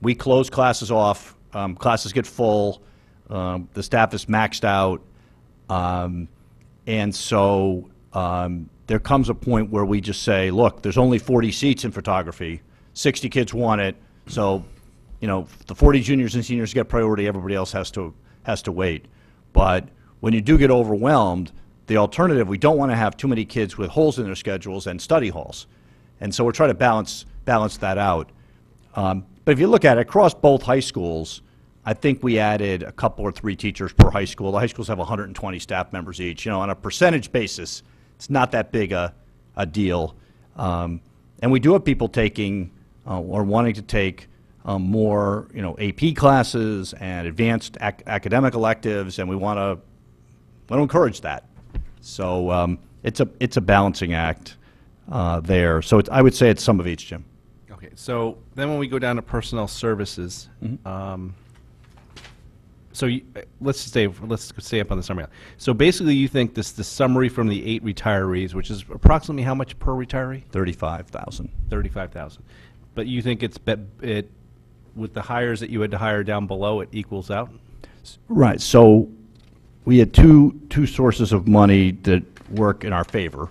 N: We close classes off. Classes get full. The staff is maxed out. And so there comes a point where we just say, look, there's only 40 seats in photography. 60 kids want it. So, you know, the 40 juniors and seniors get priority. Everybody else has to wait. But when you do get overwhelmed, the alternative, we don't want to have too many kids with holes in their schedules and study halls. And so we're trying to balance that out. But if you look at it, across both high schools, I think we added a couple or 3 teachers per high school. The high schools have 120 staff members each. You know, on a percentage basis, it's not that big a deal. And we do have people taking or wanting to take more, you know, AP classes and advanced academic electives, and we want to encourage that. So it's a balancing act there. So I would say it's some of each, Jim.
I: Okay, so then when we go down to personnel services, so let's stay up on the summary. So basically, you think the summary from the 8 retirees, which is approximately how much per retiree?
N: 35,000.
I: 35,000. But you think it with the hires that you had to hire down below, it equals out?
N: Right. So we had two sources of money that work in our favor.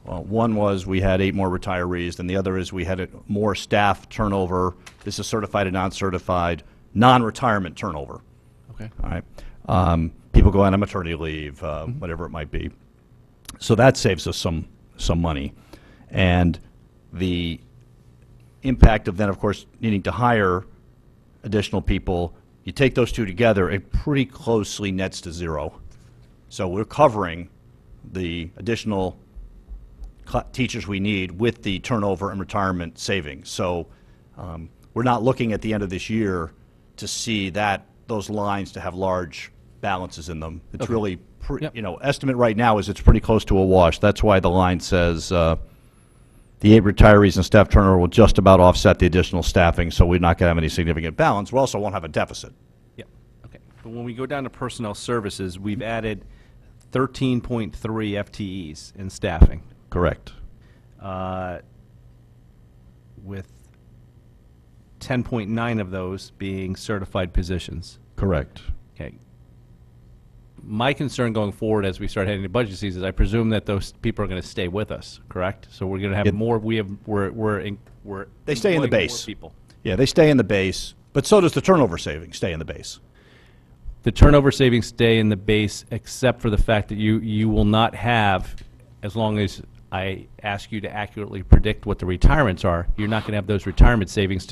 N: One was we had 8 more retirees, and the other is we had more staff turnover. This is certified and non-certified, non-retirement turnover.
I: Okay.
N: All right. People go on maternity leave, whatever it might be. So that saves us some money. And the impact of then, of course, needing to hire additional people, you take those two together, it pretty closely nets to 0. So we're covering the additional teachers we need with the turnover and retirement savings. So we're not looking at the end of this year to see those lines to have large balances in them. It's really, you know, estimate right now is it's pretty close to a wash. That's why the line says the 8 retirees and staff turnover will just about offset the additional staffing, so we're not going to have any significant balance. We also won't have a deficit.
I: Yeah. Okay. But when we go down to personnel services, we've added 13.3 FTEs in staffing.
N: Correct.
I: With 10.9 of those being certified positions.
N: Correct.
I: Okay. My concern going forward as we start heading to budget season is I presume that those people are going to stay with us, correct? So we're going to have more, we're
N: They stay in the
I: employing more
N: base.
I: people.
N: Yeah, they stay in the base, but so does the turnover savings stay in the base.
I: The turnover savings stay in the base except for the fact that you will not have, as long as I ask you to accurately predict what the retirements are, you're not going to have those retirement savings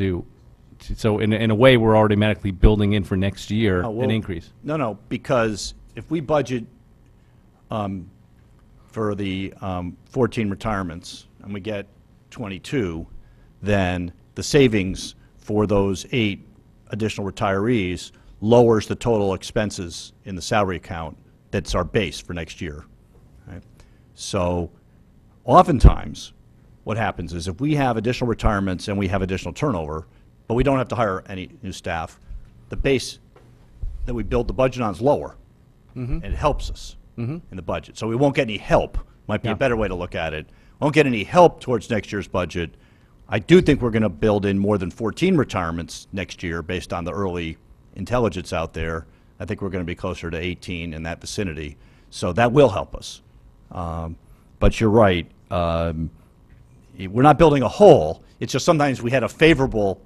I: so in a way, we're automatically building in for next year an increase.
N: No, because if we budget for the 14 retirements and we get 22, then the savings for those 8 additional retirees lowers the total expenses in the salary account that's our base for next year. Right? So oftentimes what happens is if we have additional retirements and we have additional turnover, but we don't have to hire any new staff, the base that we build the budget on is lower. And it helps us in the budget. So we won't get any help, might be a better way to look at it. Won't get any help towards next year's budget. I do think we're going to build in more than 14 retirements next year based on the early intelligence out there. I think we're going to be closer to 18 in that vicinity. So that will help us. But you're right. We're not building a hole. It's just sometimes we had a favorable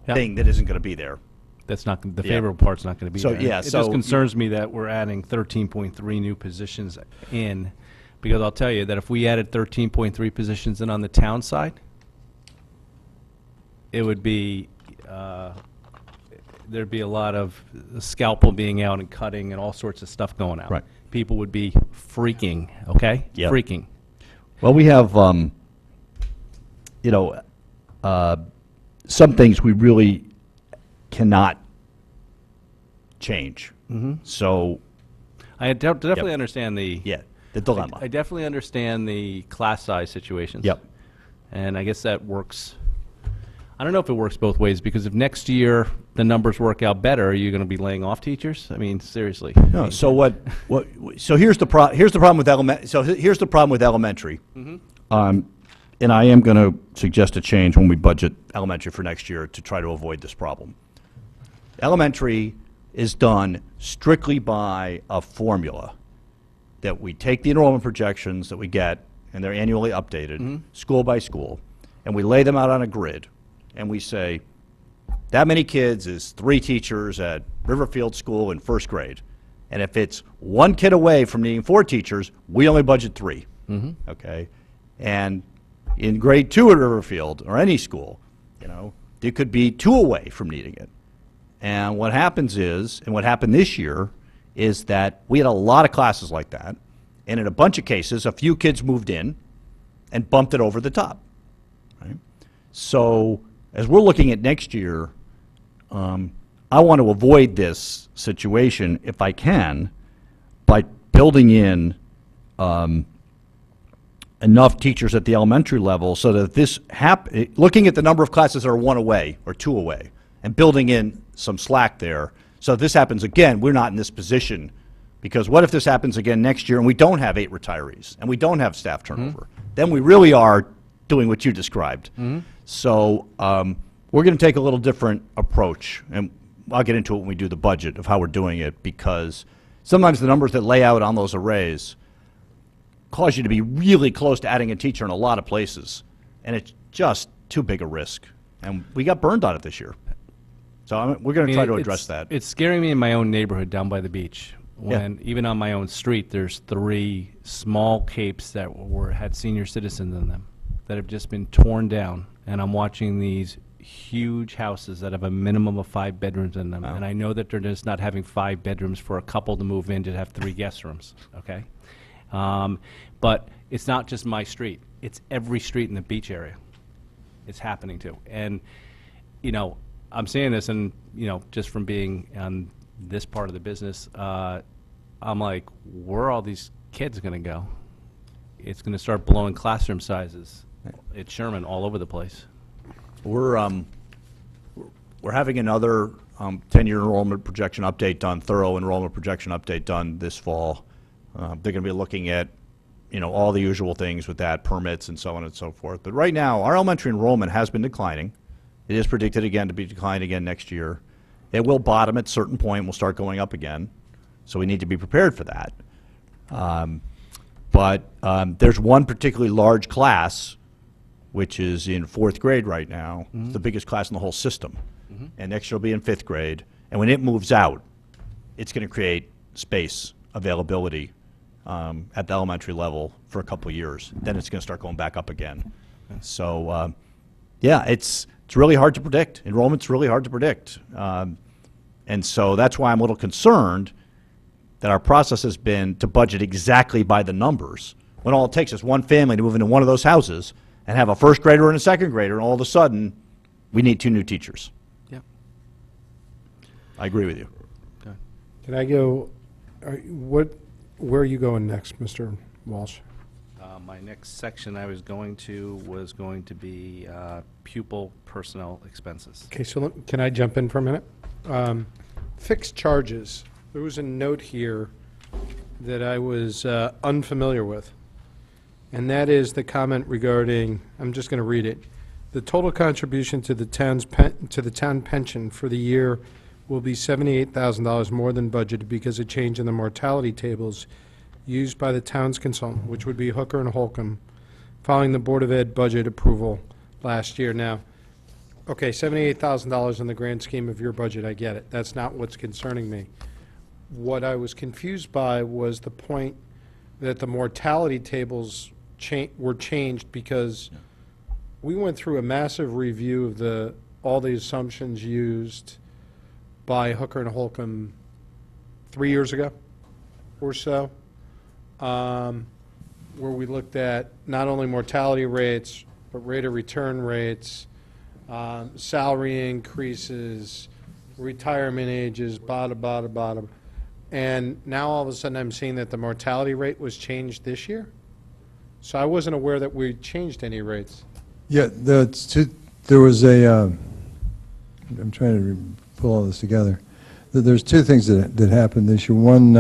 N: thing that isn't going to be there.
I: That's not the favorable part's not going to be
N: So,
I: there.
N: yeah,
I: It
N: so
I: just concerns me that we're adding 13.3 new positions in, because I'll tell you that if we added 13.3 positions in on the town side, it would be there'd be a lot of scalpel being out and cutting and all sorts of stuff going out.
N: Right.
I: People would be freaking. Okay.
N: Yep.
I: Freaking.
N: Well, we have, some things we really cannot change. So,
I: I definitely understand the
N: the dilemma.
I: I definitely understand the class size situations.
N: Yep.
I: And I guess that works. I don't know if it works both ways, because if next year the numbers work out better, are you going to be laying off teachers? I mean, seriously.
N: No. So so here's the problem with here's the problem with elementary. And I am going to suggest a change when we budget elementary for next year to try to avoid this problem. Elementary is done strictly by a formula that we take the enrollment projections that we get, and they're annually updated, school by school, and we lay them out on a grid, and we say, that many kids is 3 teachers at Riverfield School in first grade. And if it's one kid away from needing 4 teachers, we only budget 3. Okay? And in grade 2 at Riverfield, or any school, you know, there could be 2 away from needing it. And what happens is, and what happened this year, is that we had a lot of classes like that, and in a bunch of cases, a few kids moved in and bumped it over the top. Right? So as we're looking at next year, I want to avoid this situation, if I can, by building in enough teachers at the elementary level so that this looking at the number of classes that are 1 away or 2 away, and building in some slack there. So if this happens again, we're not in this position, because what if this happens again next year and we don't have 8 retirees and we don't have staff turnover? Then we really are doing what you described. So we're going to take a little different approach, and I'll get into it when we do the budget of how we're doing it, because sometimes the numbers that lay out on those arrays cause you to be really close to adding a teacher in a lot of places, and it's just too big a risk. And we got burned on it this year. So we're going to try to address that.
I: It's scaring me in my own neighborhood down by the beach. When even on my own street, there's 3 small capes that had senior citizens in them that have just been torn down, and I'm watching these huge houses that have a minimum of 5 bedrooms in them, and I know that they're just not having 5 bedrooms for a couple to move in to have 3 guest rooms. Okay, but it's not just my street; it's every street in the beach area. It's happening to, and you know, I'm saying this, and you know, just from being on this part of the business, I'm like, where are all these kids going to go? It's going to start blowing classroom sizes at Sherman all over the place.
N: We're having another 10-year enrollment projection update done, thorough enrollment projection update done this fall. They're going to be looking at, you know, all the usual things with that, permits and so on and so forth. But right now, our elementary enrollment has been declining. It is predicted again to be declining again next year. It will bottom at a certain point and will start going up again. So we need to be prepared for that. But there's one particularly large class, which is in 4th grade right now. It's the biggest class in the whole system. And next year will be in 5th grade. And when it moves out, it's going to create space availability at the elementary level for a couple of years. Then it's going to start going back up again. So, yeah, it's really hard to predict. Enrollment's really hard to predict. And so that's why I'm a little concerned that our process has been to budget exactly by the numbers, when all it takes is one family to move into one of those houses and have a 1st grader and a 2nd grader, and all of a sudden, we need 2 new teachers.
I: Yep.
N: I agree with you.
I: Okay.
B: Can I go, where are you going next, Mr. Walsh?
I: My next section I was going to be pupil personnel expenses.
B: Okay, so can I jump in for a minute? Fixed charges. There was a note here that I was unfamiliar with, and that is the comment regarding, I'm just going to read it. The total contribution to the town pension for the year will be $78,000 more than budgeted because of change in the mortality tables used by the town's consultant, which would be Hooker and Holcomb, following the Board of Ed budget approval last year. Now, okay, $78,000 in the grand scheme of your budget, I get it. That's not what's concerning me. What I was confused by was the point that the mortality tables were changed because we went through a massive review of all the assumptions used by Hooker and Holcomb 3 years ago or so, where we looked at not only mortality rates, but rate of return rates, salary increases, retirement ages, bada. And now all of a sudden I'm seeing that the mortality rate was changed this year? So I wasn't aware that we changed any rates.
H: Yeah, there was a, I'm trying to pull all this together. There's 2 things that happened this year. One,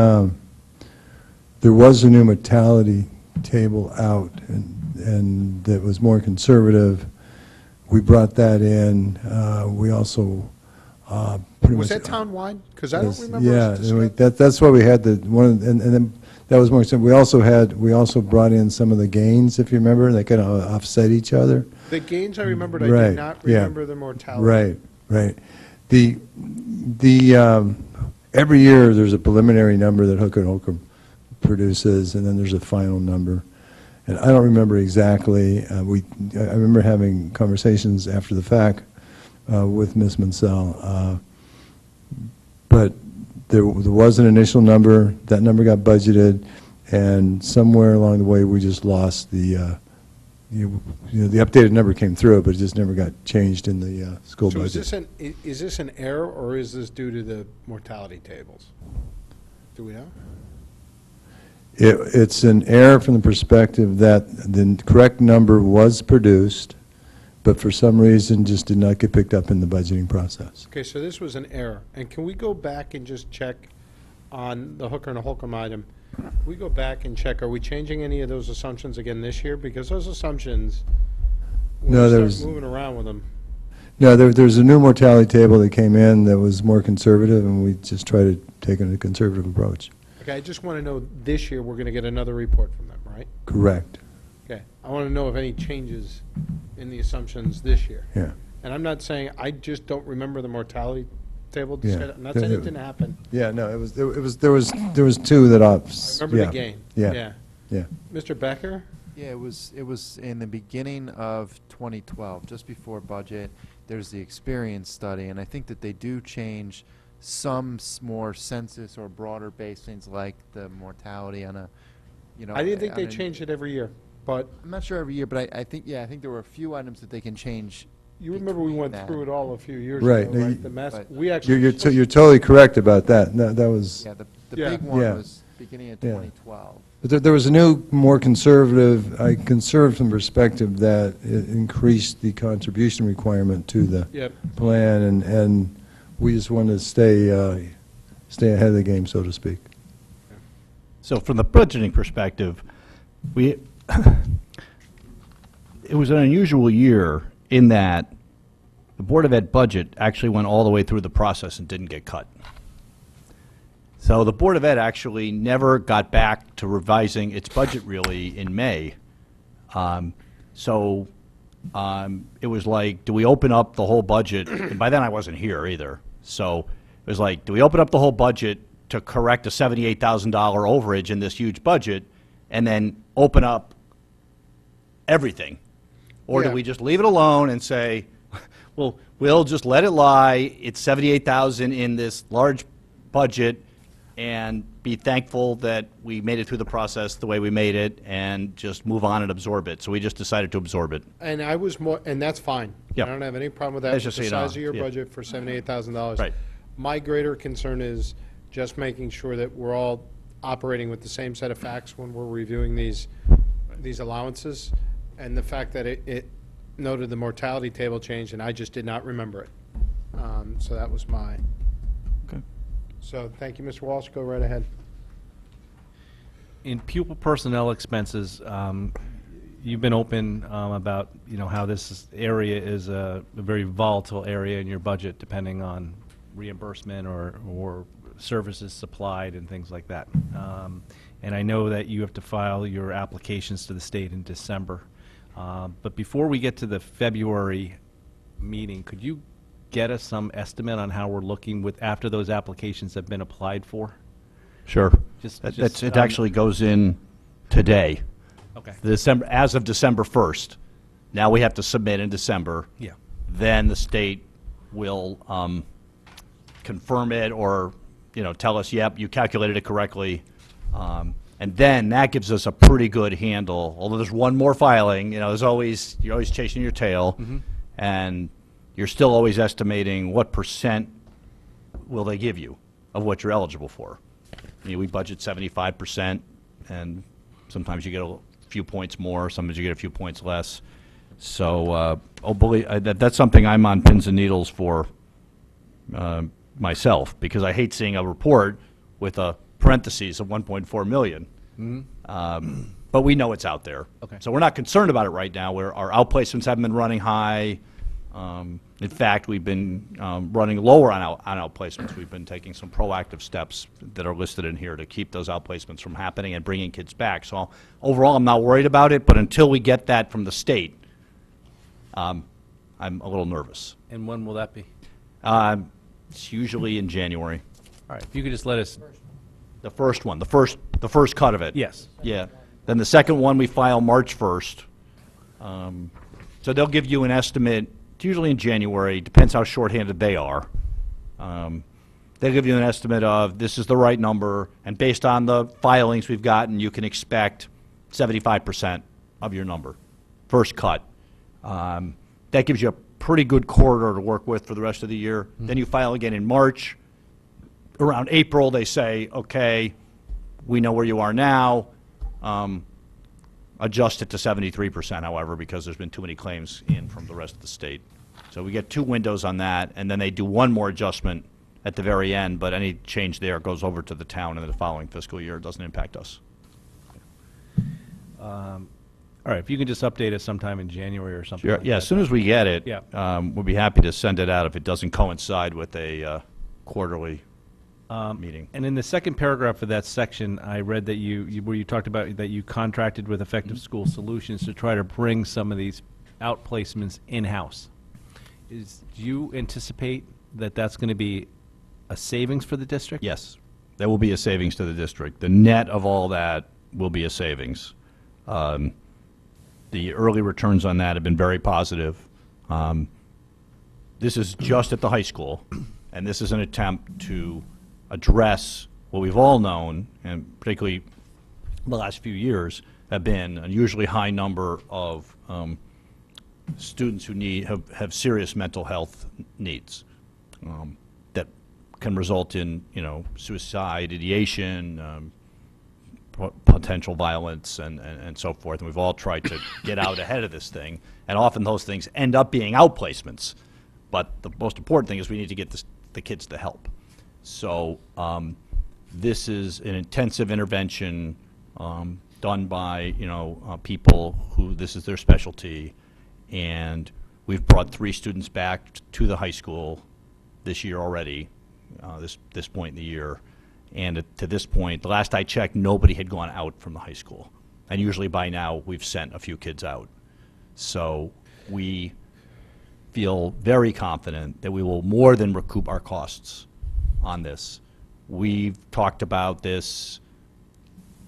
H: there was a new mortality table out, and that was more conservative. We brought that in. We also pretty
B: Was
H: much...
B: that town-wide? Because I don't remember.
H: Yeah,
B: us
H: and
B: discussing-
H: that's why we had and then that was more, we also brought in some of the gains, if you remember, they kind of offset each other.
B: The gains I remembered, I
H: Right,
B: did not
H: yeah.
B: remember the mortality.
H: Right. every year, there's a preliminary number that Hooker and Holcomb produces, and then there's a final number. And I don't remember exactly, I remember having conversations after the fact with Ms. Mansell, but there was an initial number, that number got budgeted, and somewhere along the way, we just lost the updated number came through, but it just never got changed in the school
B: So
H: budget.
B: is this an error, or is this due to the mortality tables? Do we know?
H: It's an error from the perspective that the correct number was produced, but for some reason just did not get picked up in the budgeting process.
B: Okay, so this was an error. And can we go back and just check on the Hooker and Holcomb item? Can we go back and check, are we changing any of those assumptions again this year? Because those assumptions, when
H: No,
B: we
H: there
B: start
H: was-
B: moving around with them.
H: No, there's a new mortality table that came in that was more conservative, and we just try to take a conservative approach.
B: Okay, I just want to know, this year, we're going to get another report from them, right?
H: Correct,
B: Okay, I want to know if any changes in the assumptions this year.
H: yeah.
B: And I'm not saying, I just don't remember the mortality table
H: Yeah.
B: discussion. I'm not saying it didn't happen.
H: Yeah, no, there was two that
B: I
H: ops.
B: remember
H: yeah,
B: the game.
H: Yeah, yeah.
B: Mr. Becker?
K: Yeah, it was in the beginning of 2012, just before budget. There's the experience study, and I think that they do change some more census or broader based things like the mortality on a,
B: I didn't think
K: on
B: they
K: an-
B: changed it every year, but
K: I'm not sure every year, but I think there were a few items that they can change.
B: you remember we
K: between
B: went
K: that.
B: through it all a few years
H: Right,
B: ago,
H: no,
B: right?
H: you-
B: The mess,
K: But-
B: we actually.
H: You're totally correct about that. That was,
K: Yeah, the
B: Yeah.
K: big one
H: Yeah.
K: was beginning of
H: Yeah.
K: 2012.
H: but there was a new, more conservative, conservative from perspective that it increased the contribution requirement to the
B: Yep.
H: plan, and we just wanted to stay ahead of the game, so to speak.
N: So from the budgeting perspective, it was an unusual year in that the Board of Ed budget actually went all the way through the process and didn't get cut. So the Board of Ed actually never got back to revising its budget really in May. It was like, do we open up the whole budget? And by then I wasn't here either. So it was like, do we open up the whole budget to correct a $78,000 overage in this huge budget and then open up everything? Or do
B: Yeah.
N: we just leave it alone and say, well, we'll just let it lie, it's 78,000 in this large budget, and be thankful that we made it through the process the way we made it, and just move on and absorb it. So we just decided to absorb it.
B: And I was more, and that's fine.
N: Yep.
B: I don't have any problem with that,
N: That's
B: with
N: just
B: the
N: so you know,
B: size of your
N: yeah.
B: budget for $78,000.
N: Right.
B: My greater concern is just making sure that we're all operating with the same set of facts when we're reviewing these allowances, and the fact that it noted the mortality table change, and I just did not remember it. So that was my.
N: Okay.
B: So, thank you, Mr. Walsh, go right ahead.
I: In pupil personnel expenses, you've been open about, how this area is a very volatile area in your budget, depending on reimbursement or services supplied and things like that. And I know that you have to file your applications to the state in December. But before we get to the February meeting, could you get us some estimate on how we're looking after those applications have been applied for?
N: Sure. It actually goes in today.
I: Okay.
N: As of December 1st. Now we have to submit in December.
I: Yeah.
N: Then the state will confirm it or, tell us, yep, you calculated it correctly. And then that gives us a pretty good handle, although there's one more filing, you're always chasing your tail. And you're still always estimating what percent will they give you of what you're eligible for. We budget 75%, and sometimes you get a few points more, sometimes you get a few points less. So, that's something I'm on pins and needles for myself, because I hate seeing a report with a parentheses of 1.4 million. But we know it's out there.
I: Okay.
N: So we're not concerned about it right now. Our outplacements haven't been running high. In fact, we've been running lower on outplacements. We've been taking some proactive steps that are listed in here to keep those outplacements from happening and bringing kids back. So overall, I'm not worried about it, but until we get that from the state, I'm a little nervous.
I: And when will that be?
N: It's usually in January.
I: All right, if you could just let us,
N: The first one, the first cut of it.
I: yes.
N: Yeah. Then the second one, we file March 1st. So they'll give you an estimate, it's usually in January, depends how shorthanded they are. They'll give you an estimate of, this is the right number, and based on the filings we've gotten, you can expect 75% of your number, first cut. That gives you a pretty good corridor to work with for the rest of the year. Then you file again in March. Around April, they say, okay, we know where you are now. Adjust it to 73%, however, because there's been too many claims in from the rest of the state. So we get 2 windows on that, and then they do one more adjustment at the very end, but any change there goes over to the town in the following fiscal year. It doesn't impact us.
I: All right, if you can just update us sometime in January or something like
N: Yeah,
I: that.
N: as soon as we get it,
I: Yeah.
N: we'll be happy to send it out if it doesn't coincide with a quarterly meeting.
I: And in the second paragraph of that section, I read that where you talked about that you contracted with Effective School Solutions to try to bring some of these outplacements in-house. Do you anticipate that that's going to be a savings for the district?
N: Yes, there will be a savings to the district. The net of all that will be a savings. The early returns on that have been very positive. This is just at the high school, and this is an attempt to address what we've all known, and particularly the last few years, have been an unusually high number of students who have serious mental health needs that can result in, suicide, ideation, potential violence, and so forth. And we've all tried to get out ahead of this thing. And often those things end up being outplacements. But the most important thing is we need to get the kids the help. So this is an intensive intervention done by, people who this is their specialty. And we've brought 3 students back to the high school this year already, this point in the year. And to this point, the last I checked, nobody had gone out from the high school. And usually by now, we've sent a few kids out. So we feel very confident that we will more than recoup our costs on this. We've talked about this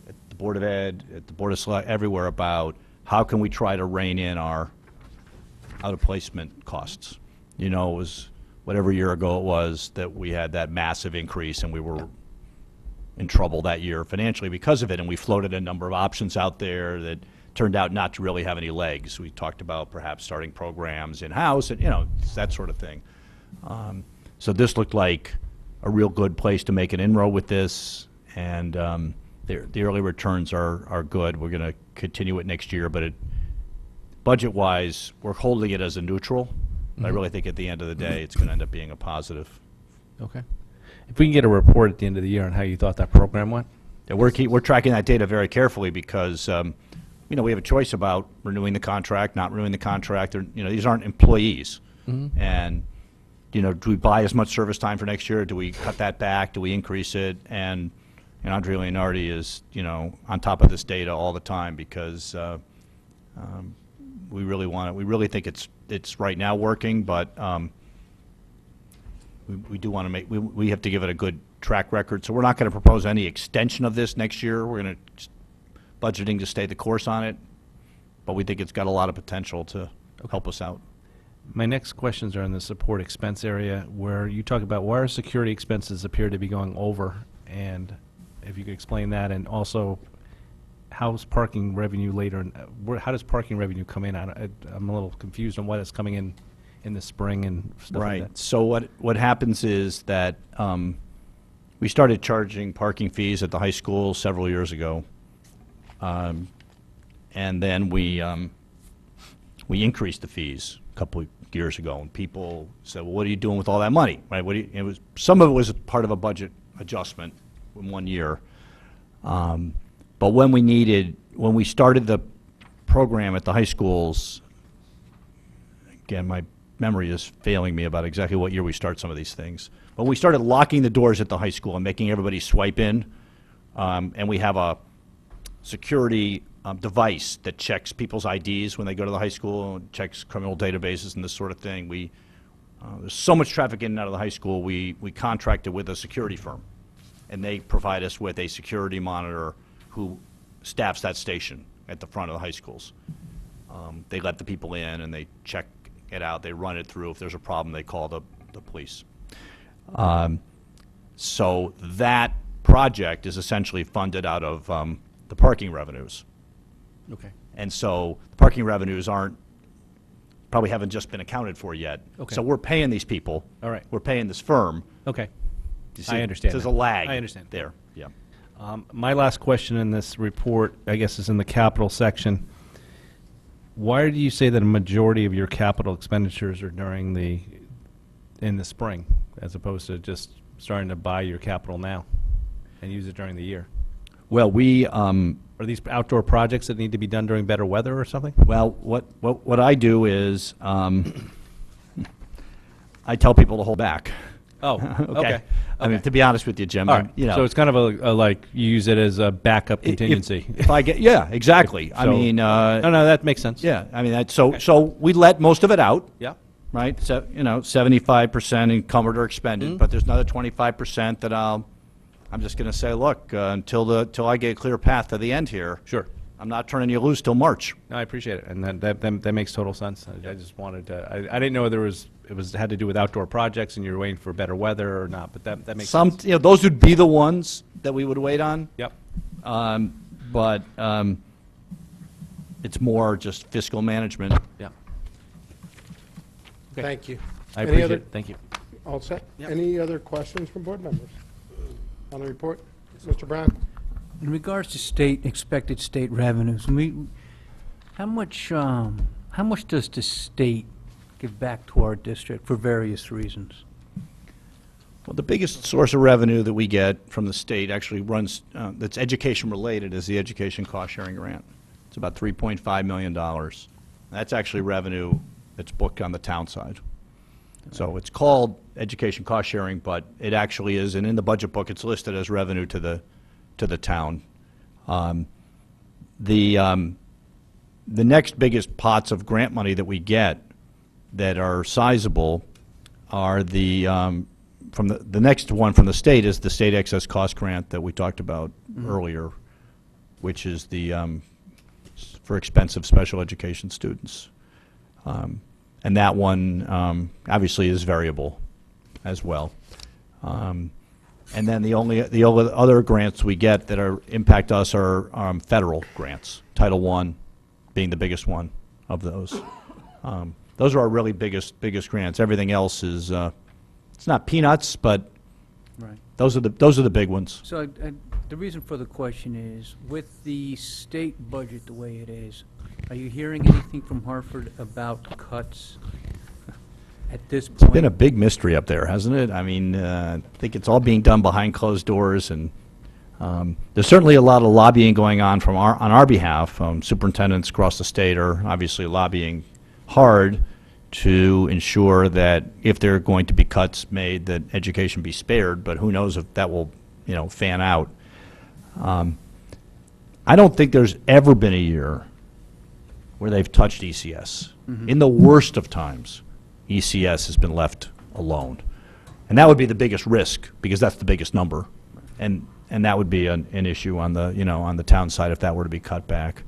N: at the Board of Ed, at the Board of Select, everywhere about how can we try to rein in our out-of-placement costs. It was whatever year ago it was that we had that massive increase, and we were in trouble that year financially because of it, and we floated a number of options out there that turned out not to really have any legs. We talked about perhaps starting programs in-house and, that sort of thing. So this looked like a real good place to make an inroad with this, and the early returns are good. We're going to continue it next year, but budget-wise, we're holding it as a neutral. But I really think at the end of the day, it's going to end up being a positive.
I: Okay. If we can get a report at the end of the year on how you thought that program went?
N: Yeah, we're tracking that data very carefully because, we have a choice about renewing the contract, not renewing the contract. These aren't employees. And, do we buy as much service time for next year? Do we cut that back? Do we increase it? And Andre Leonardi is, on top of this data all the time because we really want it. We really think it's right now working, but we do want to we have to give it a good track record. So we're not going to propose any extension of this next year. We're going to budgeting to stay the course on it, but we think it's got a lot of potential to help us out.
I: My next questions are in the support expense area, where you talk about why our security expenses appear to be going over, and if you could explain that, and also how's parking revenue later, and how does parking revenue come in? I'm a little confused on why it's coming in the spring and stuff like that.
N: So what happens is that we started charging parking fees at the high school several years ago, and then we increased the fees a couple of years ago, and people said, "Well, what are you doing with all that money?" Right? Some of it was part of a budget adjustment in one year, but when we started the program at the high schools, again, my memory is failing me about exactly what year we started some of these things. But we started locking the doors at the high school and making everybody swipe in, and we have a security device that checks people's IDs when they go to the high school, and checks criminal databases and this sort of thing. There's so much traffic in and out of the high school, we contracted with a security firm and they provide us with a security monitor who staffs that station at the front of the high schools. They let the people in and they check it out. They run it through. If there's a problem, they call the police. So that project is essentially funded out of the parking revenues.
I: Okay.
N: And so the parking revenues probably haven't just been accounted for yet.
I: Okay.
N: So we're paying these people.
I: All right.
N: We're paying this firm.
I: Okay.
N: You see,
I: I understand
N: There's
I: that.
N: a lag.
I: I understand.
N: There, yeah.
I: My last question in this report, I guess, is in the capital section. Why do you say that a majority of your capital expenditures are in the spring, as opposed to just starting to buy your capital now and use it during the year?
N: Well, we,
I: Are these outdoor projects that need to be done during better weather or something?
N: well, what I do is, I tell people to hold back.
I: Oh, okay.
N: I mean, to be honest with you, Jim,
I: All right.
N: you know.
I: So it's kind of a like, you use it as a backup contingency.
N: If I get, yeah, exactly. I
I: So-
N: mean,
I: No, that makes sense.
N: yeah, I mean, so we let most of it out.
I: Yeah.
N: Right? So, 75% encumbered or expended, but there's another 25% that I'm just going to say, look, until I get a clear path to the end here.
I: Sure.
N: I'm not turning you loose till March.
I: No, I appreciate it, and that makes total sense. I just wanted to, I didn't know whether it had to do with outdoor projects and you were waiting for better weather or not, but that makes sense.
N: Those would be the ones that we would wait on.
I: Yep.
N: But it's more just fiscal management.
I: Yeah.
B: Thank you.
I: I
B: Any
I: appreciate
B: other-
I: it. Thank you.
B: All set?
I: Yep.
B: Any other questions from board members on the report? Mr. Brown?
D: In regards to expected state revenues, how much does the state give back to our district for various reasons?
N: Well, the biggest source of revenue that we get from the state actually runs, that's education-related, is the Education Cost-Sharing Grant. It's about $3.5 million. That's actually revenue that's booked on the town side. So it's called Education Cost-Sharing, but it actually is, and in the budget book, it's listed as revenue to the town. The next biggest pots of grant money that we get that are sizable are from the next one from the state is the state excess cost grant that we talked about earlier, which is for expensive special education students. And that one obviously is variable as well. And then the only other grants we get that impact us are federal grants, Title I being the biggest one of those. Those are our really biggest grants. Everything else is it's not peanuts, but
D: Right.
N: those are the big ones.
D: So the reason for the question is, with the state budget the way it is, are you hearing anything from Hartford about cuts at this point?
N: It's been a big mystery up there, hasn't it? I mean, I think it's all being done behind closed doors, and there's certainly a lot of lobbying going on on our behalf. Superintendents across the state are obviously lobbying hard to ensure that if there are going to be cuts made, that education be spared, but who knows if that will, fan out. I don't think there's ever been a year where they've touched ECS. In the worst of times, ECS has been left alone. And that would be the biggest risk, because that's the biggest number. And that would be an issue on the town side if that were to be cut back.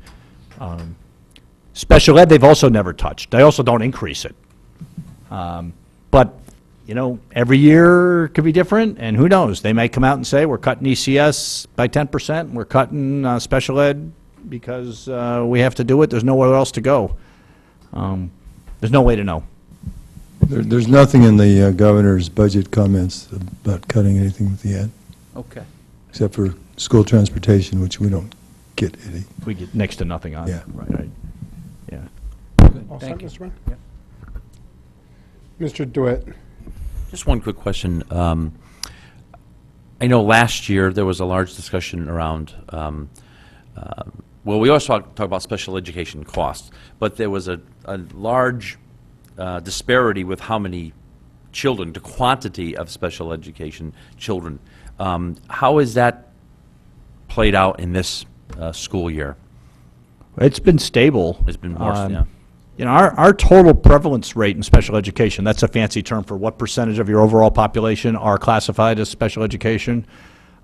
N: Special ed, they've also never touched. They also don't increase it. But, every year could be different, and who knows? They may come out and say, we're cutting ECS by 10%, and we're cutting special ed because we have to do it. There's nowhere else to go. There's no way to know.
H: There's nothing in the governor's budget comments about cutting anything with the ed,
D: Okay.
H: except for school transportation, which we don't get any.
N: We get next to nothing on it.
H: Yeah.
N: Right. Yeah.
B: All set,
D: Thank you.
B: Mr. Brown?
D: Yep.
B: Mr. DeWitt?
C: Just one quick question. I know last year there was a large discussion around, well, we always talk about special education costs, but there was a large disparity with how many children, the quantity of special education children. How is that played out in this school year?
N: It's been stable.
C: It's been worse, yeah.
N: Our total prevalence rate in special education, that's a fancy term for what percentage of your overall population are classified as special education.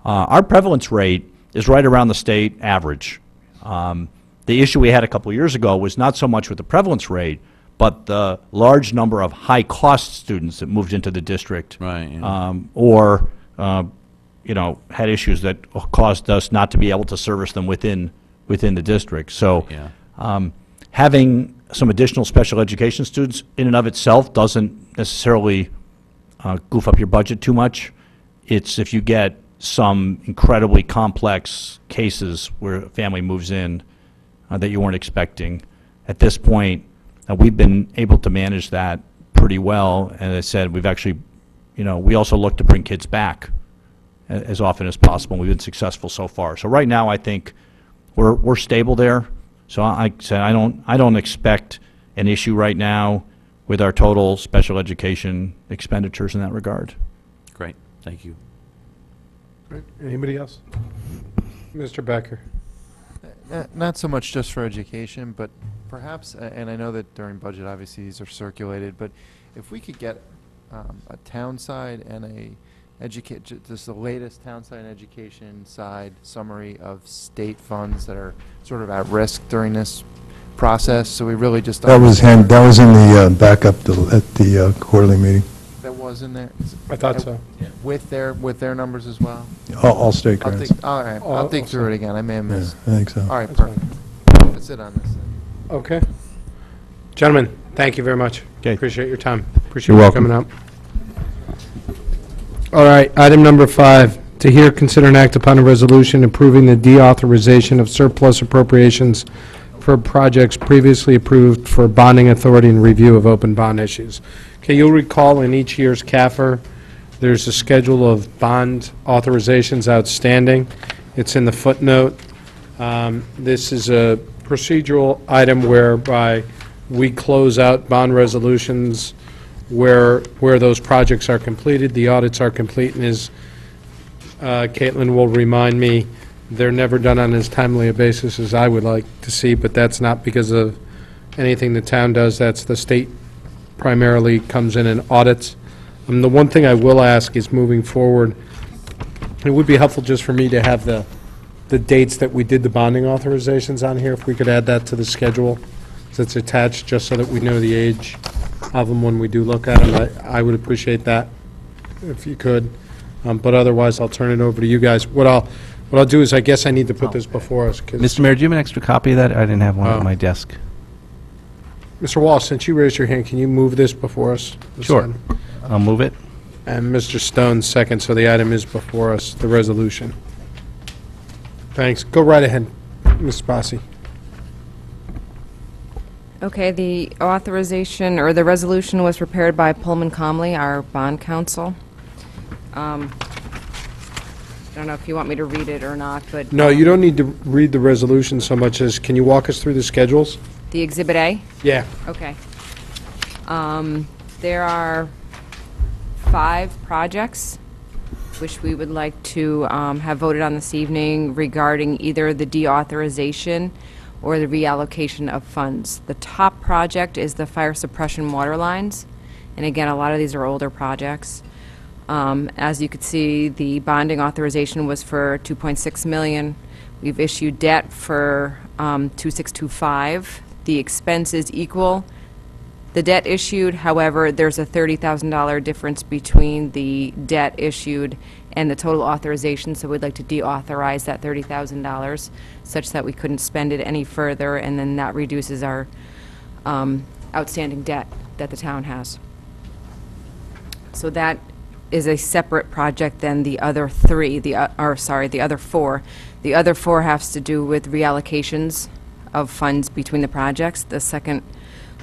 N: Our prevalence rate is right around the state average. The issue we had a couple years ago was not so much with the prevalence rate, but the large number of high-cost students that moved into the district.
C: Right, yeah.
N: Or, had issues that caused us not to be able to service them within the district. So
C: Yeah.
N: having some additional special education students in and of itself doesn't necessarily goof up your budget too much. It's if you get some incredibly complex cases where a family moves in that you weren't expecting. At this point, we've been able to manage that pretty well. And as I said, we've actually, we also look to bring kids back as often as possible. We've been successful so far. So right now, I think we're stable there. So I said I don't expect an issue right now with our total special education expenditures in that regard.
C: Great, thank you.
B: Great. Anybody else? Mr. Becker.
K: Not so much just for education, but perhaps, and I know that during budget, obviously, these are circulated, but if we could get a town side and just the latest town side and education side summary of state funds that are sort of at risk during this process, so we really just
H: That was in the backup at the quarterly meeting.
K: That was in there?
B: I thought so.
K: With their numbers as well?
H: All state
K: I'll
H: grants.
K: think, all right, I'll think through it again. I may have
H: Yeah,
K: missed.
H: I think so.
K: All right,
B: That's fine.
K: perfect. That's it on this then.
B: Okay. Gentlemen, thank you very much.
N: Okay.
B: Appreciate your time. Appreciate
N: You're
B: you
N: welcome.
B: coming out. All right, item number 5, to hear, consider, and act upon a resolution approving the deauthorization of surplus appropriations for projects previously approved for bonding authority and review of open bond issues. Okay, you'll recall in each year's CAFR, there's a schedule of bond authorizations outstanding. It's in the footnote. This is a procedural item whereby we close out bond resolutions where those projects are completed, the audits are complete, and as Caitlin will remind me, they're never done on as timely a basis as I would like to see, but that's not because of anything the town does, that's the state primarily comes in and audits. The one thing I will ask is moving forward, it would be helpful just for me to have the dates that we did the bonding authorizations on here, if we could add that to the schedule, so it's attached, just so that we know the age of them when we do look at them. I would appreciate that, if you could. But otherwise, I'll turn it over to you guys. What I'll do is, I guess I need to put this before us, 'cause-
I: Mr. Mayor, do you have an extra copy of that? I didn't have one
B: Oh.
I: at my desk.
B: Mr. Walsh, since you raised your hand, can you move this before us? this
I: Sure.
B: item?
I: I'll move it.
B: And Mr. Stone, second, so the item is before us, the resolution. Thanks. Go right ahead, Ms. Bassi.
P: Okay, the authorization, or the resolution was prepared by Pullman Comley, our bond counsel. I don't know if you want me to read it or not, but...
B: No, you don't need to read the resolution so much as, can you walk us through the schedules?
P: The Exhibit A?
B: Yeah.
P: Okay. There are 5 projects which we would like to have voted on this evening regarding either the deauthorization or the reallocation of funds. The top project is the fire suppression water lines, and again, a lot of these are older projects. As you could see, the bonding authorization was for $2.6 million. We've issued debt for $2.625. The expense is equal. The debt issued, however, there's a $30,000 difference between the debt issued and the total authorization, so we'd like to deauthorize that $30,000 such that we couldn't spend it any further, and then that reduces our outstanding debt that the town has. So that is a separate project than the other 3, the other 4. The other 4 has to do with reallocations of funds between the projects. The second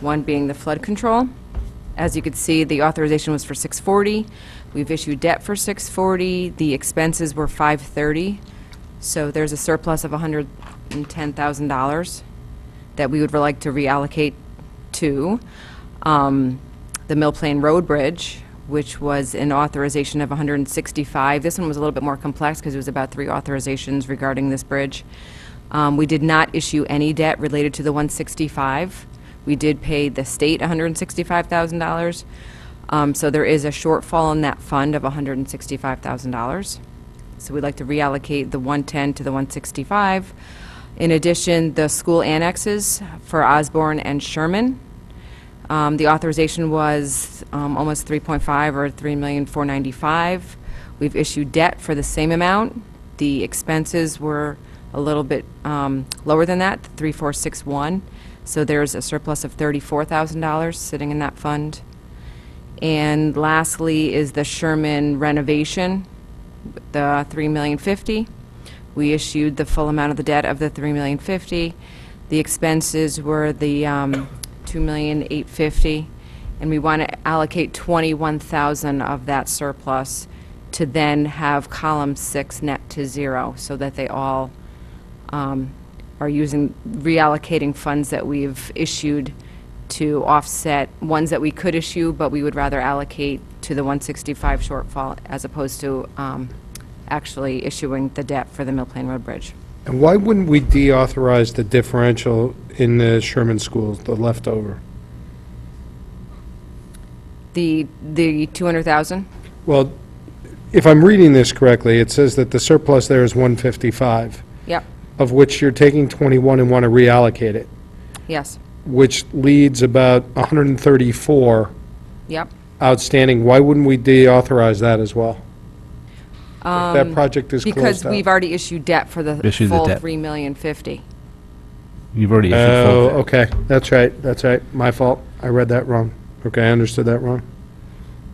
P: one being the flood control. As you could see, the authorization was for $640. We've issued debt for $640. The expenses were $530. So there's a surplus of $110,000 that we would like to reallocate to the Mill Plain Road Bridge, which was an authorization of $165. This one was a little bit more complex because it was about 3 authorizations regarding this bridge. We did not issue any debt related to the $165. We did pay the state $165,000. So there is a shortfall in that fund of $165,000. So we'd like to reallocate the 110 to the 165. In addition, the school annexes for Osborne and Sherman. The authorization was almost 3.5 or 3,495,000. We've issued debt for the same amount. The expenses were a little bit lower than that, 3,461. So there's a surplus of $34,000 sitting in that fund. And lastly is the Sherman renovation, the $3,050,000. We issued the full amount of the debt of the $3,050,000. The expenses were the $2,850,000, and we want to allocate $21,000 of that surplus to then have column 6 net to zero, so that they all are reallocating funds that we've issued to offset ones that we could issue, but we would rather allocate to the 165 shortfall as opposed to actually issuing the debt for the Mill Plain Road Bridge.
B: And why wouldn't we deauthorize the differential in the Sherman schools, the leftover?
P: The 200,000?
B: Well, if I'm reading this correctly, it says that the surplus there is 155,
P: Yep,
B: of which you're taking 21 and want to reallocate it,
P: yes,
B: which leads about 134
P: yep.
B: outstanding. Why wouldn't we deauthorize that as well? If that project is closed
P: Because
B: out.
P: we've already issued debt for the
I: Issued the
P: full
I: debt.
P: $3,050,000.
I: You've already issued full
B: Oh,
I: debt.
B: okay, that's right, my fault, I read that wrong. Okay, I understood that wrong.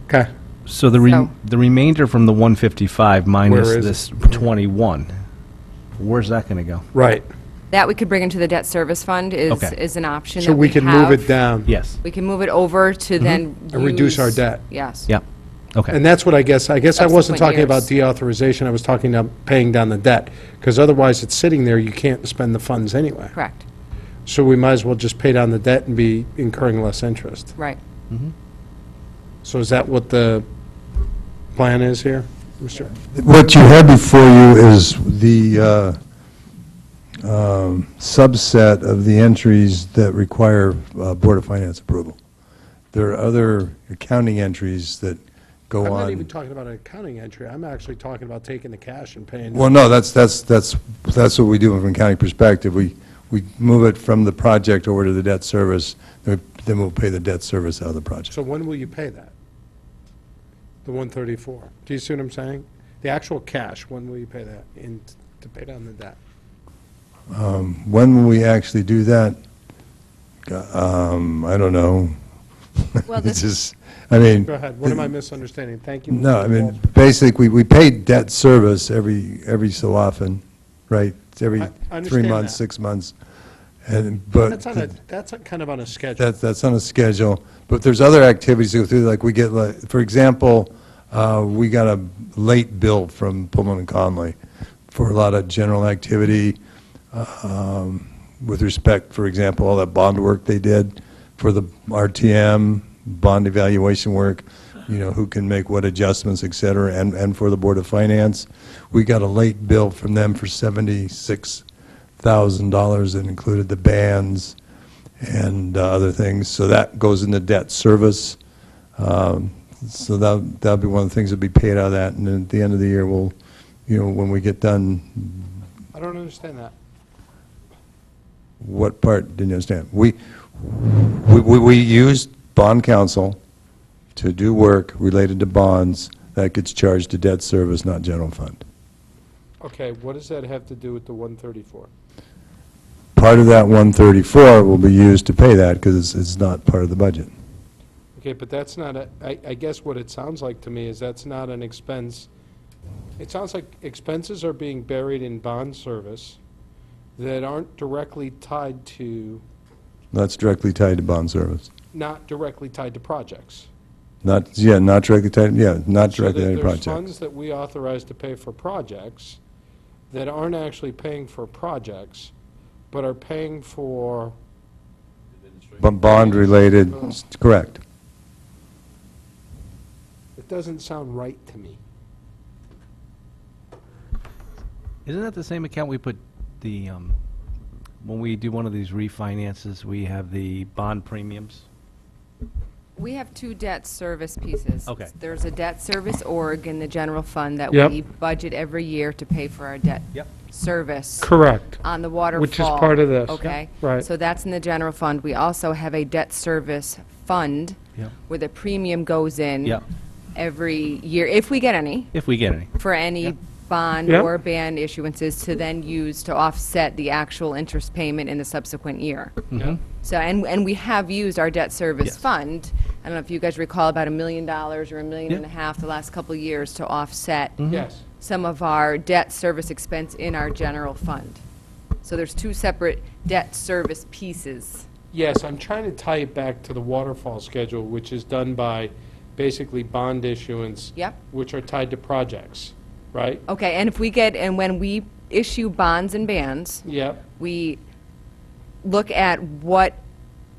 B: Okay,
I: So the remainder from the 155 minus
B: Where is
I: this 21, where's that going to go?
B: right,
P: That we could bring into the debt service fund
I: Okay.
P: is an option
B: so
P: that
B: we can move it
P: have.
B: down.
I: Yes.
P: We can move it over to then
B: And reduce our
P: use-
B: debt.
P: Yes.
I: Yep. Okay.
B: And that's what I guess I wasn't
P: Subsequent
B: talking about
P: years.
B: deauthorization, I was talking about paying down the debt, because otherwise it's sitting there, you can't spend the funds anyway.
P: Correct,
B: So we might as well just pay down the debt and be incurring less interest.
P: right.
B: So is that what the plan is here, Mr.?
H: What you have before you is the subset of the entries that require Board of Finance approval. There are other accounting entries that go
B: I'm
H: on.
B: not even talking about an accounting entry, I'm actually talking about taking the cash and paying.
H: Well, no, that's what we do from an accounting perspective. We move it from the project over to the debt service, then we'll pay the debt service out of the project.
B: So when will you pay that? The 134? Do you see what I'm saying? The actual cash, when will you pay that to pay down the debt?
H: When will we actually do that? I don't know.
P: Well,
H: It's
P: this-
H: just, I mean.
B: Go ahead, what am I misunderstanding? Thank you.
H: No, I
B: Mr.
H: mean,
B: Walsh.
H: basically, we pay debt service every so often, right? It's every
B: I
H: 3
B: understand
H: months,
B: that.
H: 6 months. But
B: That's kind of on a schedule.
H: that's on a schedule. But there's other activities that go through, like we get, for example, we got a late bill from Pullman and Conley for a lot of general activity with respect, for example, all that bond work they did for the RTM, bond evaluation work, who can make what adjustments, et cetera, and for the Board of Finance. We got a late bill from them for $76,000 that included the bands and other things. So that goes into debt service. So that'll be one of the things that'll be paid out of that. And then at the end of the year, we'll, when we get done,
B: I don't understand that.
H: what part didn't you understand? We used bond counsel to do work related to bonds that gets charged to debt service, not general fund.
B: Okay, what does that have to do with the 134?
H: Part of that 134 will be used to pay that because it's not part of the budget.
B: Okay, but that's not I guess what it sounds like to me is that's not an expense. It sounds like expenses are being buried in bond service that aren't directly tied to,
H: That's directly tied to bond service.
B: not directly tied to projects.
H: Not directly tied, not
B: So
H: directly tied to
B: there's
H: project.
B: funds that we authorize to pay for projects that aren't actually paying for projects, but are paying for,
H: Bond-related, correct.
B: it doesn't sound right to me.
I: Isn't that the same account we put the, when we do one of these refinances, we have the bond premiums?
P: We have two debt service pieces.
I: Okay.
P: There's a debt service org in the general fund that
B: Yep.
P: we budget every year to pay for our debt
I: Yep.
P: service.
B: Correct.
P: On the waterfall.
B: Which is part of this.
P: Okay?
B: Right.
P: So that's in the general fund. We also have a debt service fund
I: Yep.
P: where the premium goes in
I: Yep.
P: every year, if we get any,
I: If we get any.
P: for any bond
B: Yep.
P: or band issuances to then use to offset the actual interest payment in the subsequent year.
I: Mhm.
P: So, and we have used our debt service
I: Yes.
P: fund, I don't know if you guys recall, about $1 million or $1.5 million
I: Yeah.
P: the last couple of years to offset
B: Yes.
P: some of our debt service expense in our general fund. So there's two separate debt service pieces.
B: Yes, I'm trying to tie it back to the waterfall schedule, which is done by basically bond issuance.
P: Yep.
B: Which are tied to projects, right?
P: Okay, and if we get, and when we issue bonds and bands,
B: Yep.
P: we look at what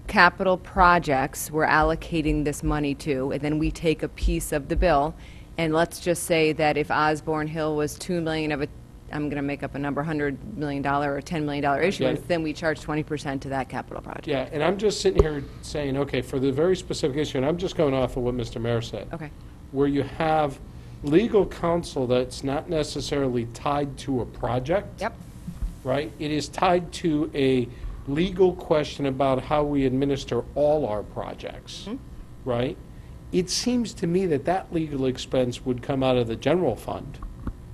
P: capital projects we're allocating this money to, and then we take a piece of the bill, and let's just say that if Osborne Hill was 2 million of a, I'm going to make up a number, $100 million or $10 million issuance, then we charge 20% to that capital project.
B: Yeah, and I'm just sitting here saying, okay, for the very specific issue, and I'm just going off of what Mr. Mayor said.
P: Okay.
B: Where you have legal counsel that's not necessarily tied to a project.
P: Yep.
B: Right? It is tied to a legal question about how we administer all our projects, right? It seems to me that that legal expense would come out of the general fund.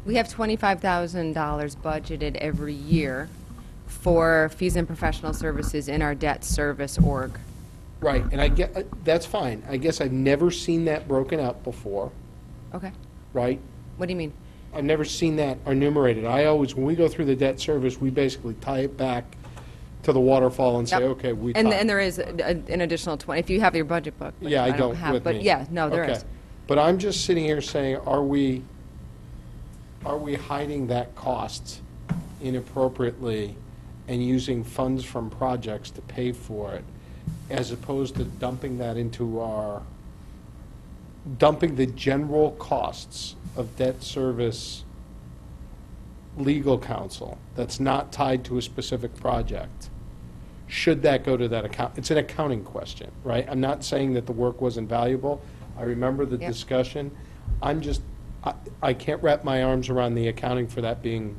P: We have $25,000 budgeted every year for fees and professional services in our debt service org.
B: Right, and I get, that's fine. I guess I've never seen that broken out before,
P: Okay.
B: right?
P: What do you mean?
B: I've never seen that enumerated. I always, when we go through the debt service, we basically tie it back to the waterfall and say,
P: Yep.
B: okay, we
P: And,
B: tie.
P: and there is an additional 20, if you have your budget book. which
B: Yeah, I don't
P: have,
B: with
P: but
B: me.
P: yeah, no, there
B: Okay.
P: is.
B: But I'm just sitting here saying, are we hiding that cost inappropriately and using funds from projects to pay for it, as opposed to dumping that into dumping the general costs of debt service legal counsel that's not tied to a specific project? Should that go to that account? It's an accounting question, right? I'm not saying that the work wasn't valuable. I remember the
P: Yep.
B: discussion. I'm just, I can't wrap my arms around the accounting for that being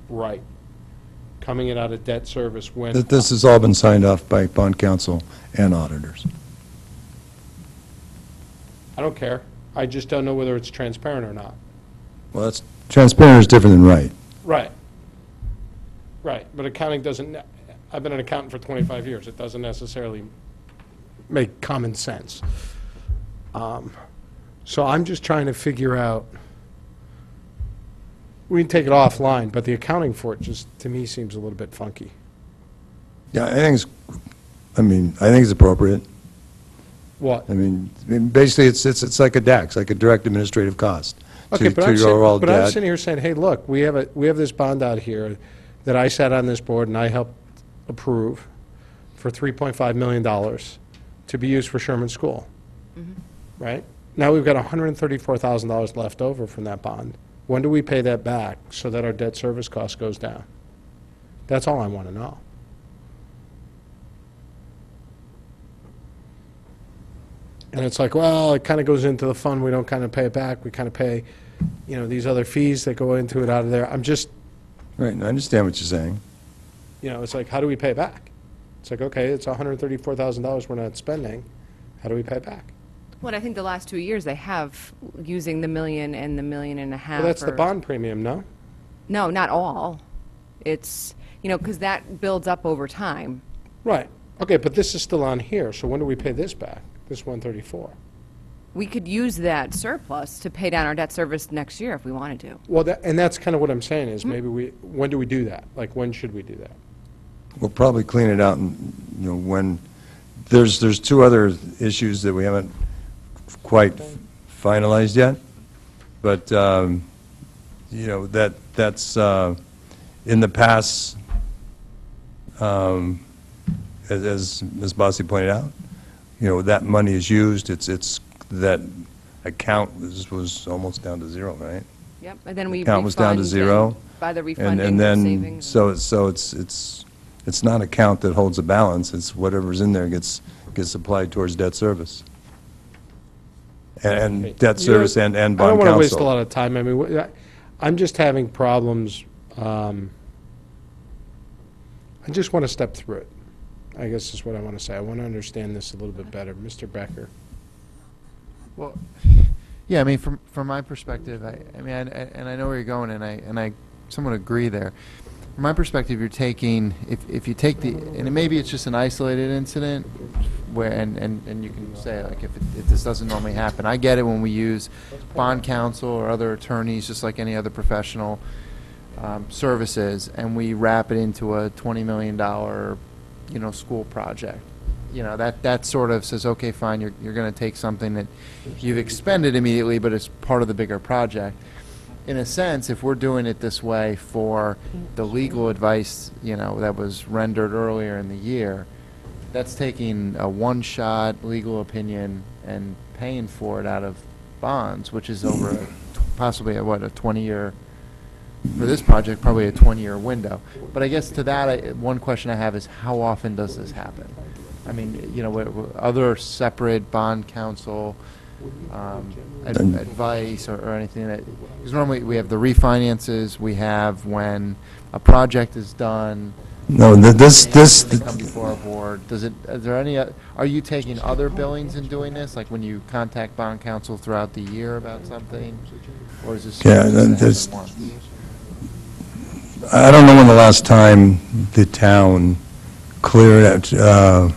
B: right, coming it out of debt service when.
H: This has all been signed off by bond counsel and auditors.
B: I don't care. I just don't know whether it's transparent or not.
H: Well, that's, transparent is different than right.
B: Right. Right, but accounting doesn't, I've been an accountant for 25 years. It doesn't necessarily make common sense. So I'm just trying to figure out, we can take it offline, but the accounting for it just, to me, seems a little bit funky.
H: Yeah, I think it's appropriate.
B: What?
H: I mean, basically, it's like a DAX, like a direct administrative cost.
B: Okay,
H: to
B: but I'm
H: your overall
B: sitting, but I'm
H: debt.
B: sitting here saying, hey, look, we have this bond out here that I sat on this board and I helped approve for $3.5 million to be used for Sherman School. Right? Now we've got $134,000 left over from that bond. When do we pay that back so that our debt service cost goes down? That's all I want to know. And it's like, well, it kind of goes into the fund, we don't kind of pay it back, we kind of pay, these other fees that go into it out of there. I'm just,
H: Right, I understand what you're saying.
B: it's like, how do we pay it back? It's like, okay, it's $134,000 we're not spending, how do we pay it back?
P: Well, I think the last 2 years they have, using the $1 million and the $1.5 million.
B: Well, that's the
P: or-
B: bond premium, no?
P: No, not all. It's, because that builds up over time.
B: Right, okay, but this is still on here, so when do we pay this back, this 134?
P: We could use that surplus to pay down our debt service next year if we wanted to.
B: Well, and that's kind of what I'm saying, is maybe when do we do that? Like, when should we do that?
H: We'll probably clean it out, and, when, there's two other issues that we haven't quite finalized yet, but, that's, in the past, as Ms. Bossy pointed out, that money is used, it's, that account was almost down to zero, right?
P: Yep, and then we
H: Account was down to
P: refund
H: zero.
P: and by the
H: And
P: refunding, the
H: then,
P: savings.
H: so it's not an account that holds a balance, it's whatever's in there gets applied towards debt service. and debt service and bond
B: I don't want to waste a
H: counsel.
B: lot of time. I mean, I'm just having problems. I just want to step through it, I guess is what I want to say. I want to understand this a little bit better. Mr. Becker?
K: Well, yeah, I mean, from my perspective, I mean, and I know where you're going, and I somewhat agree there. From my perspective, you're taking, if you take the, and maybe it's just an isolated incident, where, and you can say, like, if this doesn't normally happen. I get it when we use bond counsel or other attorneys, just like any other professional services, and we wrap it into a $20 million, school project. That sort of says, okay, fine, you're going to take something that you've expended immediately, but it's part of the bigger project. In a sense, if we're doing it this way for the legal advice, that was rendered earlier in the year, that's taking a one-shot legal opinion and paying for it out of bonds, which is over possibly a 20-year, for this project, probably a 20-year window. But I guess to that, one question I have is, how often does this happen? I mean, other separate bond counsel advice or anything that, because normally we have the refinances, we have when a project is done.
H: No,
K: They come before our board. Is there any, are you taking other billings and doing this, like when you contact bond counsel throughout the year about something? Or is this?
H: Yeah, there's, I don't know when the last time the town cleared out,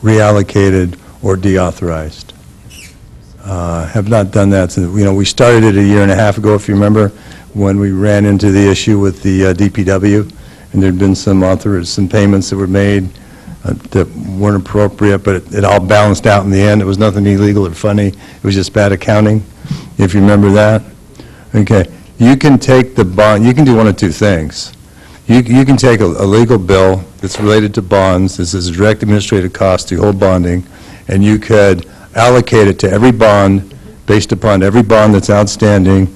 H: reallocated or deauthorized. Have not done that since, we started it a year and a half ago, if you remember, when we ran into the issue with the DPW, and there'd been some payments that were made that weren't appropriate, but it all balanced out in the end. It was nothing illegal or funny. It was just bad accounting, if you remember that. Okay. You can take the bond, you can do one of two things. You can take a legal bill that's related to bonds, this is a direct administrative cost to hold bonding, and you could allocate it to every bond based upon every bond that's outstanding,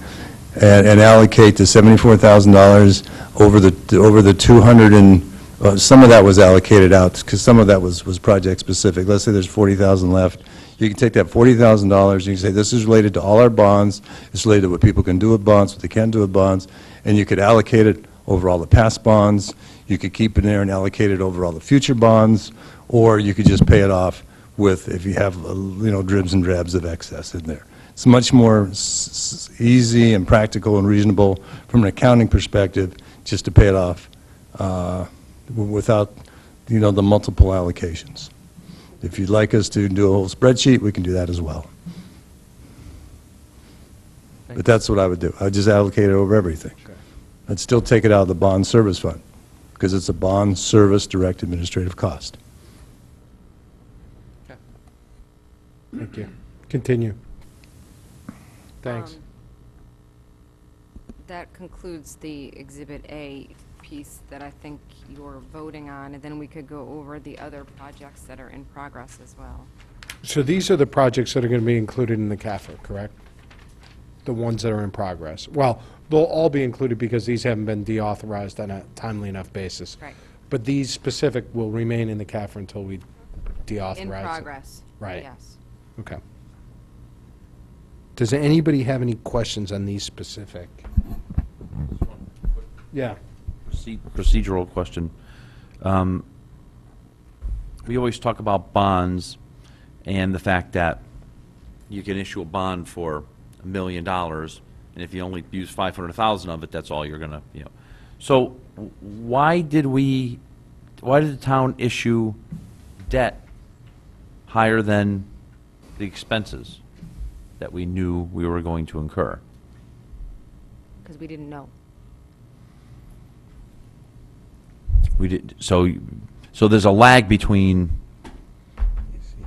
H: and allocate the $74,000 over the 200 and some of that was allocated out because some of that was project specific. Let's say there's 40,000 left. You can take that $40,000, you can say this is related to all our bonds, it's related to what people can do with bonds, what they can't do with bonds, and you could allocate it over all the past bonds, you could keep it there and allocate it over all the future bonds, or you could just pay it off with, if you have, dribs and drabs of excess in there. It's much more easy and practical and reasonable from an accounting perspective just to pay it off without, the multiple allocations. If you'd like us to do a whole spreadsheet, we can do that as well. But that's what I would do. I would just allocate it over everything. I'd still take it out of the bond service fund because it's a bond service direct administrative cost.
B: Thank you. Continue. Thanks.
P: That concludes the Exhibit A piece that I think you're voting on, and then we could go over the other projects that are in progress as well.
B: So these are the projects that are going to be included in the CAFR, correct? The ones that are in progress. Well, they'll all be included because these haven't been deauthorized on a timely enough basis.
P: Right.
B: But these specific will remain in the CAFR until we deauthorize
P: In
B: them.
P: progress.
B: Right.
P: Yes.
B: Okay. Does anybody have any questions on these specific? Yeah.
C: Procedural question. We always talk about bonds and the fact that you can issue a bond for $1 million, and if you only use 500,000 of it, that's all you're gonna, So why did the town issue debt higher than the expenses that we knew we were going to incur?
P: Because we didn't know.
C: We did, so there's a lag between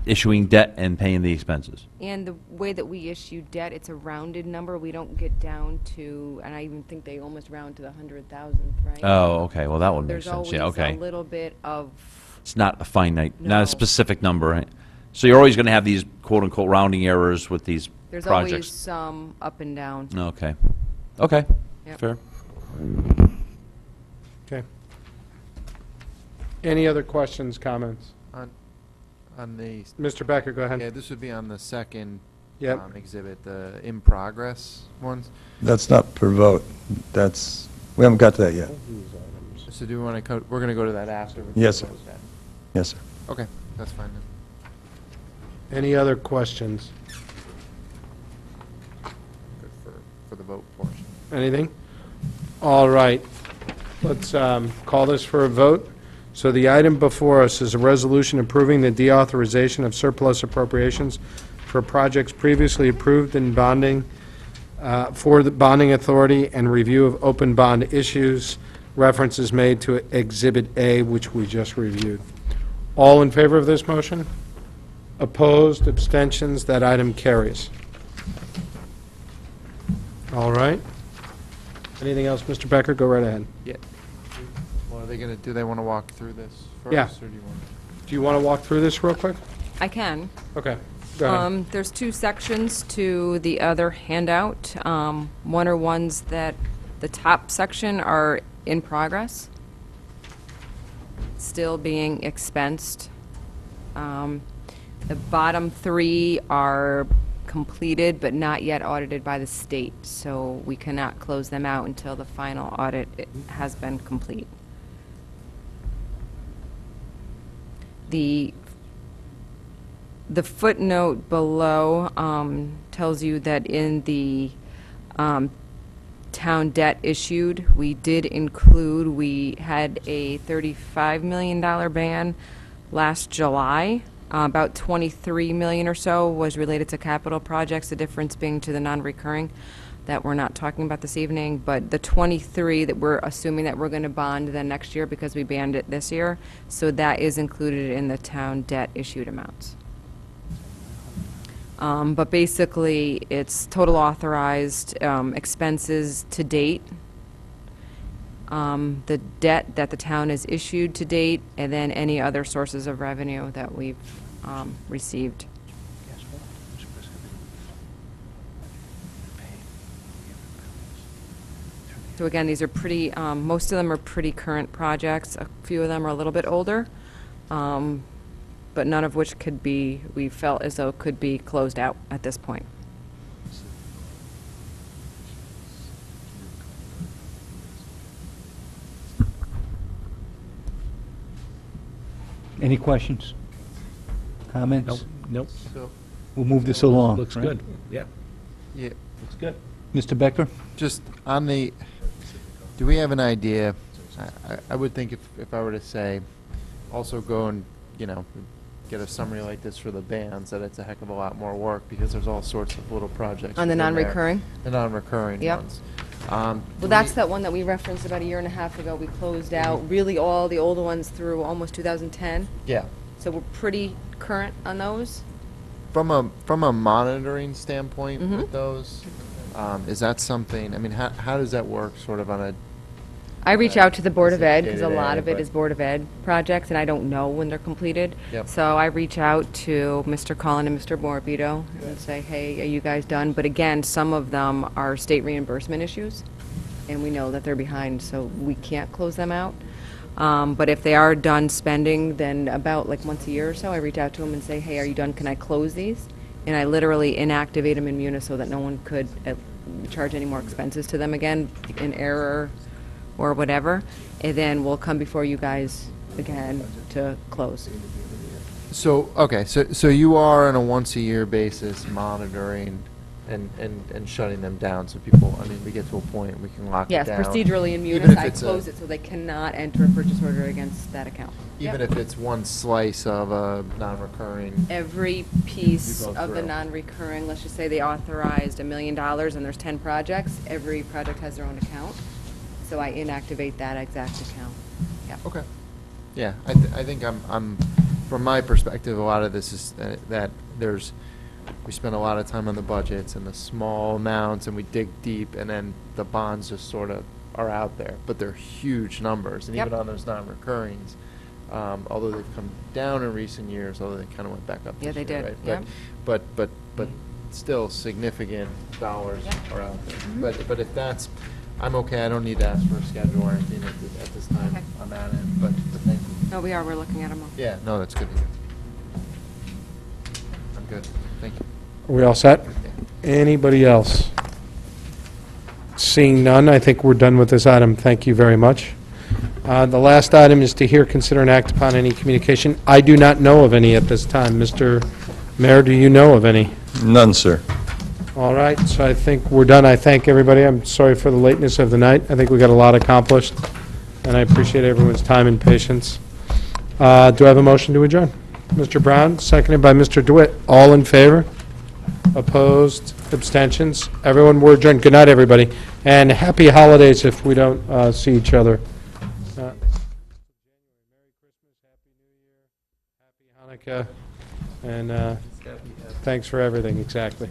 C: issuing debt and paying the expenses.
P: And the way that we issue debt, it's a rounded number. We don't get down to, and I even think they almost round to the 100,000th, right?
C: Oh, okay, well, that would make sense, yeah,
P: There's
C: okay.
P: always a little bit of,
C: It's not a finite, not
P: No.
C: a specific number, right? So you're always gonna have these quote-unquote rounding errors with these
P: there's always
C: projects?
P: some up and down.
C: Okay, okay,
P: Yep.
C: fair.
B: Okay. Any other questions, comments?
K: On the,
B: Mr. Becker, go ahead.
K: yeah, this would be on the second
B: Yep.
K: exhibit, the in progress ones.
H: That's not per vote. We haven't got to that yet.
K: So do we want to, we're going to go to that after? we
H: Yes, sir.
K: close that.
H: Yes, sir.
K: Okay, that's fine then.
B: Any other questions?
K: Good for the vote portion.
B: Anything? All right. Let's call this for a vote. So the item before us is a resolution approving the deauthorization of surplus appropriations for projects previously approved in bonding, for the bonding authority, and review of open bond issues. References made to Exhibit A, which we just reviewed. All in favor of this motion? Opposed, abstentions, that item carries. All right. Anything else, Mr. Becker? Go right ahead.
K: Yeah. Well, are they going to, do they want to walk through this first?
B: Yeah.
K: Or do you want
B: Do you want to walk through this real quick?
P: I can.
B: Okay, go ahead.
P: There's two sections to the other handout. One are ones that the top section are in progress, still being expensed. The bottom three are completed but not yet audited by the state, so we cannot close them out until the final audit has been complete. The footnote below tells you that in the town debt issued, we did include, we had a $35 million ban last July. About 23 million or so was related to capital projects, the difference being to the non-recurring that we're not talking about this evening. But the 23 that we're assuming that we're going to bond then next year because we banned it this year, so that is included in the town debt issued amounts. But basically, it's total authorized expenses to date, the debt that the town has issued to date, and then any other sources of revenue that we've received. So again, these are pretty, most of them are pretty current projects. A few of them are a little bit older, but none of which could be, we felt as though could be closed out at this point.
D: Any questions? Comments?
I: Nope.
K: So,
D: We'll move this along.
I: Looks
D: right?
I: good. Yeah,
K: yeah,
I: looks good.
D: Mr. Becker?
K: just on the, do we have an idea? I would think if I were to say, also go and, get a summary like this for the bands, that it's a heck of a lot more work because there's all sorts of little projects.
P: On the
K: within there.
P: non-recurring?
K: The non-recurring
P: Yep.
K: ones.
P: Well, that's that one that we referenced about a year and a half ago. We closed out really all the older ones through almost 2010.
K: Yeah.
P: So we're pretty current on those.
K: From a monitoring standpoint
P: Mhm.
K: with those, is that something, I mean, how does that work sort of on a,
P: I reach out to the Board of Ed, because a
K: day-to-day,
P: lot of it
K: but-
P: is Board of Ed projects, and I don't know when they're completed.
K: Yep.
P: So I reach out to Mr. Cullen and Mr. Morbido and say, hey, are you guys done? But again, some of them are state reimbursement issues, and we know that they're behind, so we can't close them out. But if they are done spending, then about like once a year or so, I reach out to them and say, hey, are you done? Can I close these? And I literally inactivate them in Munis so that no one could charge any more expenses to them again, in error or whatever. And then we'll come before you guys again to close.
K: so, okay, so you are on a once-a-year basis monitoring and shutting them down, so people, I mean, we get to a point, we can lock it
P: Yes,
K: down.
P: procedurally in
K: Even
P: Munis,
K: if
P: I
K: it's a-
P: close it so they cannot enter a purchase order against that account.
K: Even
P: Yep.
K: if it's one slice of a non-recurring,
P: Every piece
K: You go
P: of the
K: through.
P: non-recurring, let's just say they authorized $1 million and there's 10 projects, every project has their own account. So I inactivate that exact account. Yeah.
K: okay. Yeah, I think I'm, from my perspective, a lot of this is that there's, we spend a lot of time on the budgets and the small amounts, and we dig deep, and then the bonds just sort of are out there, but they're huge numbers, and
P: Yep.
K: even on those non-recurrings, although they've come down in recent years, although they kind of went back up
P: Yeah,
K: this
P: they
K: year,
P: did,
K: right?
P: yeah.
K: But still significant dollars
P: Yeah.
K: are out there.
P: Mhm.
K: But if that's, I'm okay, I don't need to ask for a schedule or anything at this time
P: Okay.
K: on that end, but thank you.
P: No, we're looking at them all.
K: Yeah, no, that's good to hear. good. Thank you.
B: Are we all set? Anybody else? Seeing none, I think we're done with this item. Thank you very much. The last item is to hear, consider, and act upon any communication. I do not know of any at this time. Mr. Mayor, do you know of any?
H: None, sir.
B: All right, so I think we're done. I thank everybody. I'm sorry for the lateness of the night. I think we got a lot accomplished, and I appreciate everyone's time and patience. Do I have a motion to adjourn? Mr. Brown, seconded by Mr. DeWitt. All in favor? Opposed? Abstentions? Everyone, we're adjourned. Good night, everybody, and happy holidays if we don't see each other. Merry Christmas, Happy New Year, Happy Hanukkah, and thanks for everything, exactly.